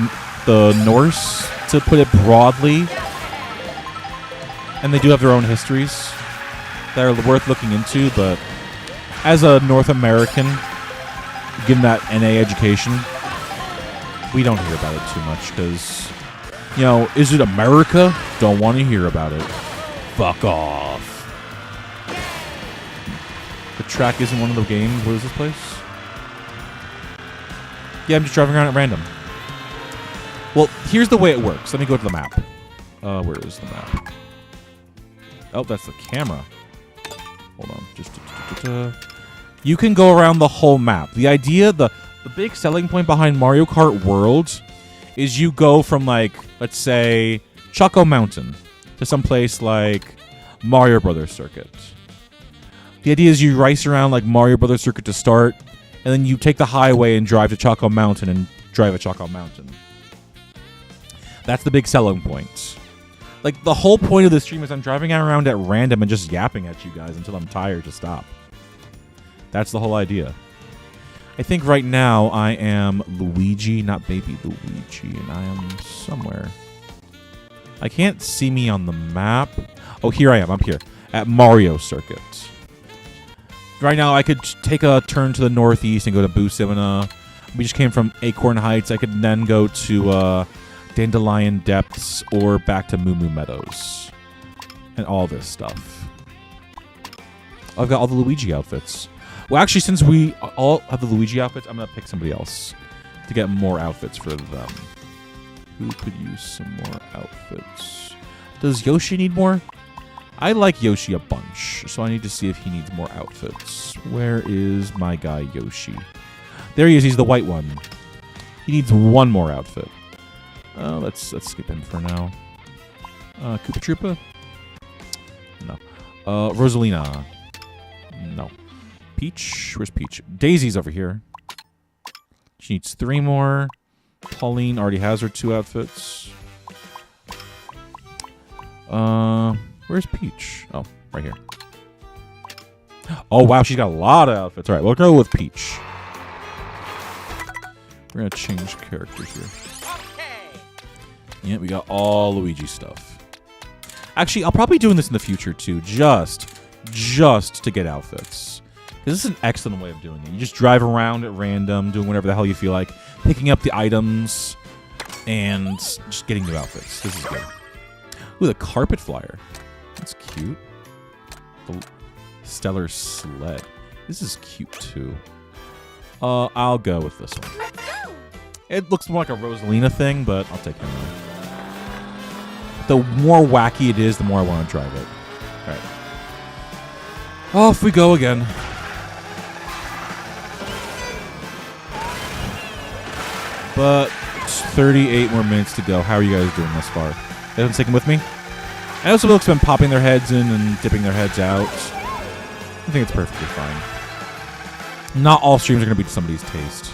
the Norse to put it broadly. And they do have their own histories that are worth looking into, but as a North American, given that NA education, we don't hear about it too much because, you know, is it America? Don't want to hear about it. Fuck off. The track isn't one of the games. What is this place? Yeah, I'm just driving around at random. Well, here's the way it works. Let me go to the map. Where is the map? Oh, that's the camera. Hold on. Just you can go around the whole map. The idea, the big selling point behind Mario Kart World is you go from, like, let's say, Choco Mountain to someplace like Mario Brothers Circuit. The idea is you race around like Mario Brothers Circuit to start, and then you take the highway and drive to Choco Mountain and drive at Choco Mountain. That's the big selling point. Like, the whole point of this stream is I'm driving around at random and just yapping at you guys until I'm tired to stop. That's the whole idea. I think right now I am Luigi, not baby Luigi, and I am somewhere. I can't see me on the map. Oh, here I am. I'm here at Mario Circuit. Right now I could take a turn to the northeast and go to Busimina. We just came from Acorn Heights. I could then go to Dandelion Depths or back to Moo Moo Meadows. And all this stuff. I've got all the Luigi outfits. Well, actually, since we all have the Luigi outfits, I'm going to pick somebody else to get more outfits for them. Who could use some more outfits? Does Yoshi need more? I like Yoshi a bunch, so I need to see if he needs more outfits. Where is my guy Yoshi? There he is. He's the white one. He needs one more outfit. Let's skip him for now. Koopa Troopa? No. Rosalina? No. Peach? Where's Peach? Daisy's over here. She needs 3 more. Pauline already has her 2 outfits. Where's Peach? Oh, right here. Oh, wow, she's got a lot of outfits. All right, we'll go with Peach. We're going to change characters here. Yeah, we got all Luigi stuff. Actually, I'll probably be doing this in the future, too, just to get outfits. Because this is an excellent way of doing it. You just drive around at random, doing whatever the hell you feel like, picking up the items, and just getting new outfits. This is good. Ooh, the carpet flyer. That's cute. The stellar sled. This is cute, too. I'll go with this one. It looks more like a Rosalina thing, but I'll take it anyway. The more wacky it is, the more I want to drive it. All right. Off we go again. But 38 more minutes to go. How are you guys doing thus far? You guys been sticking with me? I know some folks have been popping their heads in and dipping their heads out. I think it's perfectly fine. Not all streams are going to be to somebody's taste.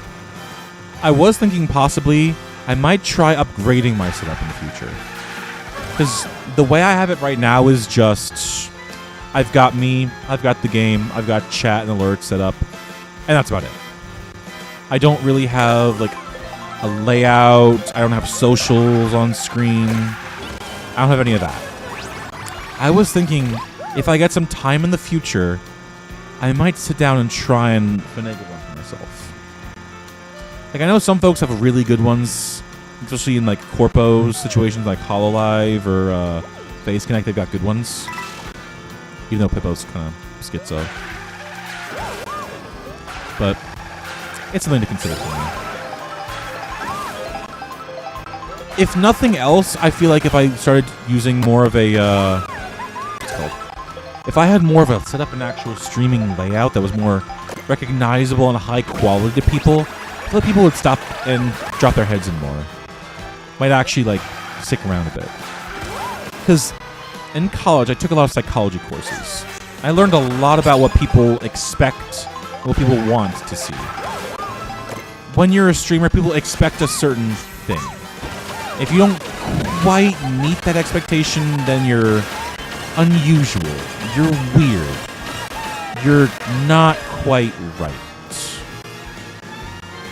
I was thinking possibly I might try upgrading my setup in the future. Because the way I have it right now is just... I've got me, I've got the game, I've got chat and alerts set up, and that's about it. I don't really have, like, a layout. I don't have socials on screen. I don't have any of that. I was thinking, if I get some time in the future, I might sit down and try and finagle one for myself. Like, I know some folks have really good ones, especially in, like, corpo situations like HoloLive or Face Connect. They've got good ones. Even though Pippo's kind of schizo. But it's something to consider for me. If nothing else, I feel like if I started using more of a... what's it called? If I had more of a set up an actual streaming layout that was more recognizable and high quality to people, I feel like people would stop and drop their heads in more. Might actually, like, stick around a bit. Because in college, I took a lot of psychology courses. I learned a lot about what people expect, what people want to see. When you're a streamer, people expect a certain thing. If you don't quite meet that expectation, then you're unusual. You're weird. You're not quite right.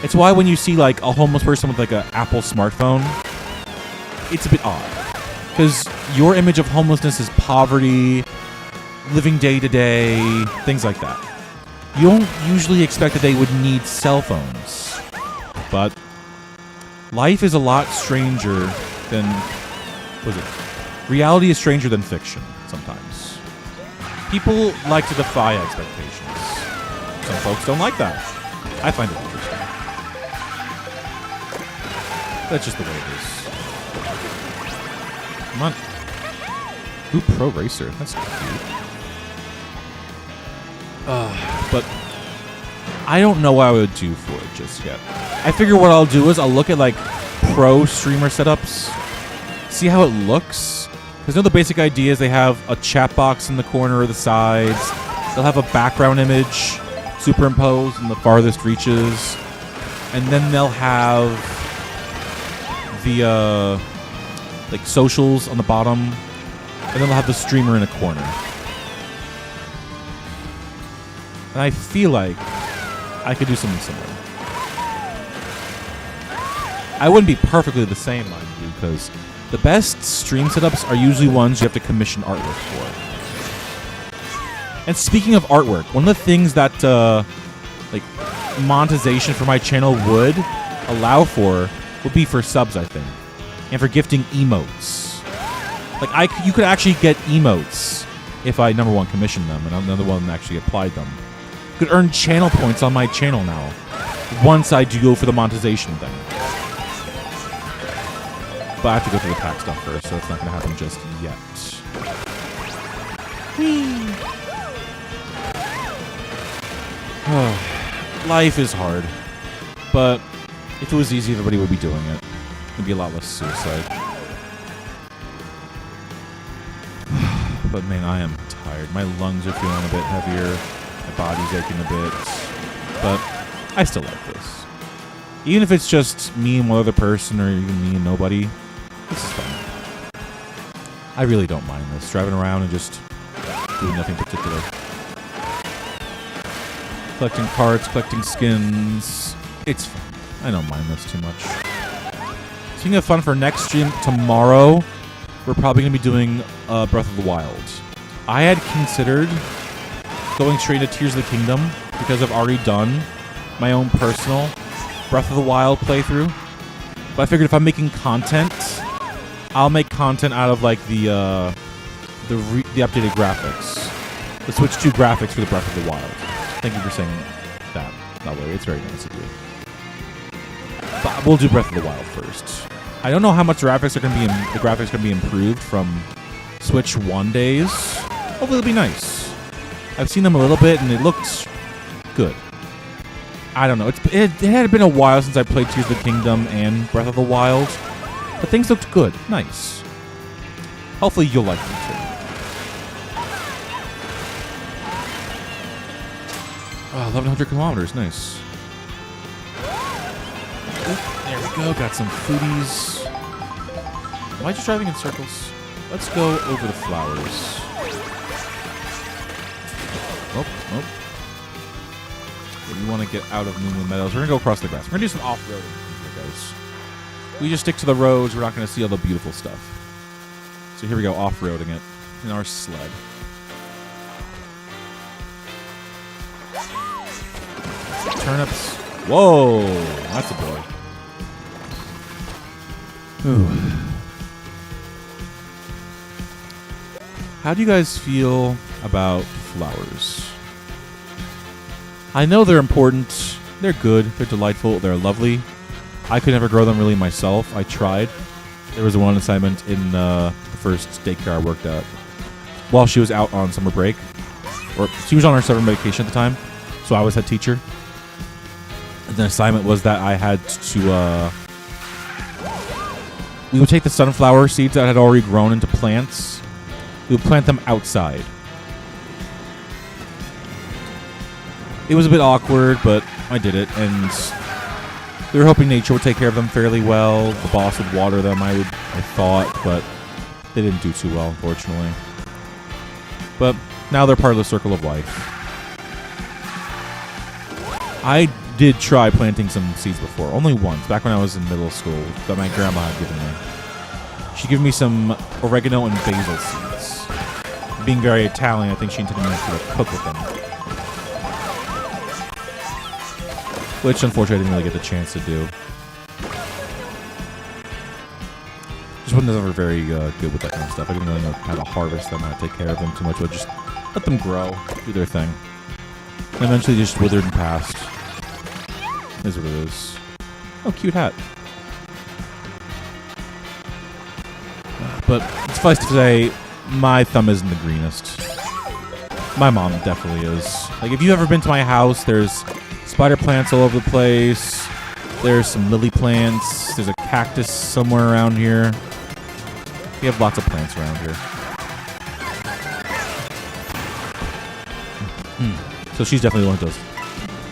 It's why when you see, like, a homeless person with, like, an Apple smartphone, it's a bit odd. Because your image of homelessness is poverty, living day to day, things like that. You don't usually expect that they would need cell phones. But life is a lot stranger than... What is it? Reality is stranger than fiction, sometimes. People like to defy expectations. Some folks don't like that. I find it interesting. That's just the way it is. Come on. Ooh, Pro Racer. That's cute. But I don't know what I would do for it just yet. I figure what I'll do is I'll look at like pro streamer setups, see how it looks. Because the basic idea is they have a chat box in the corner or the sides. They'll have a background image superimposed in the farthest reaches, and then they'll have the like socials on the bottom, and then they'll have the streamer in a corner. And I feel like I could do something similar. I wouldn't be perfectly the same, mind you, because the best stream setups are usually ones you have to commission artwork for. And speaking of artwork, one of the things that like monetization for my channel would allow for would be for subs, I think, and for gifting emotes. Like you could actually get emotes if I number one commissioned them and another one actually applied them. You could earn channel points on my channel now once I do go for the monetization thing. But I have to go through the pack stuff first, so it's not going to happen just yet. Life is hard. But if it was easy, everybody would be doing it. There'd be a lot less suicide. But man, I am tired. My lungs are feeling a bit heavier. My body's aching a bit. But I still like this. Even if it's just me and one other person, or even me and nobody, this is fun. I really don't mind this. Driving around and just doing nothing particular. Collecting cards, collecting skins. It's fun. I don't mind this too much. Speaking of fun, for next stream tomorrow, we're probably going to be doing Breath of the Wild. I had considered going straight into Tears of the Kingdom because I've already done my own personal Breath of the Wild playthrough. But I figured if I'm making content, I'll make content out of like the updated graphics. The Switch 2 graphics for the Breath of the Wild. Thank you for saying that. That way, it's very nice of you. But we'll do Breath of the Wild first. I don't know how much the graphics are going to be improved from Switch 1 days. Hopefully it'll be nice. I've seen them a little bit and it looked good. I don't know. It had been a while since I played Tears of the Kingdom and Breath of the Wild, but things looked good. Nice. Hopefully you'll like them too. 1,100 kilometers. Nice. There we go. Got some foodies. Am I just driving in circles? Let's go over the flowers. Oh. We want to get out of Moonwood Meadows. We're going to go across the grass. We're going to do some off-roading here, guys. We just stick to the roads. We're not going to see all the beautiful stuff. So here we go, off-roading it in our sled. Turnips. Whoa, that's a boy. Ooh. How do you guys feel about flowers? I know they're important. They're good. They're delightful. They're lovely. I could never grow them really myself. I tried. There was one assignment in the first daycare I worked at while she was out on summer break. Or she was on her summer vacation at the time, so I was head teacher. And the assignment was that I had to... we would take the sunflower seeds that had already grown into plants. We would plant them outside. It was a bit awkward, but I did it, and they were hoping nature would take care of them fairly well. The boss would water them, I thought, but they didn't do too well, unfortunately. But now they're part of the circle of life. I did try planting some seeds before, only once, back when I was in middle school, that my grandma had given me. She gave me some oregano and basil seeds. Being very Italian, I think she intended me to cook with them. Which, unfortunately, I didn't really get the chance to do. Just wasn't ever very good with that kind of stuff. I didn't really know how to harvest them, how to take care of them too much. But just let them grow, do their thing. And eventually just withered and passed. Is what it is. Oh, cute hat. But suffice to say, my thumb isn't the greenest. My mom definitely is. Like, if you've ever been to my house, there's spider plants all over the place. There's some lily plants. There's a cactus somewhere around here. We have lots of plants around here. So she's definitely the one to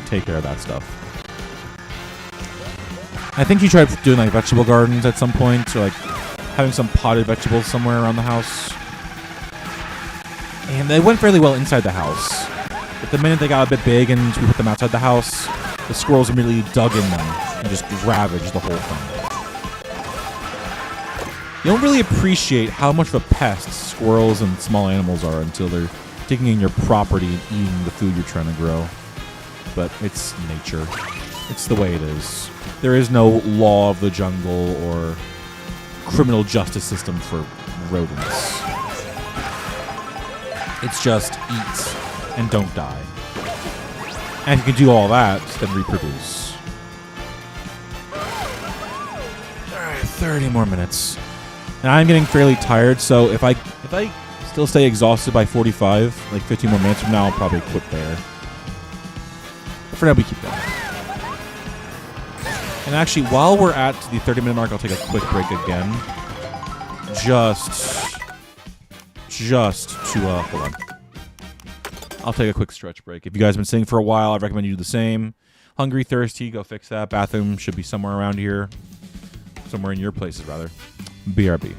take care of that stuff. I think she tried doing like vegetable gardens at some point, or like having some potted vegetables somewhere around the house. And they went fairly well inside the house. But the minute they got a bit big and we put them outside the house, the squirrels immediately dug in them and just ravaged the whole thing. You don't really appreciate how much of a pest squirrels and small animals are until they're digging in your property and eating the food you're trying to grow. But it's nature. It's the way it is. There is no law of the jungle or criminal justice system for rodents. It's just eat and don't die. And if you can do all that, then reproduce. Alright, 30 more minutes. And I'm getting fairly tired, so if I still stay exhausted by 45, like 15 more minutes from now, I'll probably quit there. But for now, we keep going. And actually, while we're at the 30-minute mark, I'll take a quick break again. Just to, hold on. I'll take a quick stretch break. If you guys have been sitting for a while, I recommend you do the same. Hungry, thirsty, go fix that. Bathroom should be somewhere around here. Somewhere in your places, rather. BRB.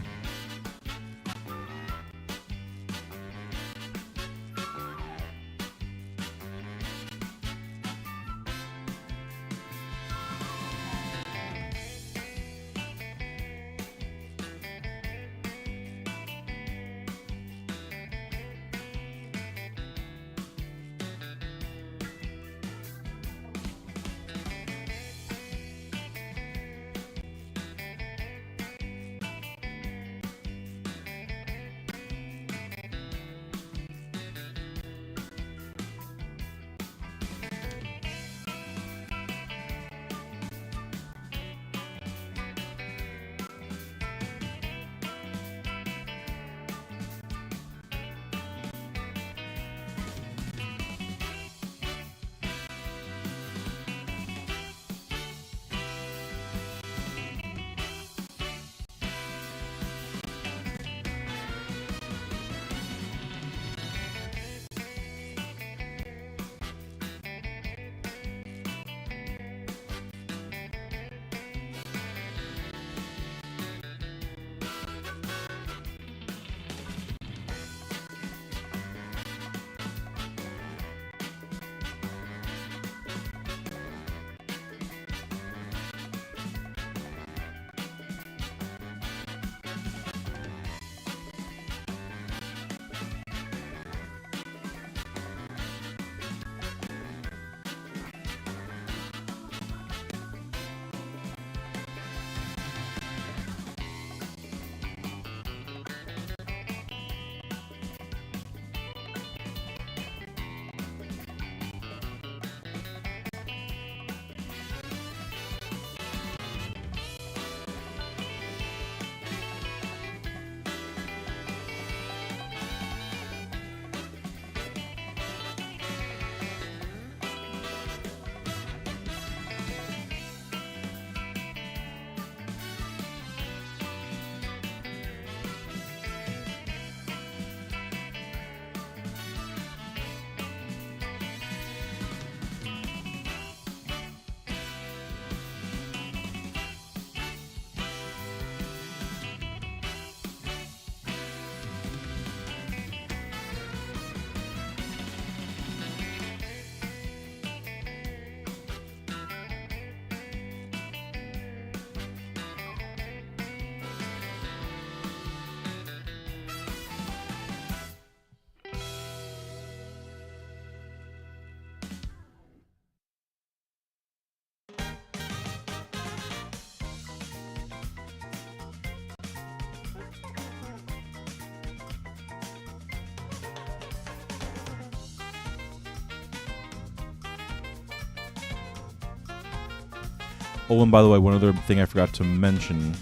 Oh, and by the way, one other thing I forgot to mention.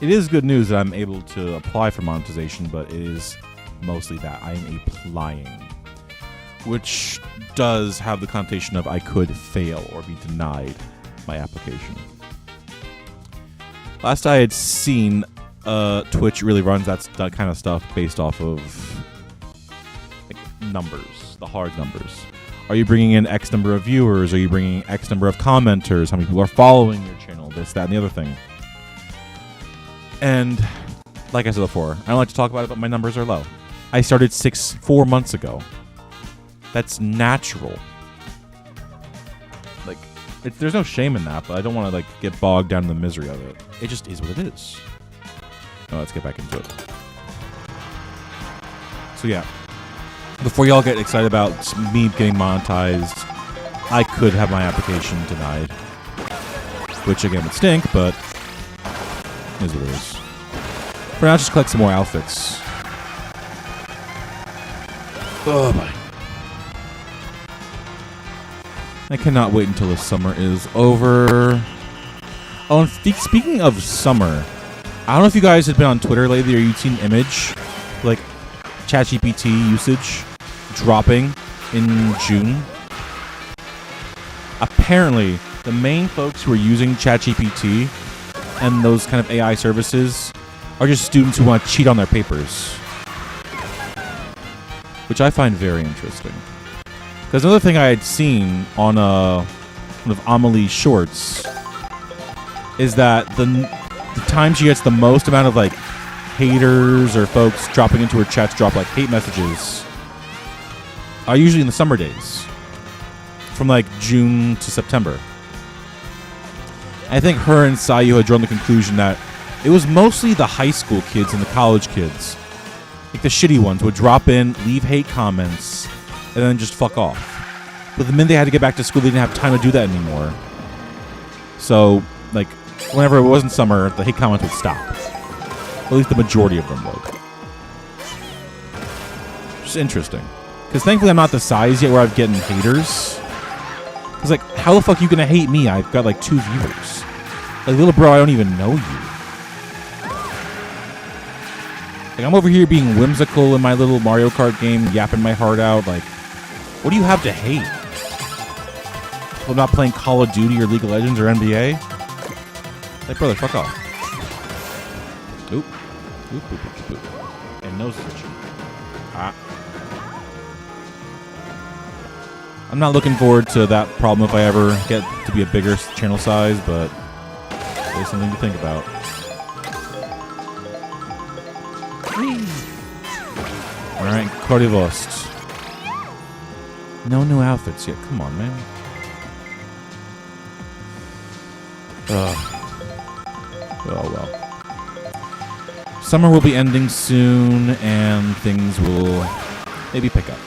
It is good news that I'm able to apply for monetization, but it is mostly that I am applying, which does have the connotation of I could fail or be denied my application. Last I had seen, Twitch really runs that kind of stuff based off of like, numbers, the hard numbers. Are you bringing in X number of viewers? Are you bringing X number of commenters? How many people are following your channel? This, that, and the other thing. And like I said before, I don't like to talk about it, but my numbers are low. I started 4 months ago. That's natural. Like, there's no shame in that, but I don't want to like get bogged down in the misery of it. It just is what it is. Oh, let's get back into it. So yeah, before y'all get excited about me getting monetized, I could have my application denied, which again would stink, but it is what it is. For now, just collect some more outfits. Oh my. I cannot wait until the summer is over. Oh, and speaking of summer, I don't know if you guys have been on Twitter lately or you've seen image, like ChatGPT usage dropping in June. Apparently, the main folks who are using ChatGPT and those kind of AI services are just students who want to cheat on their papers, which I find very interesting. Because another thing I had seen on one of Amelie's shorts is that the time she gets the most amount of like haters or folks dropping into her chat to drop like hate messages are usually in the summer days, from like June to September. I think her and Sayu had drawn the conclusion that it was mostly the high school kids and the college kids, like the shitty ones, would drop in, leave hate comments, and then just fuck off. But the minute they had to get back to school, they didn't have time to do that anymore. So, like, whenever it wasn't summer, the hate comments would stop. At least the majority of them would. Which is interesting. Because thankfully I'm not the size yet where I'm getting haters. Because, like, how the fuck are you going to hate me? I've got, like, 2 viewers. Like, little bro, I don't even know you. Like, I'm over here being whimsical in my little Mario Kart game, yapping my heart out. Like, what do you have to hate? I'm not playing Call of Duty or League of Legends or NBA? Like, brother, fuck off. Oop. Oop, oop, oop, oop. And nose switching. Ah. I'm not looking forward to that problem if I ever get to be a bigger channel size, but there's something to think about. Alright, Kordivost. No new outfits yet. Come on, man. Oh, well. Summer will be ending soon, and things will maybe pick up.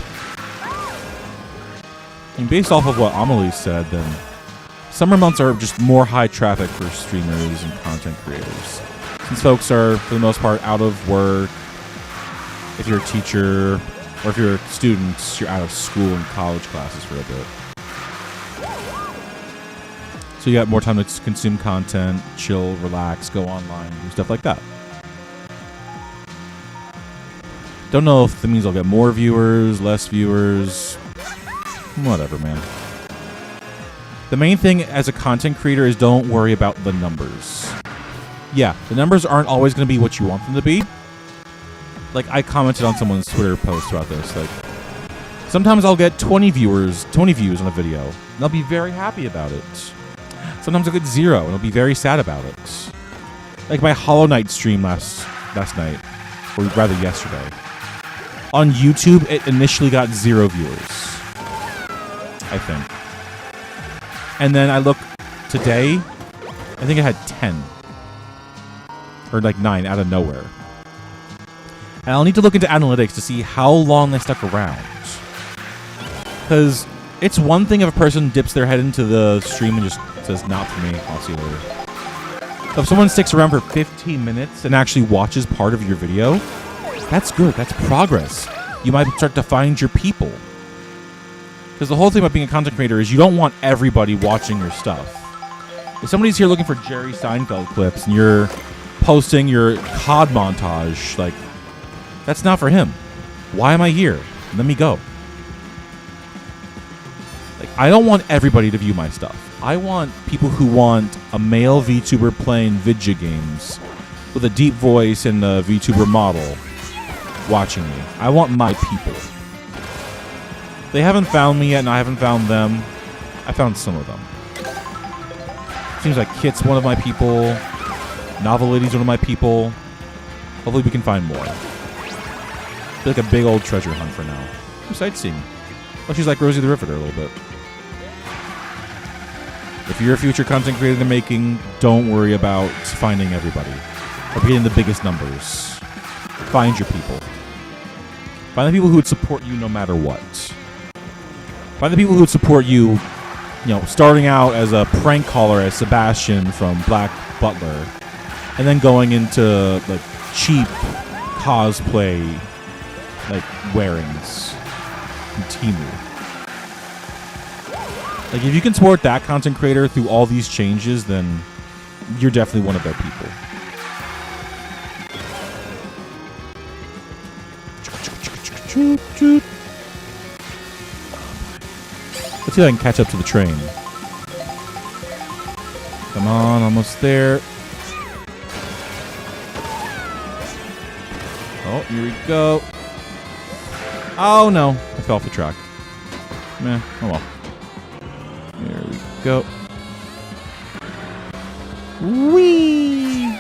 And based off of what Amelie said, then summer months are just more high traffic for streamers and content creators. Since folks are, for the most part, out of work, if you're a teacher, or if you're a student, you're out of school and college classes for a bit. So you got more time to consume content, chill, relax, go online, do stuff like that. Don't know if that means I'll get more viewers, less viewers. Whatever, man. The main thing as a content creator is don't worry about the numbers. Yeah, the numbers aren't always going to be what you want them to be. Like, I commented on someone's Twitter post about this. Like, sometimes I'll get 20 views on a video, and I'll be very happy about it. Sometimes I'll get 0, and I'll be very sad about it. Like my Hollow Knight stream last night, or rather yesterday. On YouTube, it initially got 0 viewers, I think. And then I look today, I think it had 10. Or like 9 out of nowhere. And I'll need to look into analytics to see how long they stuck around. Because it's one thing if a person dips their head into the stream and just says, not for me, I'll see you later. But if someone sticks around for 15 minutes and actually watches part of your video, that's good, that's progress. You might start to find your people. Because the whole thing about being a content creator is you don't want everybody watching your stuff. If somebody's here looking for Jerry Seinfeld clips and you're posting your COD montage, like, that's not for him. Why am I here? Let me go. Like, I don't want everybody to view my stuff. I want people who want a male VTuber playing vidya games with a deep voice and a VTuber model watching me. I want my people. They haven't found me yet, and I haven't found them. I found some of them. Seems like Kit's one of my people. Novel Lady's one of my people. Hopefully we can find more. Feel like a big old treasure hunt for now. I'm sightseeing. Oh, she's like Rosie the Riveter a little bit. If you're a future content creator in the making, don't worry about finding everybody or getting the biggest numbers. Find your people. Find the people who would support you no matter what. Find the people who would support you, starting out as a prank caller as Sebastian from Black Butler, and then going into like cheap cosplay like wearings from Temu. Like, if you can support that content creator through all these changes, then you're definitely one of their people. Let's see if I can catch up to the train. Come on, almost there. Oh, here we go. Oh no, I fell off the track. Meh, oh well. There we go. Whee!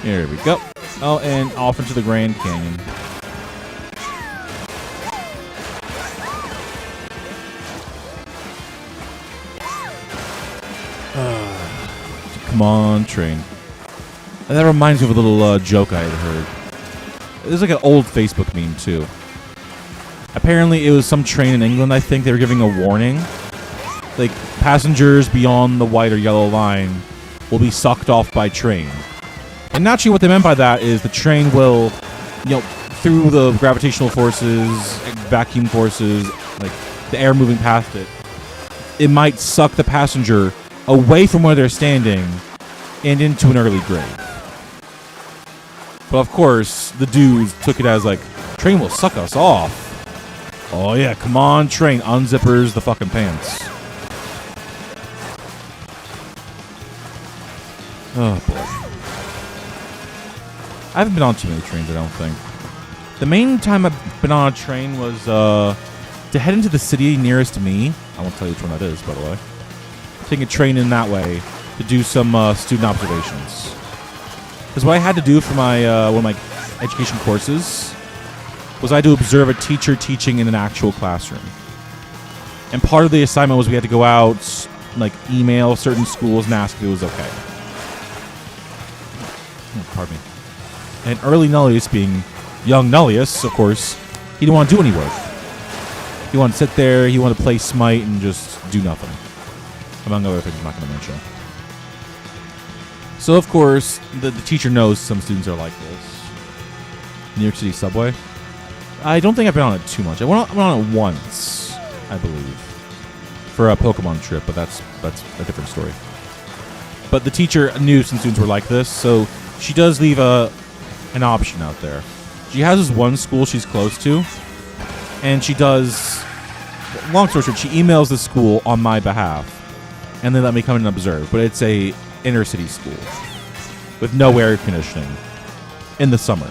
There we go. Oh, and off into the Grand Canyon. Come on, train. And that reminds me of a little joke I had heard. It was like an old Facebook meme, too. Apparently, it was some train in England, I think. They were giving a warning. Like, passengers beyond the white or yellow line will be sucked off by train. And naturally, what they meant by that is the train will, through the gravitational forces, vacuum forces, like the air moving past it, it might suck the passenger away from where they're standing and into an early grave. But of course, the dudes took it as like, train will suck us off. Oh yeah, come on, train. Unzippers the fucking pants. Oh boy. I haven't been on too many trains, I don't think. The main time I've been on a train was to head into the city nearest to me. I won't tell you which one that is, by the way. Taking a train in that way to do some student observations. Because what I had to do for my one of my education courses was I had to observe a teacher teaching in an actual classroom. And part of the assignment was we had to go out, like email certain schools and ask if it was okay. Oh, pardon me. And early Nullius, being young Nullius, of course, he didn't want to do any work. He wanted to sit there, he wanted to play Smite and just do nothing. Among other things I'm not going to mention. So, of course, the teacher knows some students are like this. New York City subway. I don't think I've been on it too much. I went on it once, I believe, for a Pokemon trip, but that's a different story. But the teacher knew some students were like this, so she does leave an option out there. She has this one school she's close to, and she does, long story short, she emails the school on my behalf, and they let me come in and observe. But it's a inner city school with no air conditioning in the summer.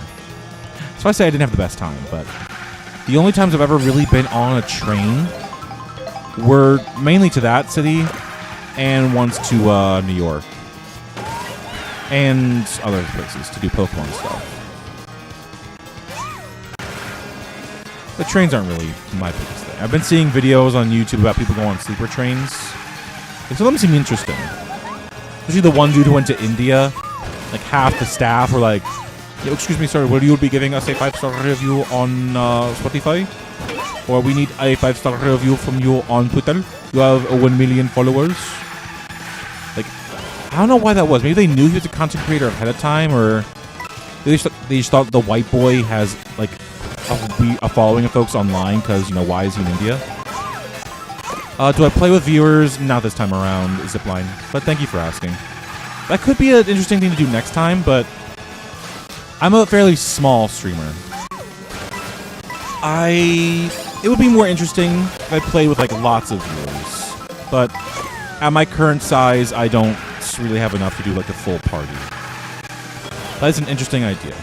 So I say I didn't have the best time, but the only times I've ever really been on a train were mainly to that city and once to New York and other places to do Pokemon stuff. The trains aren't really my biggest thing. I've been seeing videos on YouTube about people going on sleeper trains. And some of them seem interesting. Especially the one dude who went to India. Like, half the staff were like, "Yo, excuse me, sir, will you be giving us a 5-star review on Spotify? Or we need a 5-star review from you on Twitter. You have 1 million followers." Like, I don't know why that was. Maybe they knew he was a content creator ahead of time, or they just thought the white boy has, like, a following of folks online because, why is he in India? Do I play with viewers? Not this time around, Zipline. But thank you for asking. That could be an interesting thing to do next time, but I'm a fairly small streamer. It would be more interesting if I played with like lots of viewers. But at my current size, I don't really have enough to do like a full party. That is an interesting idea.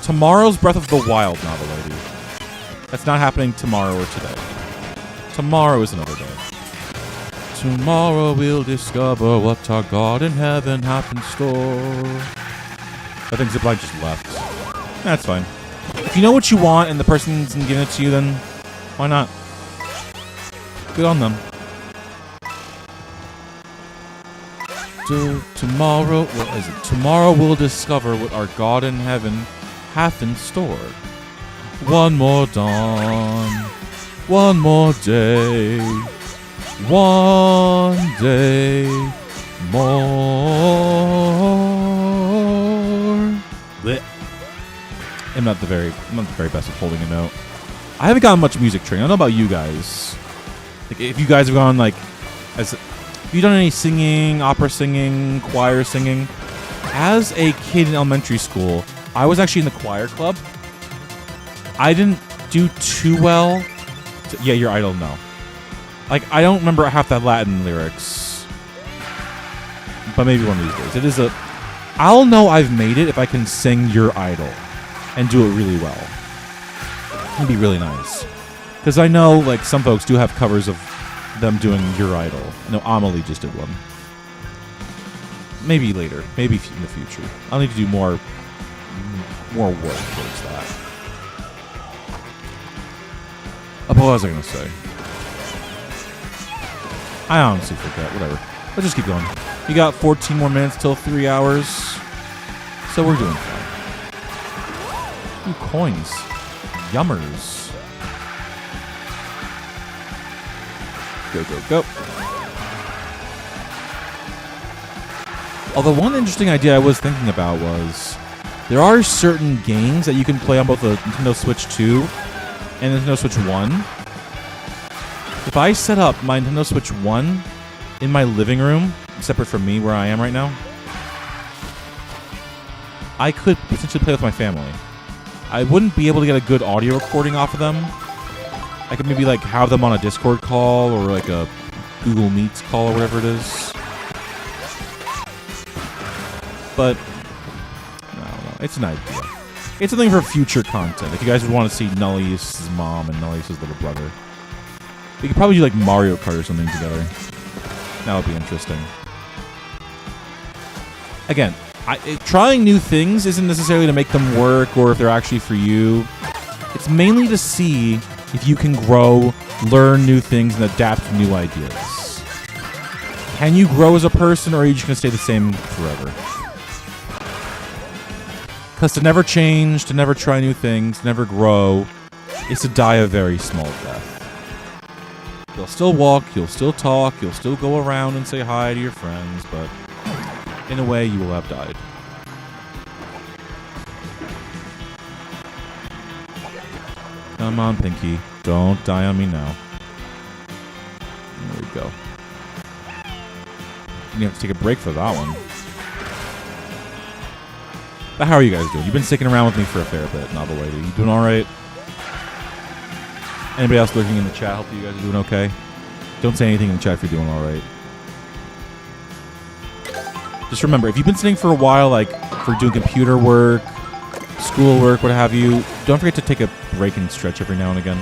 Tomorrow's Breath of the Wild novel, lady. That's not happening tomorrow or today. Tomorrow is another day. Tomorrow we'll discover what our God in heaven hath in store. I think Zipline just left. That's fine. If you know what you want and the person's giving it to you, then why not? Good on them. Tomorrow, what is it? Tomorrow we'll discover what our God in heaven hath in store. One more dawn, one more day, one day more. Blech. I'm not the very best at holding a note. I haven't gotten much music training. I don't know about you guys. Like, if you guys have gone like, have you done any singing, opera singing, choir singing? As a kid in elementary school, I was actually in the choir club. I didn't do too well. Yeah, your idol, no. Like, I don't remember half that Latin lyrics. But maybe one of these days. It is a... I'll know I've made it if I can sing Your Idol and do it really well. It'd be really nice. Because I know, like, some folks do have covers of them doing Your Idol. I know Amelie just did one. Maybe later. Maybe in the future. I'll need to do more work towards that. What was I going to say? I honestly forget. Whatever. Let's just keep going. We got 14 more minutes till 3 hours. So we're doing fine. Ooh, coins. Yummers. Go, go, go. Although one interesting idea I was thinking about was there are certain games that you can play on both the Nintendo Switch 2 and Nintendo Switch 1. If I set up my Nintendo Switch 1 in my living room, separate from me where I am right now, I could potentially play with my family. I wouldn't be able to get a good audio recording off of them. I could maybe like have them on a Discord call or like a Google Meets call or whatever it is. But I don't know. It's an idea. It's something for future content. If you guys would want to see Nullius' mom and Nullius' little brother, we could probably do like Mario Kart or something together. That would be interesting. Again, trying new things isn't necessarily to make them work or if they're actually for you. It's mainly to see if you can grow, learn new things, and adapt to new ideas. Can you grow as a person, or are you just going to stay the same forever? Because to never change, to never try new things, to never grow, is to die a very small death. You'll still walk, you'll still talk, you'll still go around and say hi to your friends, but in a way, you will have died. Come on, Pinky. Don't die on me now. There we go. You have to take a break for that one. But how are you guys doing? You've been sticking around with me for a fair bit, Novel Lady. You doing alright? Anybody else lurking in the chat? Hopefully you guys are doing okay. Don't say anything in the chat if you're doing alright. Just remember, if you've been sitting for a while, like for doing computer work, school work, what have you, don't forget to take a break and stretch every now and again.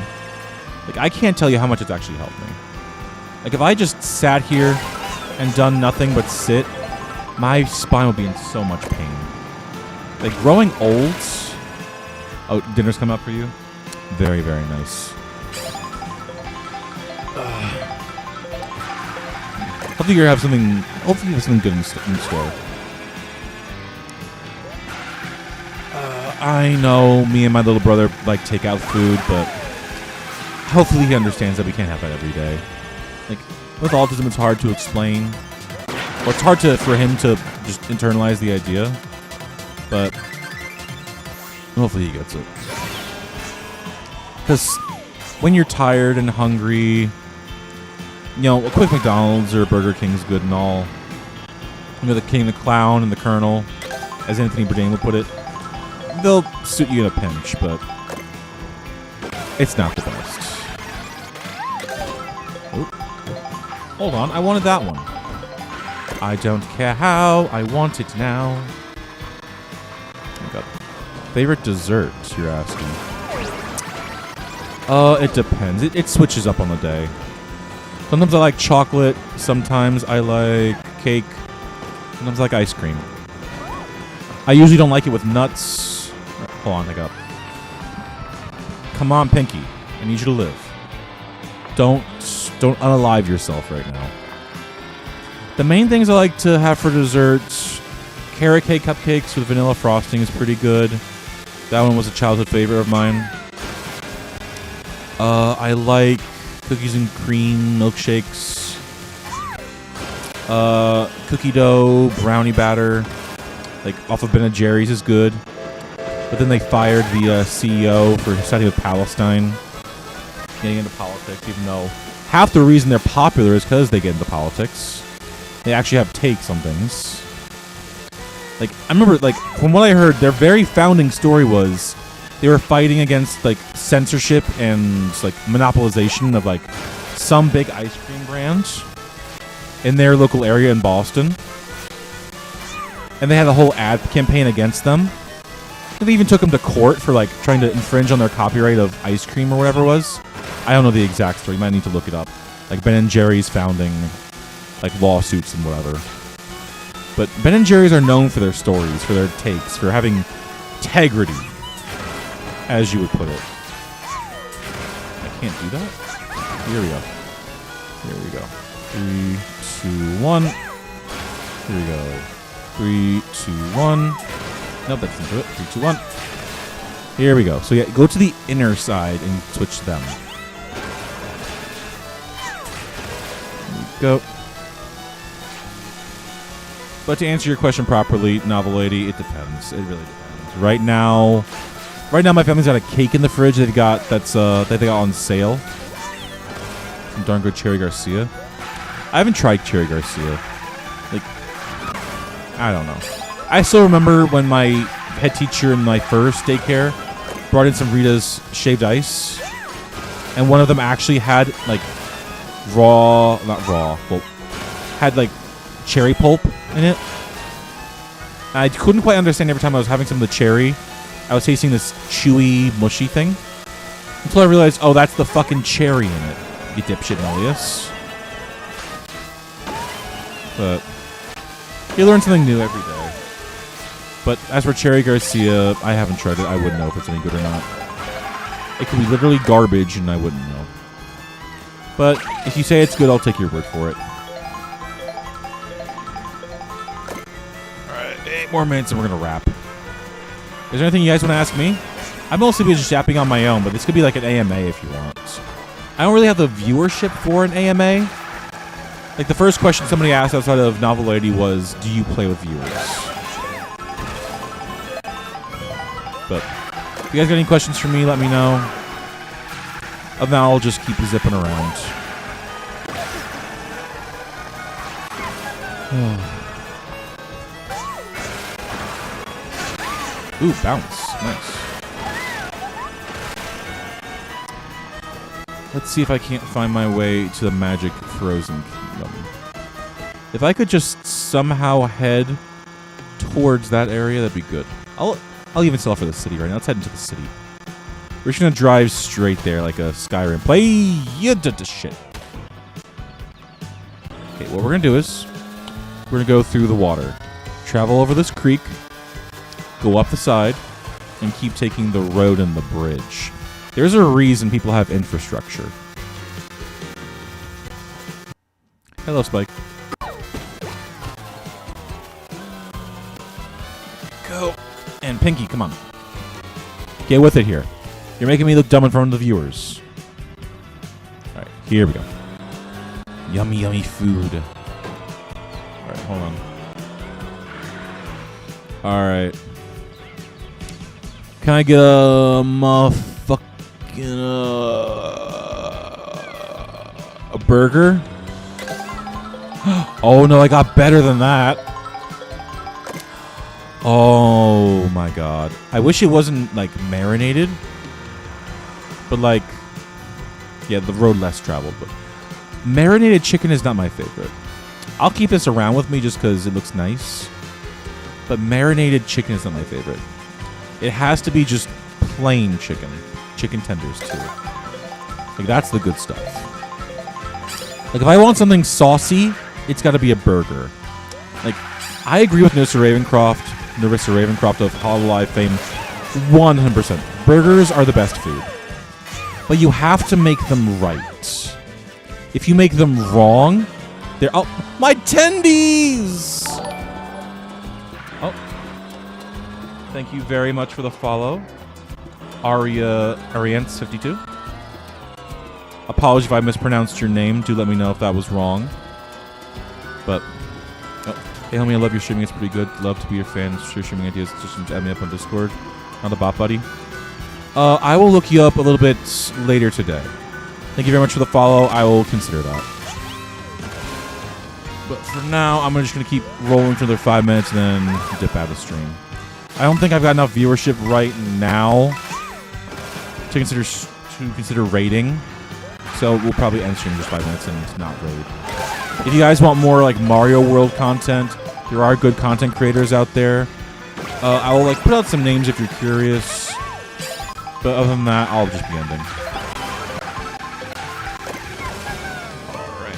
Like, I can't tell you how much it's actually helped me. Like, if I just sat here and done nothing but sit, my spine would be in so much pain. Like, growing old... Oh, dinner's come up for you? Very, very nice. Hopefully you have something... Hopefully you have something good in store. I know me and my little brother like takeout food, but hopefully he understands that we can't have that every day. Like, with autism, it's hard to explain. Or it's hard for him to just internalize the idea. But hopefully he gets it. Because when you're tired and hungry, You know, a quick McDonald's or Burger King's good and all. You know, the King, the Clown, and the Colonel, as Anthony Bourdain would put it. They'll suit you in a pinch, but it's not the best. Oop. Hold on, I wanted that one. I don't care how, I want it now. Got favorite dessert, you're asking. It depends. It switches up on the day. Sometimes I like chocolate. Sometimes I like cake. Sometimes I like ice cream. I usually don't like it with nuts. Hold on, I got. Come on, Pinky. I need you to live. Don't unalive yourself right now. The main things I like to have for desserts: carrot cake cupcakes with vanilla frosting is pretty good. That one was a childhood favorite of mine. I like cookies and cream milkshakes. Cookie dough, brownie batter, like off of Ben & Jerry's is good. But then they fired the CEO for siding with Palestine, getting into politics, even though half the reason they're popular is because they get into politics. They actually have takes on things. Like, I remember, like, from what I heard, their very founding story was they were fighting against, like, censorship and, like, monopolization of, like, some big ice cream brands in their local area in Boston. And they had a whole ad campaign against them. And they even took them to court for, like, trying to infringe on their copyright of ice cream or whatever it was. I don't know the exact story. You might need to look it up. Like, Ben & Jerry's founding, like, lawsuits and whatever. But Ben & Jerry's are known for their stories, for their takes, for having integrity, as you would put it. I can't do that? Here we go. Here we go. 3, 2, 1. Here we go. 3, 2, 1. Nope, that's into it. 3, 2, 1. Here we go. So yeah, go to the inner side and switch them. Here we go. But to answer your question properly, Novel Lady, it depends. It really depends. Right now, my family's got a cake in the fridge that they got on sale. Some darn good Cherry Garcia. I haven't tried Cherry Garcia. Like, I don't know. I still remember when my head teacher in my first daycare brought in some Rita's shaved ice, and one of them actually had like had like cherry pulp in it. I couldn't quite understand every time I was having some of the cherry. I was tasting this chewy, mushy thing. Until I realized, oh, that's the fucking cherry in it. You dipshit Nullius. But you learn something new every day. But as for Cherry Garcia, I haven't tried it. I wouldn't know if it's any good or not. It could be literally garbage and I wouldn't know. But if you say it's good, I'll take your word for it. Alright, 8 more minutes and we're going to wrap. Is there anything you guys want to ask me? I'm mostly just yapping on my own, but this could be like an AMA if you want. I don't really have the viewership for an AMA. Like, the first question somebody asked outside of Novel Lady was, do you play with viewers? But if you guys got any questions for me, let me know. Other than that, I'll just keep zipping around. Ooh, bounce. Nice. Let's see if I can't find my way to the Magic Frozen Kingdom. If I could just somehow head towards that area, that'd be good. I'll even sell for the city right now. Let's head into the city. We're just gonna drive straight there like a Skyrim. Play shit. Okay, what we're gonna do is we're gonna go through the water, travel over this creek, go up the side, and keep taking the road and the bridge. There's a reason people have infrastructure. Hello, Spike. Go. And Pinky, come on. Get with it here. You're making me look dumb in front of the viewers. Alright, here we go. Yummy, yummy food. Alright, hold on. Alright. Can I get a motherfucking a burger? Oh no, I got better than that. Oh my god. I wish it wasn't like marinated. But like, yeah, the road less traveled. But marinated chicken is not my favorite. I'll keep this around with me just because it looks nice. But marinated chicken is not my favorite. It has to be just plain chicken. Chicken tenders too. Like that's the good stuff. Like if I want something saucy, it's got to be a burger. Like I agree with Narissa Ravencroft of Hololive fame 100%. Burgers are the best food. But you have to make them right. If you make them wrong, they're... Oh, my tendies! Oh. Thank you very much for the follow. Ariance52. Apologies if I mispronounced your name. Do let me know if that was wrong. But... Oh. Hey, homie, I love your streaming. It's pretty good. Love to be your fan. Share streaming ideas. Just add me up on Discord. Not a bot, buddy. I will look you up a little bit later today. Thank you very much for the follow. I will consider that. But for now, I'm just going to keep rolling for another 5 minutes and then dip out of the stream. I don't think I've got enough viewership right now to consider rating. So we'll probably end stream in just 5 minutes and not raid. If you guys want more like Mario World content, there are good content creators out there. I will like put out some names if you're curious. But other than that, I'll just be ending. Alright.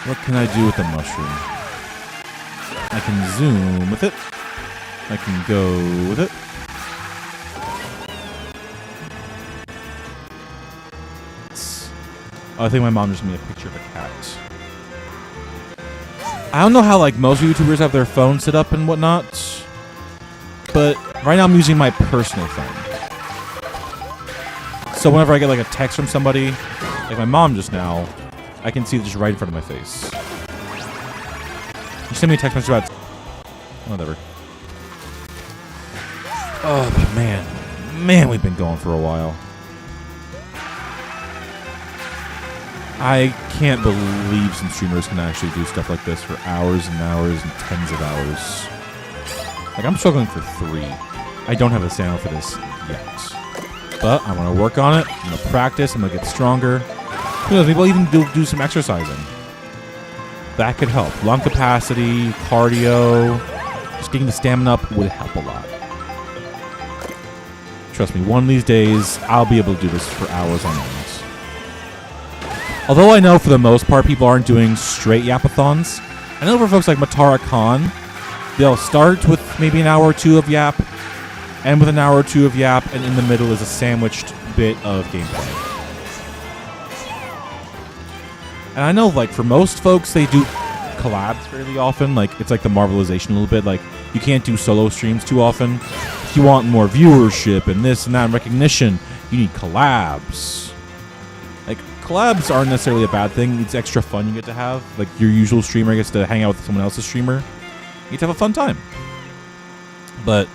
What can I do with the mushroom? I can zoom with it. I can go with it. Oh, I think my mom just made a picture of a cat. I don't know how like most YouTubers have their phone set up and whatnot. But right now I'm using my personal phone. So whenever I get like a text from somebody, like my mom just now, I can see it just right in front of my face. You send me a text message about... Whatever. Oh, but man. Man, we've been going for a while. I can't believe some streamers can actually do stuff like this for hours and hours and tens of hours. Like, I'm struggling for 3. I don't have a stamina for this yet. But I want to work on it. I'm going to practice. I'm going to get stronger. Who knows, maybe I'll even do some exercising. That could help. Lung capacity, cardio. Just getting the stamina up would help a lot. Trust me, one of these days, I'll be able to do this for hours on end. Although I know for the most part, people aren't doing straight yapathons. I know for folks like Matara Khan, they'll start with maybe an hour or 2 of yap, end with an hour or 2 of yap, and in the middle is a sandwiched bit of gameplay. And I know, like, for most folks, they do collabs fairly often. Like, it's like the Marvelization a little bit. Like, you can't do solo streams too often. If you want more viewership and this and that and recognition, you need collabs. Like, collabs aren't necessarily a bad thing. It's extra fun you get to have. Like, your usual streamer gets to hang out with someone else's streamer. You get to have a fun time. But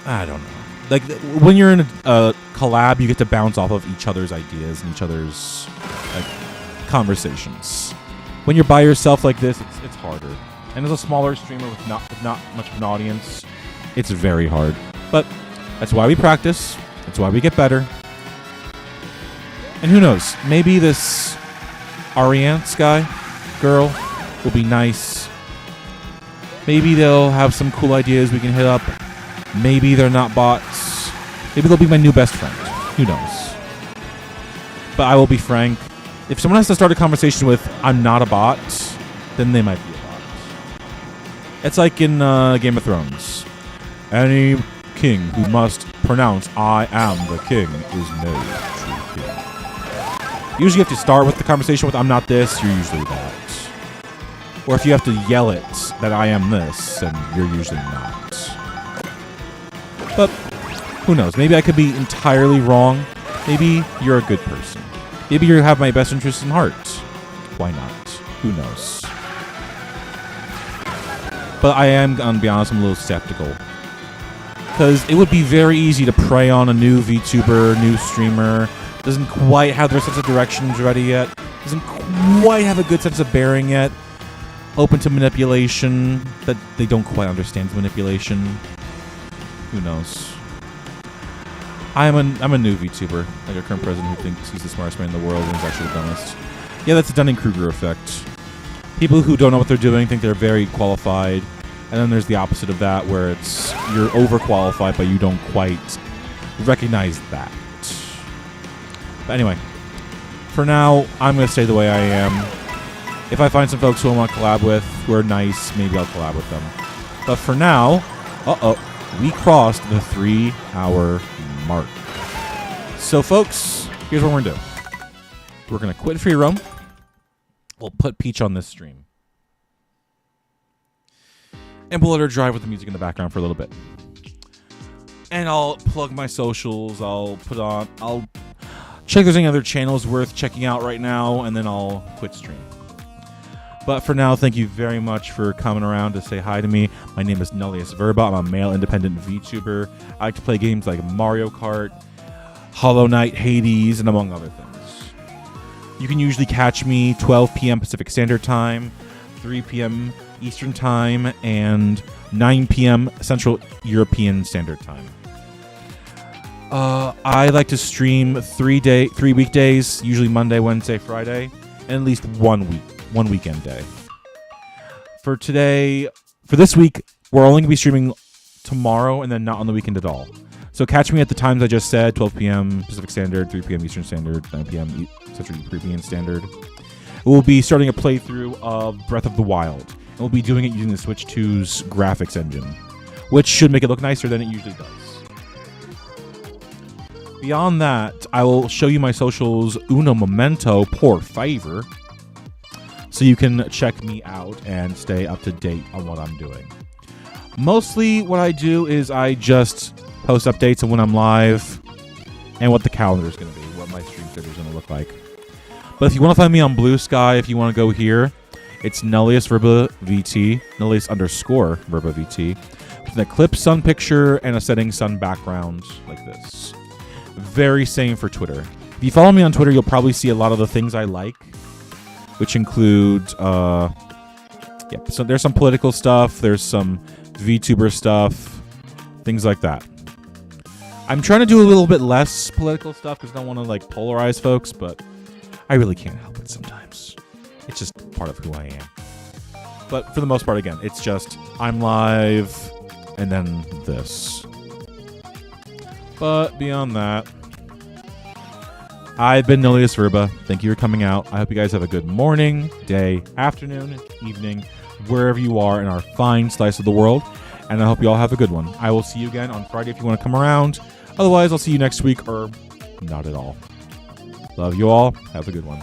I don't know. Like, when you're in a collab, you get to bounce off of each other's ideas and each other's like conversations. When you're by yourself like this, it's harder. And as a smaller streamer with not much of an audience, it's very hard. But that's why we practice. That's why we get better. And who knows? Maybe this Ariance girl will be nice. Maybe they'll have some cool ideas we can hit up. Maybe they're not bots. Maybe they'll be my new best friend. Who knows? But I will be frank. If someone has to start a conversation with, I'm not a bot, then they might be a bot. It's like in Game of Thrones. Any king who must pronounce, I am the king, is no true king. Usually you have to start with the conversation with, I'm not this, you're usually that. Or if you have to yell it that I am this, then you're usually not. But who knows? Maybe I could be entirely wrong. Maybe you're a good person. Maybe you have my best interests in heart. Why not? Who knows? But I am, to be honest, I'm a little skeptical. Because it would be very easy to prey on a new VTuber, new streamer, doesn't quite have their sense of directions ready yet, doesn't quite have a good sense of bearing yet, open to manipulation, that they don't quite understand manipulation. Who knows? I'm a new VTuber, like a current president who thinks he's the smartest man in the world and is actually the dumbest. Yeah, that's the Dunning-Kruger effect. People who don't know what they're doing think they're very qualified, and then there's the opposite of that, where it's you're overqualified, but you don't quite recognize that. But anyway, for now, I'm going to stay the way I am. If I find some folks who I want to collab with who are nice, maybe I'll collab with them. But for now, we crossed the 3-hour mark. So, folks, here's what we're going to do. We're going to quit free roam. We'll put Peach on this stream. And we'll let her drive with the music in the background for a little bit. And I'll plug my socials. I'll check if there's any other channels worth checking out right now, and then I'll quit stream. But for now, thank you very much for coming around to say hi to me. My name is Nullius Verba. I'm a male independent VTuber. I like to play games like Mario Kart, Hollow Knight, Hades, and among other things. You can usually catch me 12 p.m. Pacific Standard Time, 3 p.m. Eastern Time, and 9 p.m. Central European Standard Time. I like to stream 3 weekdays, usually Monday, Wednesday, Friday, and at least one weekend day. For this week, we're only going to be streaming tomorrow and then not on the weekend at all. So catch me at the times I just said, 12 p.m. Pacific Standard, 3 p.m. Eastern Standard, 9 p.m. Central European Standard. We'll be starting a playthrough of Breath of the Wild. And we'll be doing it using the Switch 2's graphics engine, which should make it look nicer than it usually does. Beyond that, I will show you my socials uno momento, por favor, so you can check me out and stay up to date on what I'm doing. Mostly what I do is I just post updates on when I'm live and what the calendar is going to be, what my stream schedule is going to look like. But if you want to find me on Blue Sky, if you want to go here, it's Nullius Verba VT, Nullius _ Verba VT, with an eclipse sun picture and a setting sun background like this. Very same for Twitter. If you follow me on Twitter, you'll probably see a lot of the things I like, which include, so there's some political stuff, there's some VTuber stuff, things like that. I'm trying to do a little bit less political stuff because I don't want to like polarize folks, but I really can't help it sometimes. It's just part of who I am. But for the most part, again, it's just I'm live and then this. But beyond that, I've been Nullius Verba. Thank you for coming out. I hope you guys have a good morning, day, afternoon, evening, wherever you are in our fine slice of the world. And I hope you all have a good one. I will see you again on Friday if you want to come around. Otherwise, I'll see you next week or not at all. Love you all. Have a good one.